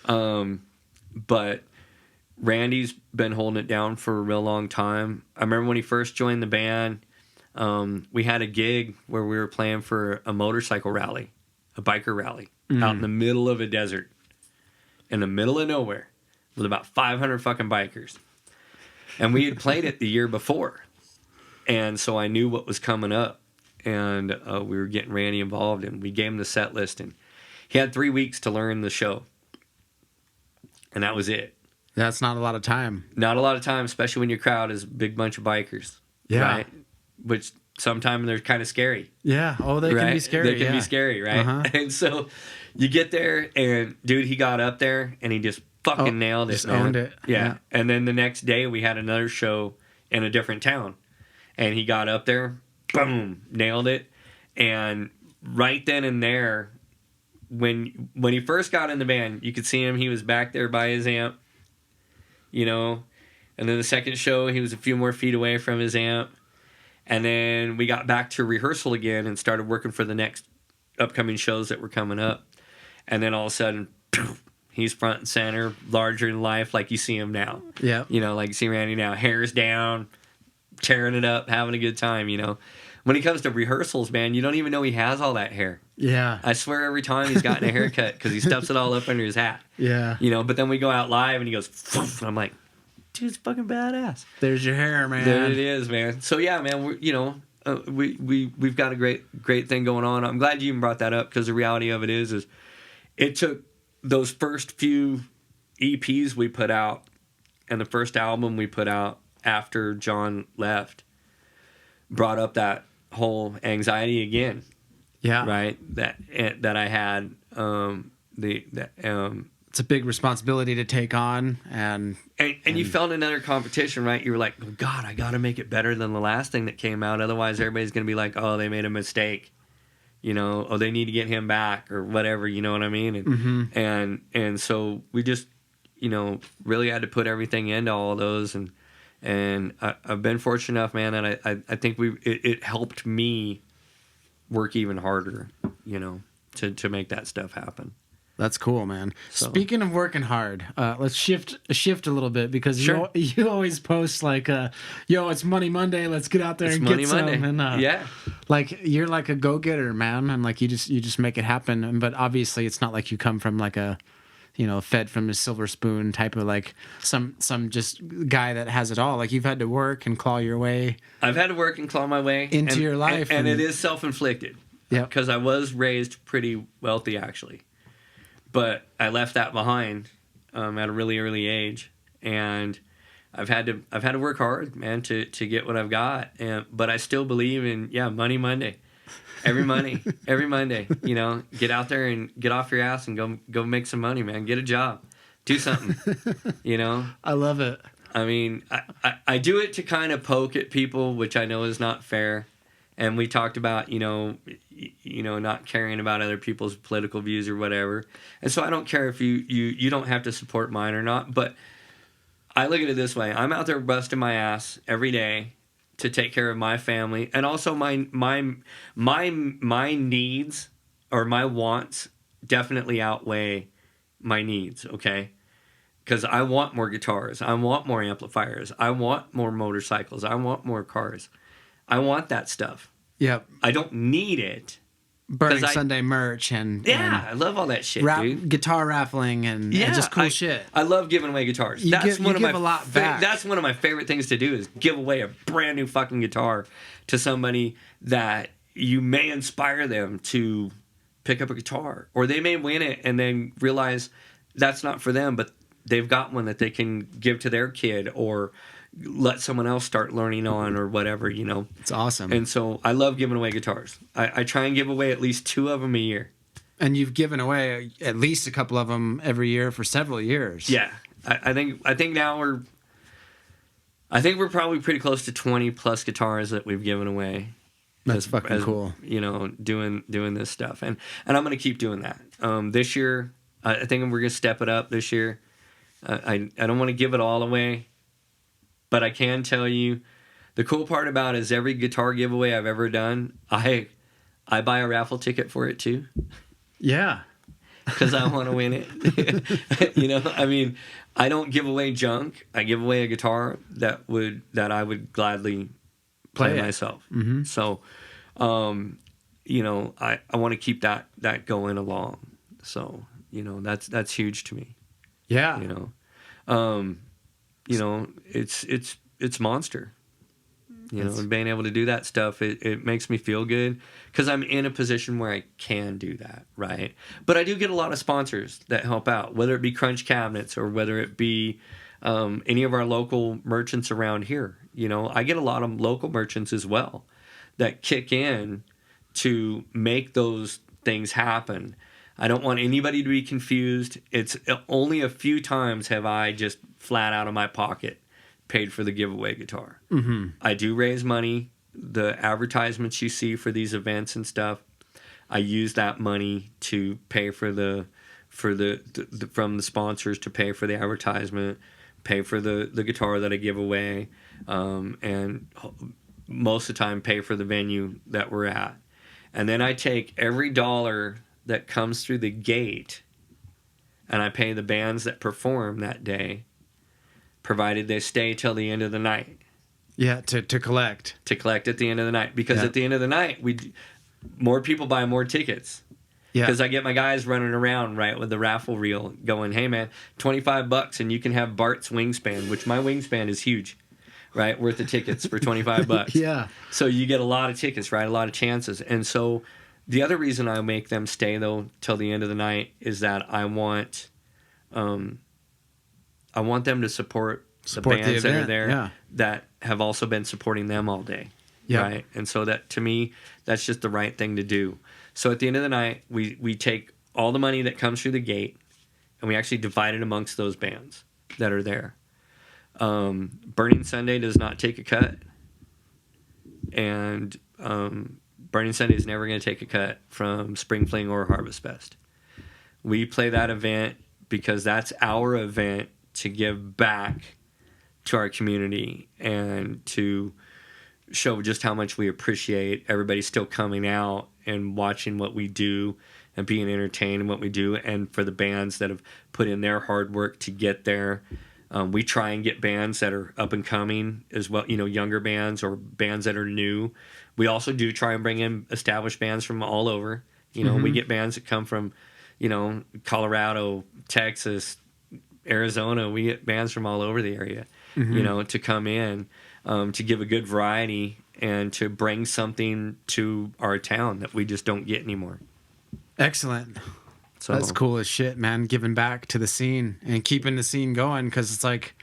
But Randy's been holding it down for a real long time. I remember when he first joined the band, we had a gig where we were playing for a motorcycle rally, a biker rally, out in the middle of a desert, in the middle of nowhere, with about 500 fucking bikers. And we had played it the year before. And so I knew what was coming up. And we were getting Randy involved, and we gave him the set list, and he had 3 weeks to learn the show, and that was it. That's not a lot of time. Not a lot of time, especially when your crowd is a big bunch of bikers. Yeah. Right? Which sometimes they're kind of scary. Yeah. Oh, they can be scary. They can be scary, right? Uh-huh. And so you get there, and dude, he got up there, and he just fucking nailed it. Just owned it. Yeah. And then the next day, we had another show in a different town, and he got up there. Boom, nailed it. And right then and there, when he first got in the band, you could see him. He was back there by his amp, And then the second show, he was a few more feet away from his amp. And then we got back to rehearsal again and started working for the next upcoming shows that were coming up. And then all of a sudden, he's front and center, larger than life, like you see him now. Yeah. Like you see Randy now, hair's down, tearing it up, having a good time, When he comes to rehearsals, man, you don't even know he has all that hair. Yeah. I swear every time he's gotten a haircut because he stuffs it all up under his hat. Yeah. But then we go out live and he goes, Poof, and I'm like, dude, it's fucking badass. There's your hair, man. There it is, man. So yeah, man, we've got a great thing going on. I'm glad you even brought that up because the reality of it is it took those first few EPs we put out and the first album we put out after John left brought up that whole anxiety again. Yeah. Right. That I had. It's a big responsibility to take on, and you felt another competition, right? You were like, oh, God, I got to make it better than the last thing that came out. Otherwise, everybody's going to be like, oh, they made a mistake. Oh, they need to get him back or whatever. You know what I mean? And so we just, really had to put everything into all of those. And I've been fortunate enough, man, that I think it helped me work even harder, to make that stuff happen. That's cool, man. So- Speaking of working hard, let's shift a little bit because Sure. you always post like, "Yo, it's Money Monday. Let's get out there It's and Money get some." Monday. And Yeah. like you're like a go getter, man, and like you just make it happen. But obviously, it's not like you come from like a, fed from a silver spoon type of like some just guy that has it all. Like you've had to work and claw your way. I've had to work and claw my way Into your life, and and- it is self-inflicted. Yep. Because I was raised pretty wealthy, actually, but I left that behind at a really early age, and I've had to work hard, man, to get what I've got. But I still believe in Money Monday, every Monday, get out there and get off your ass and go make some money, man. Get a job, do something, I love it. I mean, I do it to kind of poke at people, which I know is not fair. And we talked about, not caring about other people's political views or whatever. And so I don't care if you don't have to support mine or not. But I look at it this way. I'm out there busting my ass every day to take care of my family. And also my needs or my wants definitely outweigh my needs, okay? Because I want more guitars. I want more amplifiers. I want more motorcycles. I want more cars. I want that stuff. Yep. I don't need it. Burning Sunday merch and I love all that shit, dude. Guitar raffling and just cool shit. I love giving away guitars. You give a lot back. That's one of my favorite things to do is give away a brand new fucking guitar to somebody that you may inspire them to pick up a guitar, or they may win it and then realize that's not for them, but they've got one that they can give to their kid or let someone else start learning on or whatever, It's awesome. And so I love giving away guitars. I try and give away at least 2 of them a year. And you've given away at least a couple of them every year for several years. Yeah. I think now we're probably pretty close to 20 plus guitars that we've given away. That's fucking cool. Doing this stuff. And I'm going to keep doing that. This year, I think we're going to step it up this year. I don't want to give it all away. But I can tell you, the cool part about it is every guitar giveaway I've ever done, I buy a raffle ticket for it too. Yeah. Because I want to win it. I mean, I don't give away junk. I give away a guitar that I would gladly play myself. Mm-hmm. So, I want to keep that going along. So, that's huge to me. Yeah. It's monster. And being able to do that stuff, it makes me feel good because I'm in a position where I can do that, right? But I do get a lot of sponsors that help out, whether it be Crunch Cabinets or whether it be any of our local merchants around here. I get a lot of local merchants as well that kick in to make those things happen. I don't want anybody to be confused. It's only a few times have I just flat out of my pocket paid for the giveaway guitar. Mm-hmm. I do raise money. The advertisements you see for these events and stuff, I use that money to pay for from the sponsors to pay for the advertisement, pay for the guitar that I give away, and most of the time pay for the venue that we're at. And then I take every dollar that comes through the gate and I pay the bands that perform that day, provided they stay till the end of the night. Yeah, to collect. To collect at the end of the night. Because at the end of the night, more people buy more tickets. Yeah. Because I get my guys running around, right, with the raffle reel going, hey, man, $25 and you can have Bart's wingspan, which my wingspan is huge, right, worth the tickets for $25. Yeah. So you get a lot of tickets, right, a lot of chances. And so the other reason I make them stay, though, till the end of the night is that I want them to support the bands that are there that have also been supporting them all day. Yep. Right. And so that, to me, that's just the right thing to do. So at the end of the night, we take all the money that comes through the gate and we actually divide it amongst those bands that are there. Burning Sunday does not take a cut. And Burning Sunday is never going to take a cut from Spring Fling or Harvest Fest. We play that event because that's our event to give back to our community and to show just how much we appreciate everybody still coming out and watching what we do and being entertained in what we do, and for the bands that have put in their hard work to get there. We try and get bands that are up and coming as well, younger bands or bands that are new. We also do try and bring in established bands from all over. We get bands that come from, Colorado, Texas, Arizona. We get bands from all over the area, to come in, to give a good variety and to bring something to our town that we just don't get anymore. Excellent. So That's cool as shit, man. Giving back to the scene and keeping the scene going, because it's like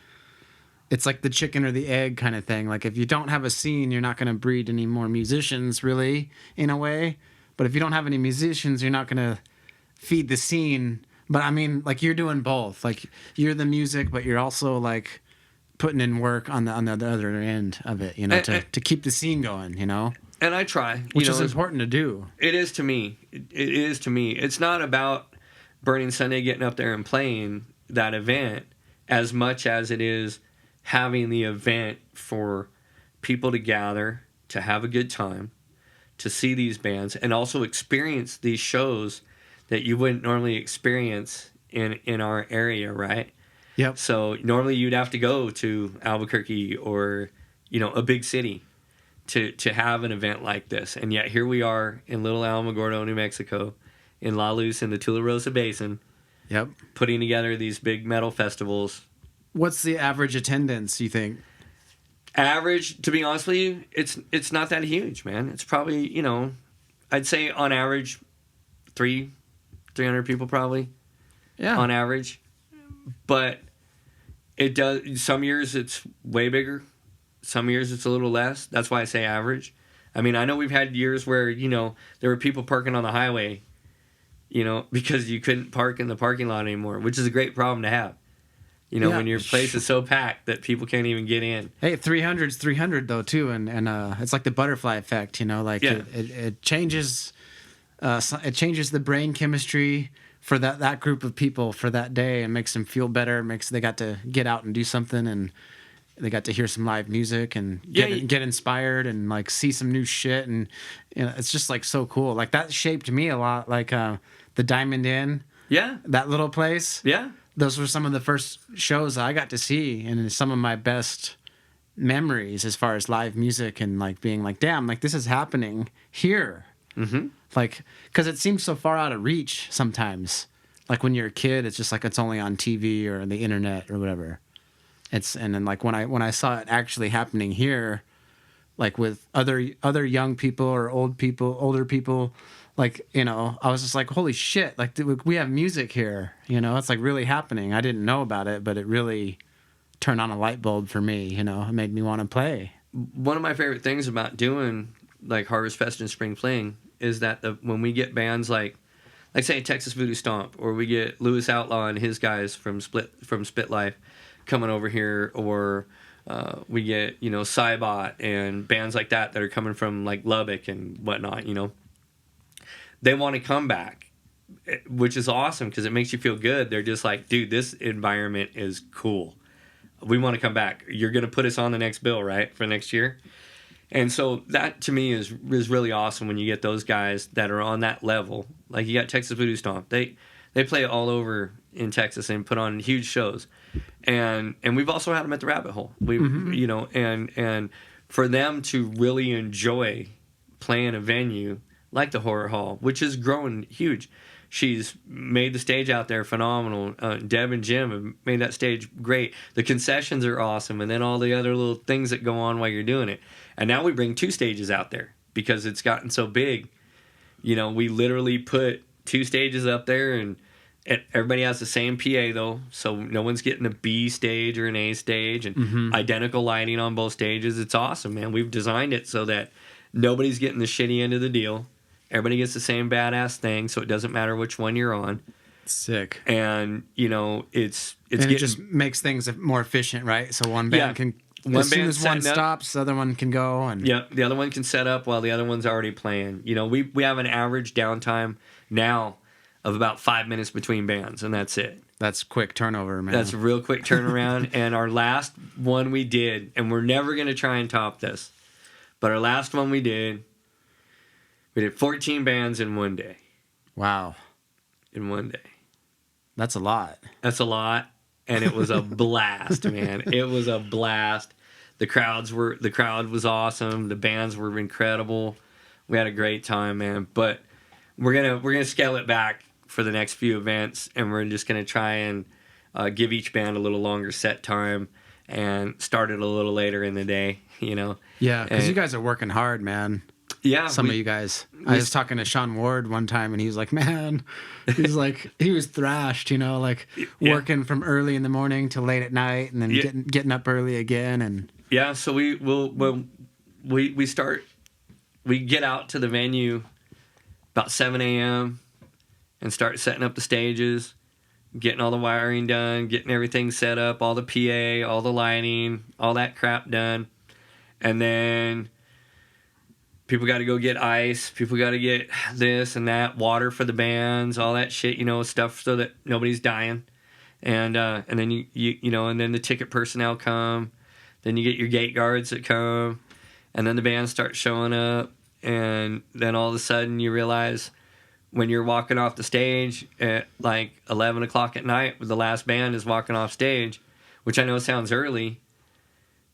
the chicken or the egg kind of thing. Like, if you don't have a scene, you're not going to breed any more musicians, really, in a way. But if you don't have any musicians, you're not going to feed the scene. But I mean, like, you're doing both. Like, you're the music, but you're also like putting in work on the other end of it, to keep the scene going, And I try, which is important to do. It is to me. It is to me. It's not about Burning Sunday getting up there and playing that event as much as it is having the event for people to gather, to have a good time, to see these bands, and also experience these shows that you wouldn't normally experience in our area, right? Yep. So normally you'd have to go to Albuquerque or, a big city to have an event like this. And yet here we are in Little Alamogordo, New Mexico, in La Luz in the Tularosa Basin. Yep. Putting together these big metal festivals. What's the average attendance, you think? Average, to be honest with you, it's not that huge, man. It's probably, I'd say on average 300 people probably. Yeah. On average. But it does, some years it's way bigger. Some years it's a little less. That's why I say average. I mean, I know we've had years where, there were people parking on the highway, because you couldn't park in the parking lot anymore, which is a great problem to have. When your place is so packed that people can't even get in. Hey, 300's 300 though too, and it's like the butterfly effect, it changes the brain chemistry for that group of people for that day and makes them feel better. They got to get out and do something, and they got to hear some live music and get inspired and like see some new shit, and it's just like so cool. Like, that shaped me a lot. Like the Diamond Inn, that little place, those were some of the first shows I got to see, and some of my best memories as far as live music and like being like, damn, like this is happening here. Mm-hmm. Like, because it seems so far out of reach sometimes. Like when you're a kid, it's just like it's only on TV or the internet or whatever. And then like when I saw it actually happening here, like with other young people or older people, like, I was just like, holy shit, like we have music here, it's like really happening. I didn't know about it, but it really turned on a light bulb for me, it made me want to play. One of my favorite things about doing like Harvest Fest and Spring Fling is that when we get bands like say Texas Voodoo Stomp, or we get Louis Outlaw and his guys from Spit Life coming over here, or we get Cybot and bands like that are coming from like Lubbock and whatnot, they want to come back, which is awesome because it makes you feel good. They're just like, dude, this environment is cool, we want to come back. You're gonna put us on the next bill, right, for next year. And so that to me is really awesome when you get those guys that are on that level. Like you got Texas Voodoo Stomp. They play all over in Texas and put on huge shows. And we've also had them at the Rabbit Hole. And for them to really enjoy playing a venue like the Horror Hall, which has grown huge. She's made the stage out there phenomenal. Deb and Jim have made that stage great. The concessions are awesome, and then all the other little things that go on while you're doing it. And now we bring 2 stages out there because it's gotten so big. We literally put 2 stages up there, and everybody has the same PA though, so no one's getting a B stage or an A stage, and identical lighting on both stages. It's awesome, man. We've designed it so that nobody's getting the shitty end of the deal. Everybody gets the same badass thing, so it doesn't matter which one you're on. Sick. And it's and it just makes things more efficient, right? So one band can, as soon as one stops, the other one can go, and the other one can set up while the other one's already playing. We have an average downtime now of about 5 minutes between bands, and that's it. That's quick turnover, man. That's a real quick turnaround. And our last one we did, and we're never going to try and top this, but our last one we did 14 bands in one day. Wow. in one day. That's a lot. That's a lot. And it was a blast, man. It was a blast. The crowd was awesome. The bands were incredible. We had a great time, man. But we're gonna scale it back for the next few events, and we're just gonna try and give each band a little longer set time and start it a little later in the day. Yeah, because you guys are working hard, man. Yeah, some of you guys. I was talking to Sean Ward one time, and he was like, "Man," he's like, he was thrashed, working from early in the morning till late at night, and then getting up early again, and yeah. So we get out to the venue about 7 a.m. and start setting up the stages, getting all the wiring done, getting everything set up, all the PA, all the lighting, all that crap done, and then people got to go get ice. People got to get this and that, water for the bands, all that shit, stuff so that nobody's dying. And then and then the ticket personnel come. Then you get your gate guards that come, and then the bands start showing up. And then all of a sudden you realize when you're walking off the stage at like 11 o'clock at night, the last band is walking off stage, which I know sounds early,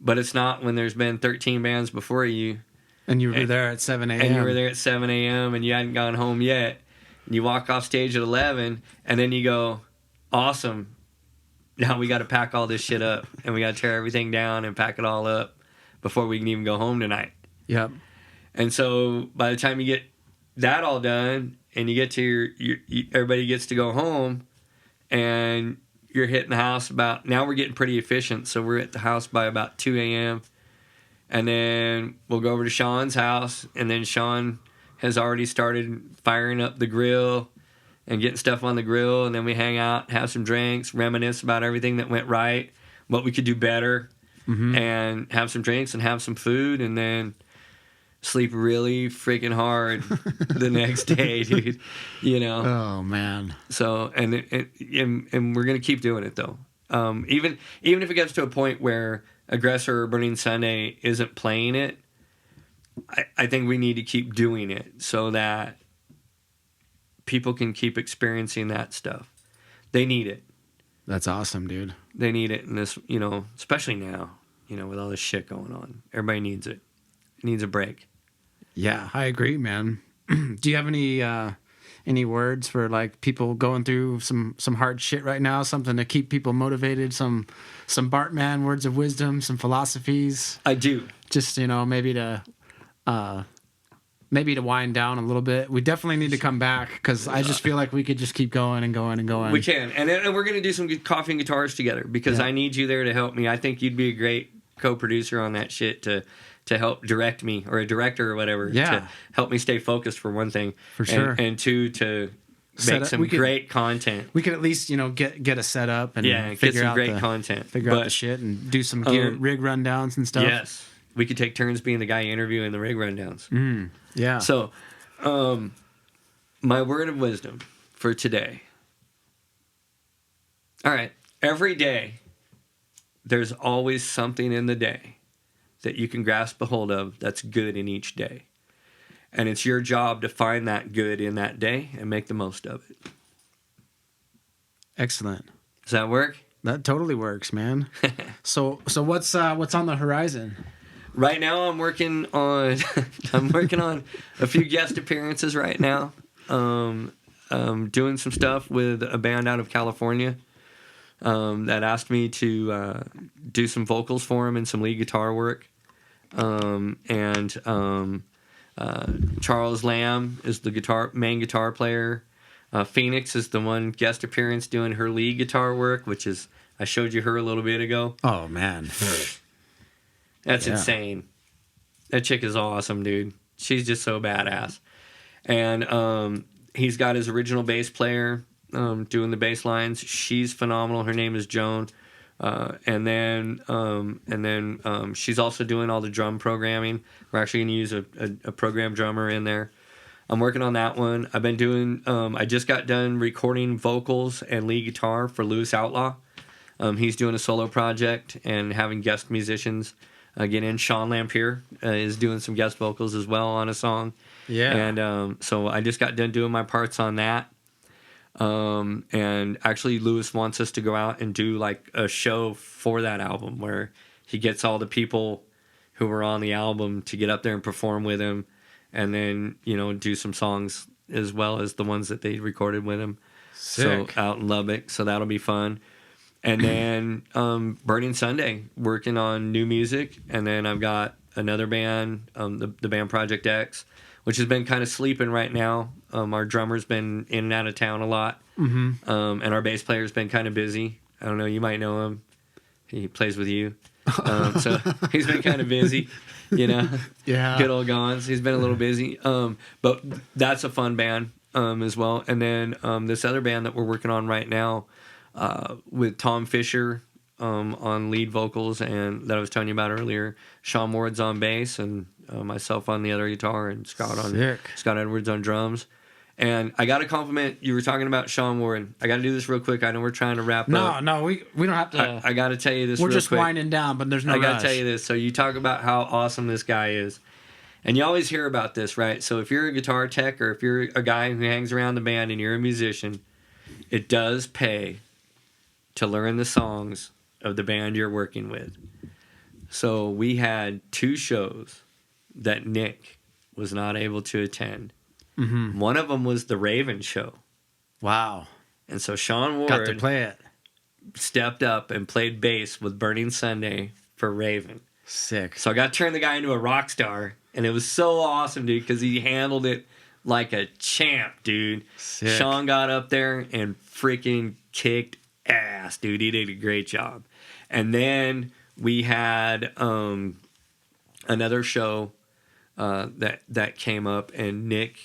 but it's not when there's been 13 bands before you. And you were there at 7 a.m. And you were there at 7 a.m. and you hadn't gone home yet. And you walk off stage at 11, and then you go, awesome. Now we got to pack all this shit up, and we got to tear everything down and pack it all up before we can even go home tonight. Yep. And so by the time you get that all done, and you get to everybody gets to go home, and you're hitting the house now we're getting pretty efficient, so we're at the house by about 2 a.m., and then we'll go over to Sean's house, and then Sean has already started firing up the grill and getting stuff on the grill, and then we hang out, have some drinks, reminisce about everything that went right, what we could do better, and have some drinks and have some food, and then sleep really freaking hard the next day, dude. Oh, man. So, and we're going to keep doing it, though. Even if it gets to a point where Aggressor or Burning Sunday isn't playing it, I think we need to keep doing it so that people can keep experiencing that stuff. They need it. That's awesome, dude. They need it in this, especially now, with all this shit going on. Everybody needs it. It needs a break. Yeah, I agree, man. Do you have any words for like people going through some hard shit right now? Something to keep people motivated? Some Bartman words of wisdom? Some philosophies? I do. Just maybe to wind down a little bit. We definitely need to come back because I just feel like we could just keep going and going and going. We can, and we're gonna do some coffee and guitars together because I need you there to help me. I think you'd be a great co-producer on that shit to help direct me, or a director or whatever, to help me stay focused for one thing. For sure. And two, to make some great content. We could at least, get a setup and get some great content. Figure out the shit and do some gear, rig rundowns and stuff. Yes. We could take turns being the guy interviewing the rig rundowns. Yeah. So, my word of wisdom for today. All right. Every day, there's always something in the day that you can grasp a hold of that's good in each day. And it's your job to find that good in that day and make the most of it. Excellent. Does that work? That totally works, man. So what's on the horizon? Right now I'm working on a few guest appearances right now. Doing some stuff with a band out of California that asked me to do some vocals for him and some lead guitar work. Charles Lamb is the main guitar player. Phoenix is the one guest appearance doing her lead guitar work, which is, I showed you her a little bit ago. Oh, man. That's insane. That chick is awesome, dude. She's just so badass. And he's got his original bass player doing the bass lines. She's phenomenal. Her name is Joan. And then she's also doing all the drum programming. We're actually going to use a program drummer in there. I'm working on that one. I've been doing, I just got done recording vocals and lead guitar for Louis Outlaw. He's doing a solo project and having guest musicians get in. Sean Lampier is doing some guest vocals as well on a song. Yeah. And so I just got done doing my parts on that. And actually, Lewis wants us to go out and do like a show for that album where he gets all the people who were on the album to get up there and perform with him, and then do some songs as well as the ones that they recorded with him. Sick. So out in Lubbock, so that'll be fun. And then Burning Sunday, working on new music, and then I've got another band, the band Project X, which has been kind of sleeping right now. Our drummer's been in and out of town a lot, and our bass player's been kind of busy. I don't know, you might know him. He plays with you. So he's been kind of busy, Yeah. Good old Gons. He's been a little busy. But that's a fun band as well. And then this other band that we're working on right now with Tom Fisher on lead vocals, and that I was telling you about earlier. Sean Ward's on bass, and myself on the other guitar, and Scott Edwards on drums. And I got to compliment, you were talking about Sean Ward. I got to do this real quick. I know we're trying to wrap up. No, we don't have to. I got to tell you this we're real just quick. winding down, but there's no I got rush. to tell you this. So you talk about how awesome this guy is. And you always hear about this, right? So if you're a guitar tech, or if you're a guy who hangs around the band and you're a musician, it does pay to learn the songs of the band you're working with. So we had 2 shows that Nick was not able to attend. Mm-hmm. One of them was the Raven show. Wow. And so Sean Ward got to play it. stepped up and played bass with Burning Sunday for Raven. Sick. So I got to turn the guy into a rock star, and it was so awesome, dude, because he handled it like a champ, dude. Sick. Sean got up there and freaking kicked ass, dude. He did a great job. And then we had another show that came up, and Nick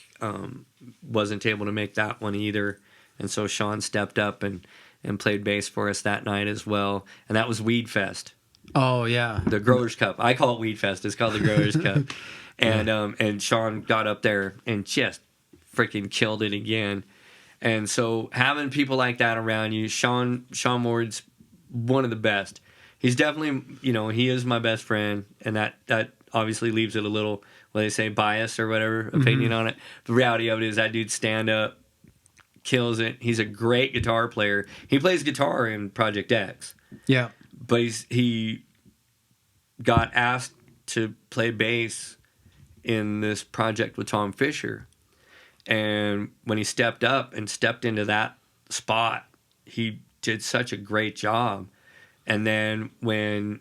wasn't able to make that one either. And so Sean stepped up and played bass for us that night as well. And that was Weed Fest. Oh, yeah. The Growers Cup. I call it Weed Fest. It's called the Growers Cup. And Sean got up there and just freaking killed it again. And so having people like that around you, Sean Ward's one of the best. He's definitely, he is my best friend, and that obviously leaves it a little, what they say, bias or whatever, opinion on it. The reality of it is that dude stand up, kills it. He's a great guitar player. He plays guitar in Project X. Yeah. But he got asked to play bass in this project with Tom Fisher. And when he stepped up and stepped into that spot, he did such a great job. And then when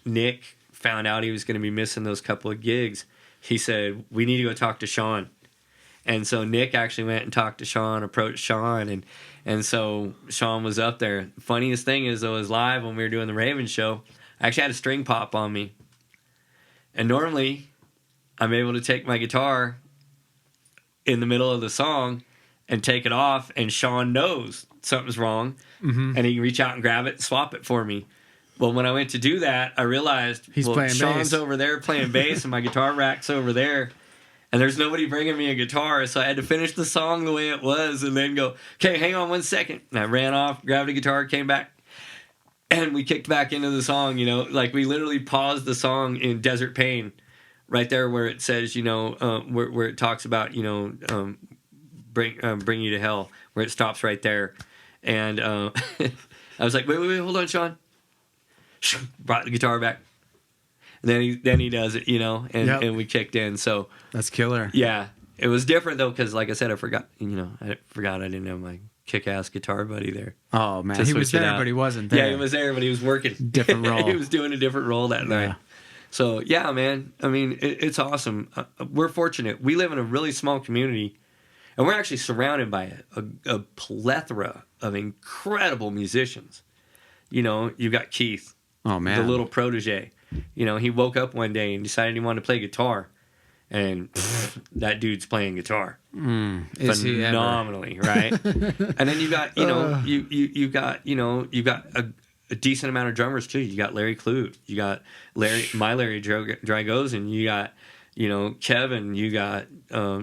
Nick found out he was going to be missing those couple of gigs, he said, we need to go talk to Sean. And so Nick actually went and talked to Sean, approached Sean, and so Sean was up there. Funniest thing is, though, is live when we were doing the Raven show, I actually had a string pop on me. And normally, I'm able to take my guitar in the middle of the song and take it off, and Sean knows something's wrong, and he can reach out and grab it and swap it for me. Well, when I went to do that, I realized Sean's bass over there playing bass, and my guitar rack's over there. And there's nobody bringing me a guitar, so I had to finish the song the way it was and then go, okay, hang on 1 second. And I ran off, grabbed a guitar, came back, and we kicked back into the song, Like, we literally paused the song in Desert Pain, right there where it says, where it talks about, bring you to hell, where it stops right there. And I was like, wait, hold on, Sean. Brought the guitar back. And then he does it, and we kicked in. So that's killer. Yeah, it was different though, because like I said, I forgot I didn't have my kick-ass guitar buddy there. Oh man, he was there, but he wasn't there. Yeah, he was there, but he was working different role. He was doing a different role that night. So yeah, man. I mean, it's awesome. We're fortunate. We live in a really small community, and we're actually surrounded by a plethora of incredible musicians. You've got Keith. Oh man, the little protege. He woke up one day and decided he wanted to play guitar, and that dude's playing guitar phenomenally, right? And then you got you've got a decent amount of drummers too. You got Larry Clute, you got Larry Dragosin, you got Kevin, you got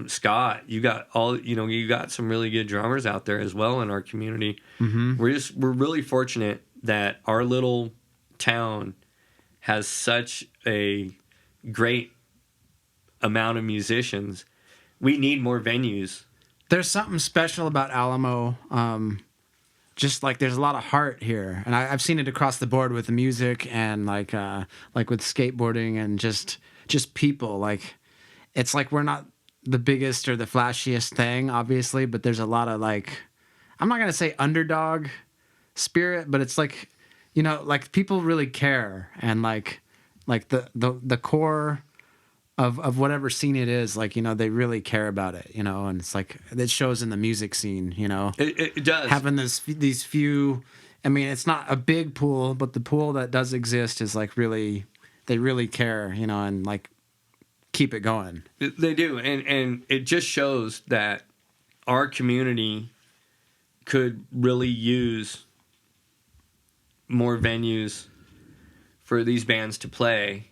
Scott, you got you got some really good drummers out there as well in our community. We're really fortunate that our little town has such a great amount of musicians. We need more venues. There's something special about Alamo. Just like there's a lot of heart here, and I've seen it across the board with the music and like with skateboarding and just people. Like it's like we're not the biggest or the flashiest thing, obviously, but there's a lot of like, I'm not gonna say underdog spirit, but it's like, you know, like people really care, and like the core of whatever scene it is, like, you know, they really care about it, you know, and it's like it shows in the music scene, you know. It does. Having these few, I mean, it's not a big pool, but the pool that does exist is like really, they really care, you know, and like keep it going. They do, and it just shows that our community could really use more venues for these bands to play.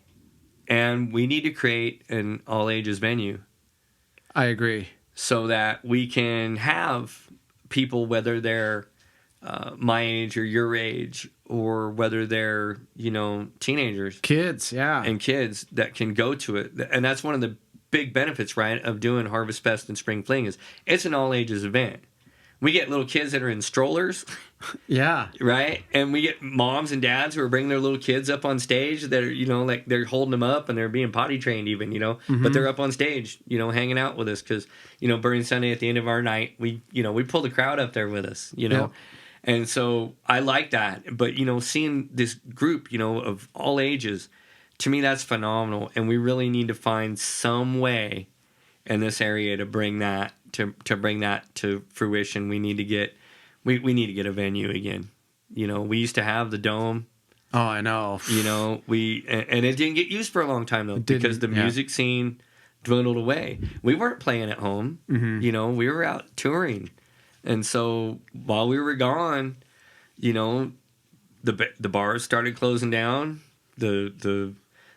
And we need to create an all-ages venue. I agree. So that we can have people, whether they're my age or your age, or whether they're, you know, teenagers. Kids, yeah. And kids that can go to it. And that's one of the big benefits, right, of doing Harvest Fest and Spring Fling is it's an all-ages event. We get little kids that are in strollers. Yeah. Right? And we get moms and dads who are bringing their little kids up on stage that are, you know, like they're holding them up and they're being potty trained even, you know, but they're up on stage, you know, hanging out with us because, you know, Burning Sunday at the end of our night, we pull the crowd up there with us, you know. Yep. And so I like that. But, you know, seeing this group, you know, of all ages, to me, that's phenomenal. And we really need to find some way in this area to bring that to bring that to fruition. We need to get we need to get a venue again. You know, we used to have the Dome. Oh, I know. You know, and it didn't get used for a long time though because the music scene dwindled away. We weren't playing at home. Mm-hmm. You know, we were out touring, and so while we were gone, you know, the bars started closing down.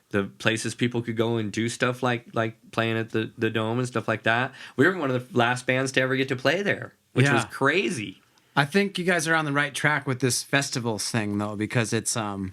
The places people could go and do stuff like playing at the Dome and stuff like that. We were one of the last bands to ever get to play there, which was crazy. I think you guys are on the right track with this festivals thing though, because it's you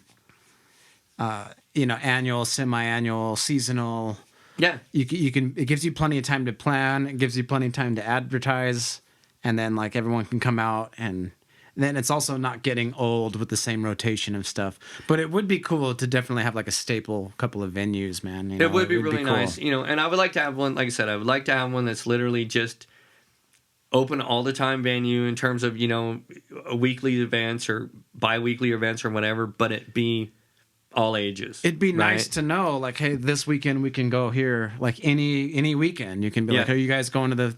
know, annual, semi-annual, seasonal. Yeah, you can. It gives you plenty of time to plan. It gives you plenty of time to advertise, and then like everyone can come out, and then it's also not getting old with the same rotation of stuff. But it would be cool to definitely have like a staple couple of venues, man. You know, it would be really cool. nice, you know. And I would like to have one. Like I said, I would like to have one that's literally just open all the time venue in terms of, you know, weekly events or bi-weekly events or whatever, but it be all ages. It'd be nice to know, like, hey, this weekend we can go here. Like any weekend, you can be like, are you guys going to the?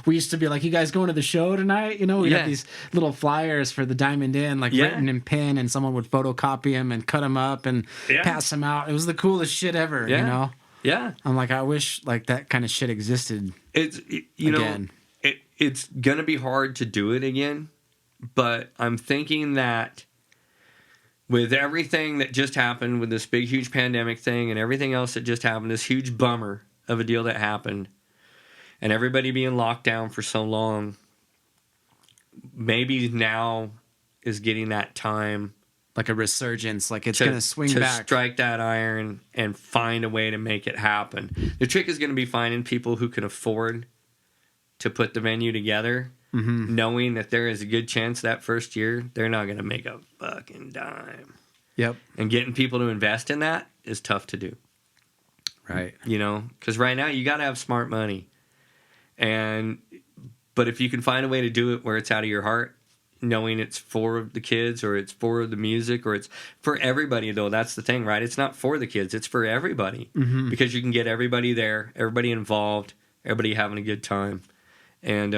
We used to be like, you guys going to the show tonight? You know, we had these little flyers for the Diamond Inn, like written in pen, and someone would photocopy them and cut them up and pass them out. It was the coolest shit ever. You know? Yeah. I'm like, I wish like that kind of shit existed. You know, it's gonna be hard to do it again, but I'm thinking that with everything that just happened with this big, huge pandemic thing and everything else that just happened, this huge bummer of a deal that happened, and everybody being locked down for so long, maybe now is getting that time. Like a resurgence, like it's going to swing back. To strike that iron and find a way to make it happen. The trick is going to be finding people who can afford to put the venue together, knowing that there is a good chance that first year they're not going to make a fucking dime. Yep. And getting people to invest in that is tough to do. Right. You know, because right now you got to have smart money. But if you can find a way to do it where it's out of your heart, knowing it's for the kids or it's for the music or it's for everybody, though, that's the thing, right? It's not for the kids, it's for everybody. Because you can get everybody there, everybody involved, everybody having a good time. And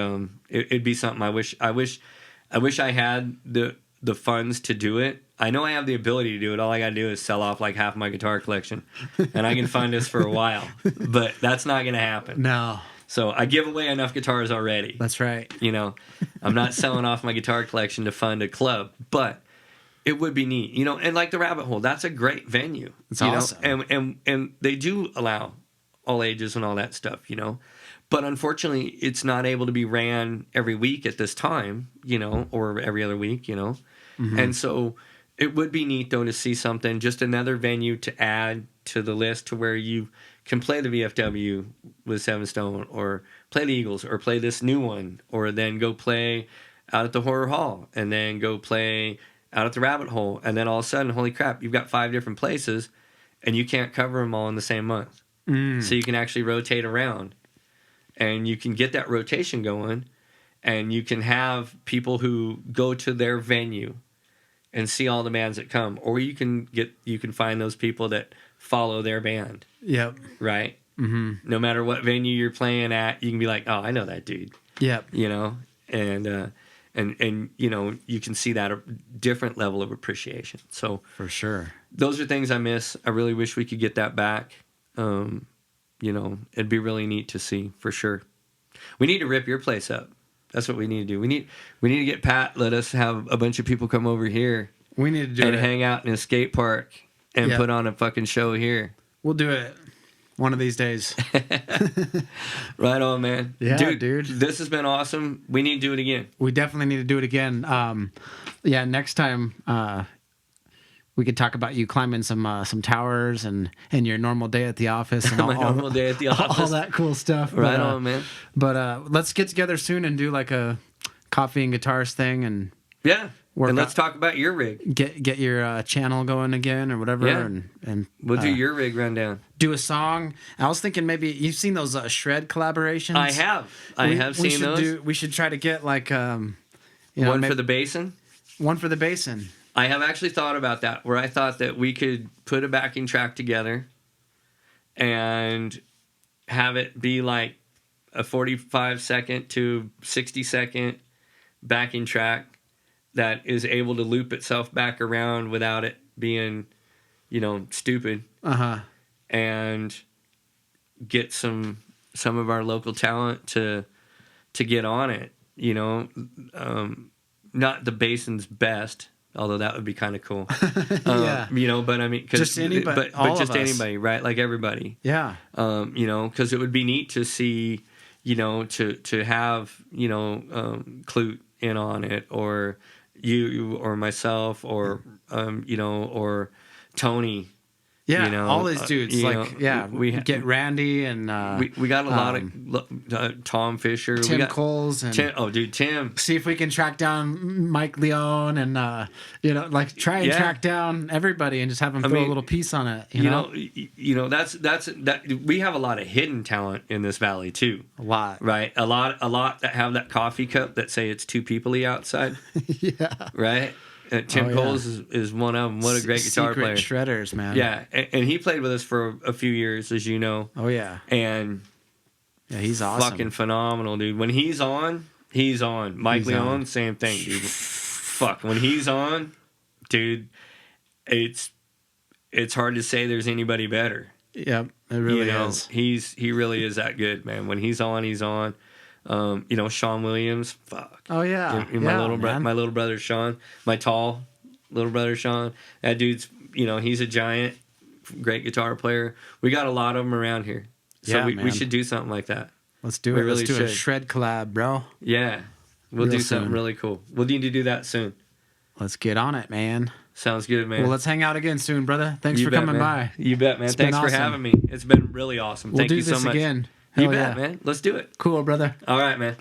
it'd be something I wish I had the funds to do it. I know I have the ability to do it. All I got to do is sell off like half my guitar collection, and I can fund this for a while. But that's not going to happen. No. So I give away enough guitars already. That's right. You know, I'm not selling off my guitar collection to fund a club, but it would be neat. You know, and like the Rabbit Hole, that's a great venue. It's awesome. And they do allow all ages and all that stuff, you know. But unfortunately, it's not able to be ran every week at this time, you know, or every other week, you know. And so it would be neat though to see something, just another venue to add to the list to where you can play the VFW with Seven Stone, or play the Eagles, or play this new one, or then go play out at the Horror Hall, and then go play out at the Rabbit Hole, and then all of a sudden, holy crap, you've got 5 different places, and you can't cover them all in the same month. So you can actually rotate around, and you can get that rotation going, and you can have people who go to their venue and see all the bands that come, or you can find those people that follow their band. Yep. Right. Mm-hmm. No matter what venue you're playing at, you can be like, oh, I know that dude. Yep. You know, and you know, you can see that a different level of appreciation. So for sure, those are things I miss. I really wish we could get that back. You know, it'd be really neat to see for sure. We need to rip your place up. That's what we need to do. We need to get Pat. Let us have a bunch of people come over here. We need to do and hang out in a skate park and put on a fucking show here. We'll do it one of these days. Right on, man. Yeah, dude. This has been awesome. We need to do it again. We definitely need to do it again. Yeah, next time we could talk about you climbing some towers and your normal day at the office and normal day at the office, all that cool stuff. Right on, man. But let's get together soon and do like a coffee and guitars thing, and and let's talk about your rig. Get your channel going again or whatever. Yeah. And we'll do your rig rundown. Do a song. I was thinking maybe you've seen those Shred collaborations. I have. I have seen those. We should try to get like one for the basin. One for the basin. I have actually thought about that, where I thought that we could put a backing track together and have it be like a 45-second to 60-second backing track that is able to loop itself back around without it being, you know, stupid. And get some of our local talent to get on it. You know, not the basin's best, although that would be kind of cool. You know, but I mean, just anybody, but just anybody, right? Like everybody. Yeah. You know, because it would be neat to see, you know, to have, you know, Clute in on it, or you or myself, or you know, or Tony. Yeah, you know, all these dudes. We get Randy and we got a lot of Tom Fisher, Tim Coles, and Tim. See if we can track down Mike Leone and you know, like try and track down everybody and just have them throw a little piece on it. You know, that's we have a lot of hidden talent in this valley too. A lot, right? A lot that have that coffee cup that say it's too people-y outside. Yeah, right. Tim Coles is one of them. What a great guitar player. Shredders, man. Yeah, and he played with us for a few years, as you know. Oh, yeah. And he's awesome. Fucking phenomenal, dude. When he's on, he's on. Mike Leone, same thing, dude. Fuck, when he's on, dude, it's hard to say there's anybody better. Yep, it really is. He really is that good, man. When he's on, he's on. You know, Sean Williams, fuck. Oh yeah, my little brother Sean, my tall little brother Sean. That dude's, you know, he's a giant, great guitar player. We got a lot of them around here, so we should do something like that. Let's do it. Let's do a shred collab, bro. Yeah, we'll do something really cool. We'll need to do that soon. Let's get on it, man. Sounds good, man. Well, let's hang out again soon, brother. Thanks for coming by. You bet, man. Thanks for having me. It's been really awesome. Thank you so much. We'll do this again. You bet, man. Let's do it. Cool, brother. All right, man.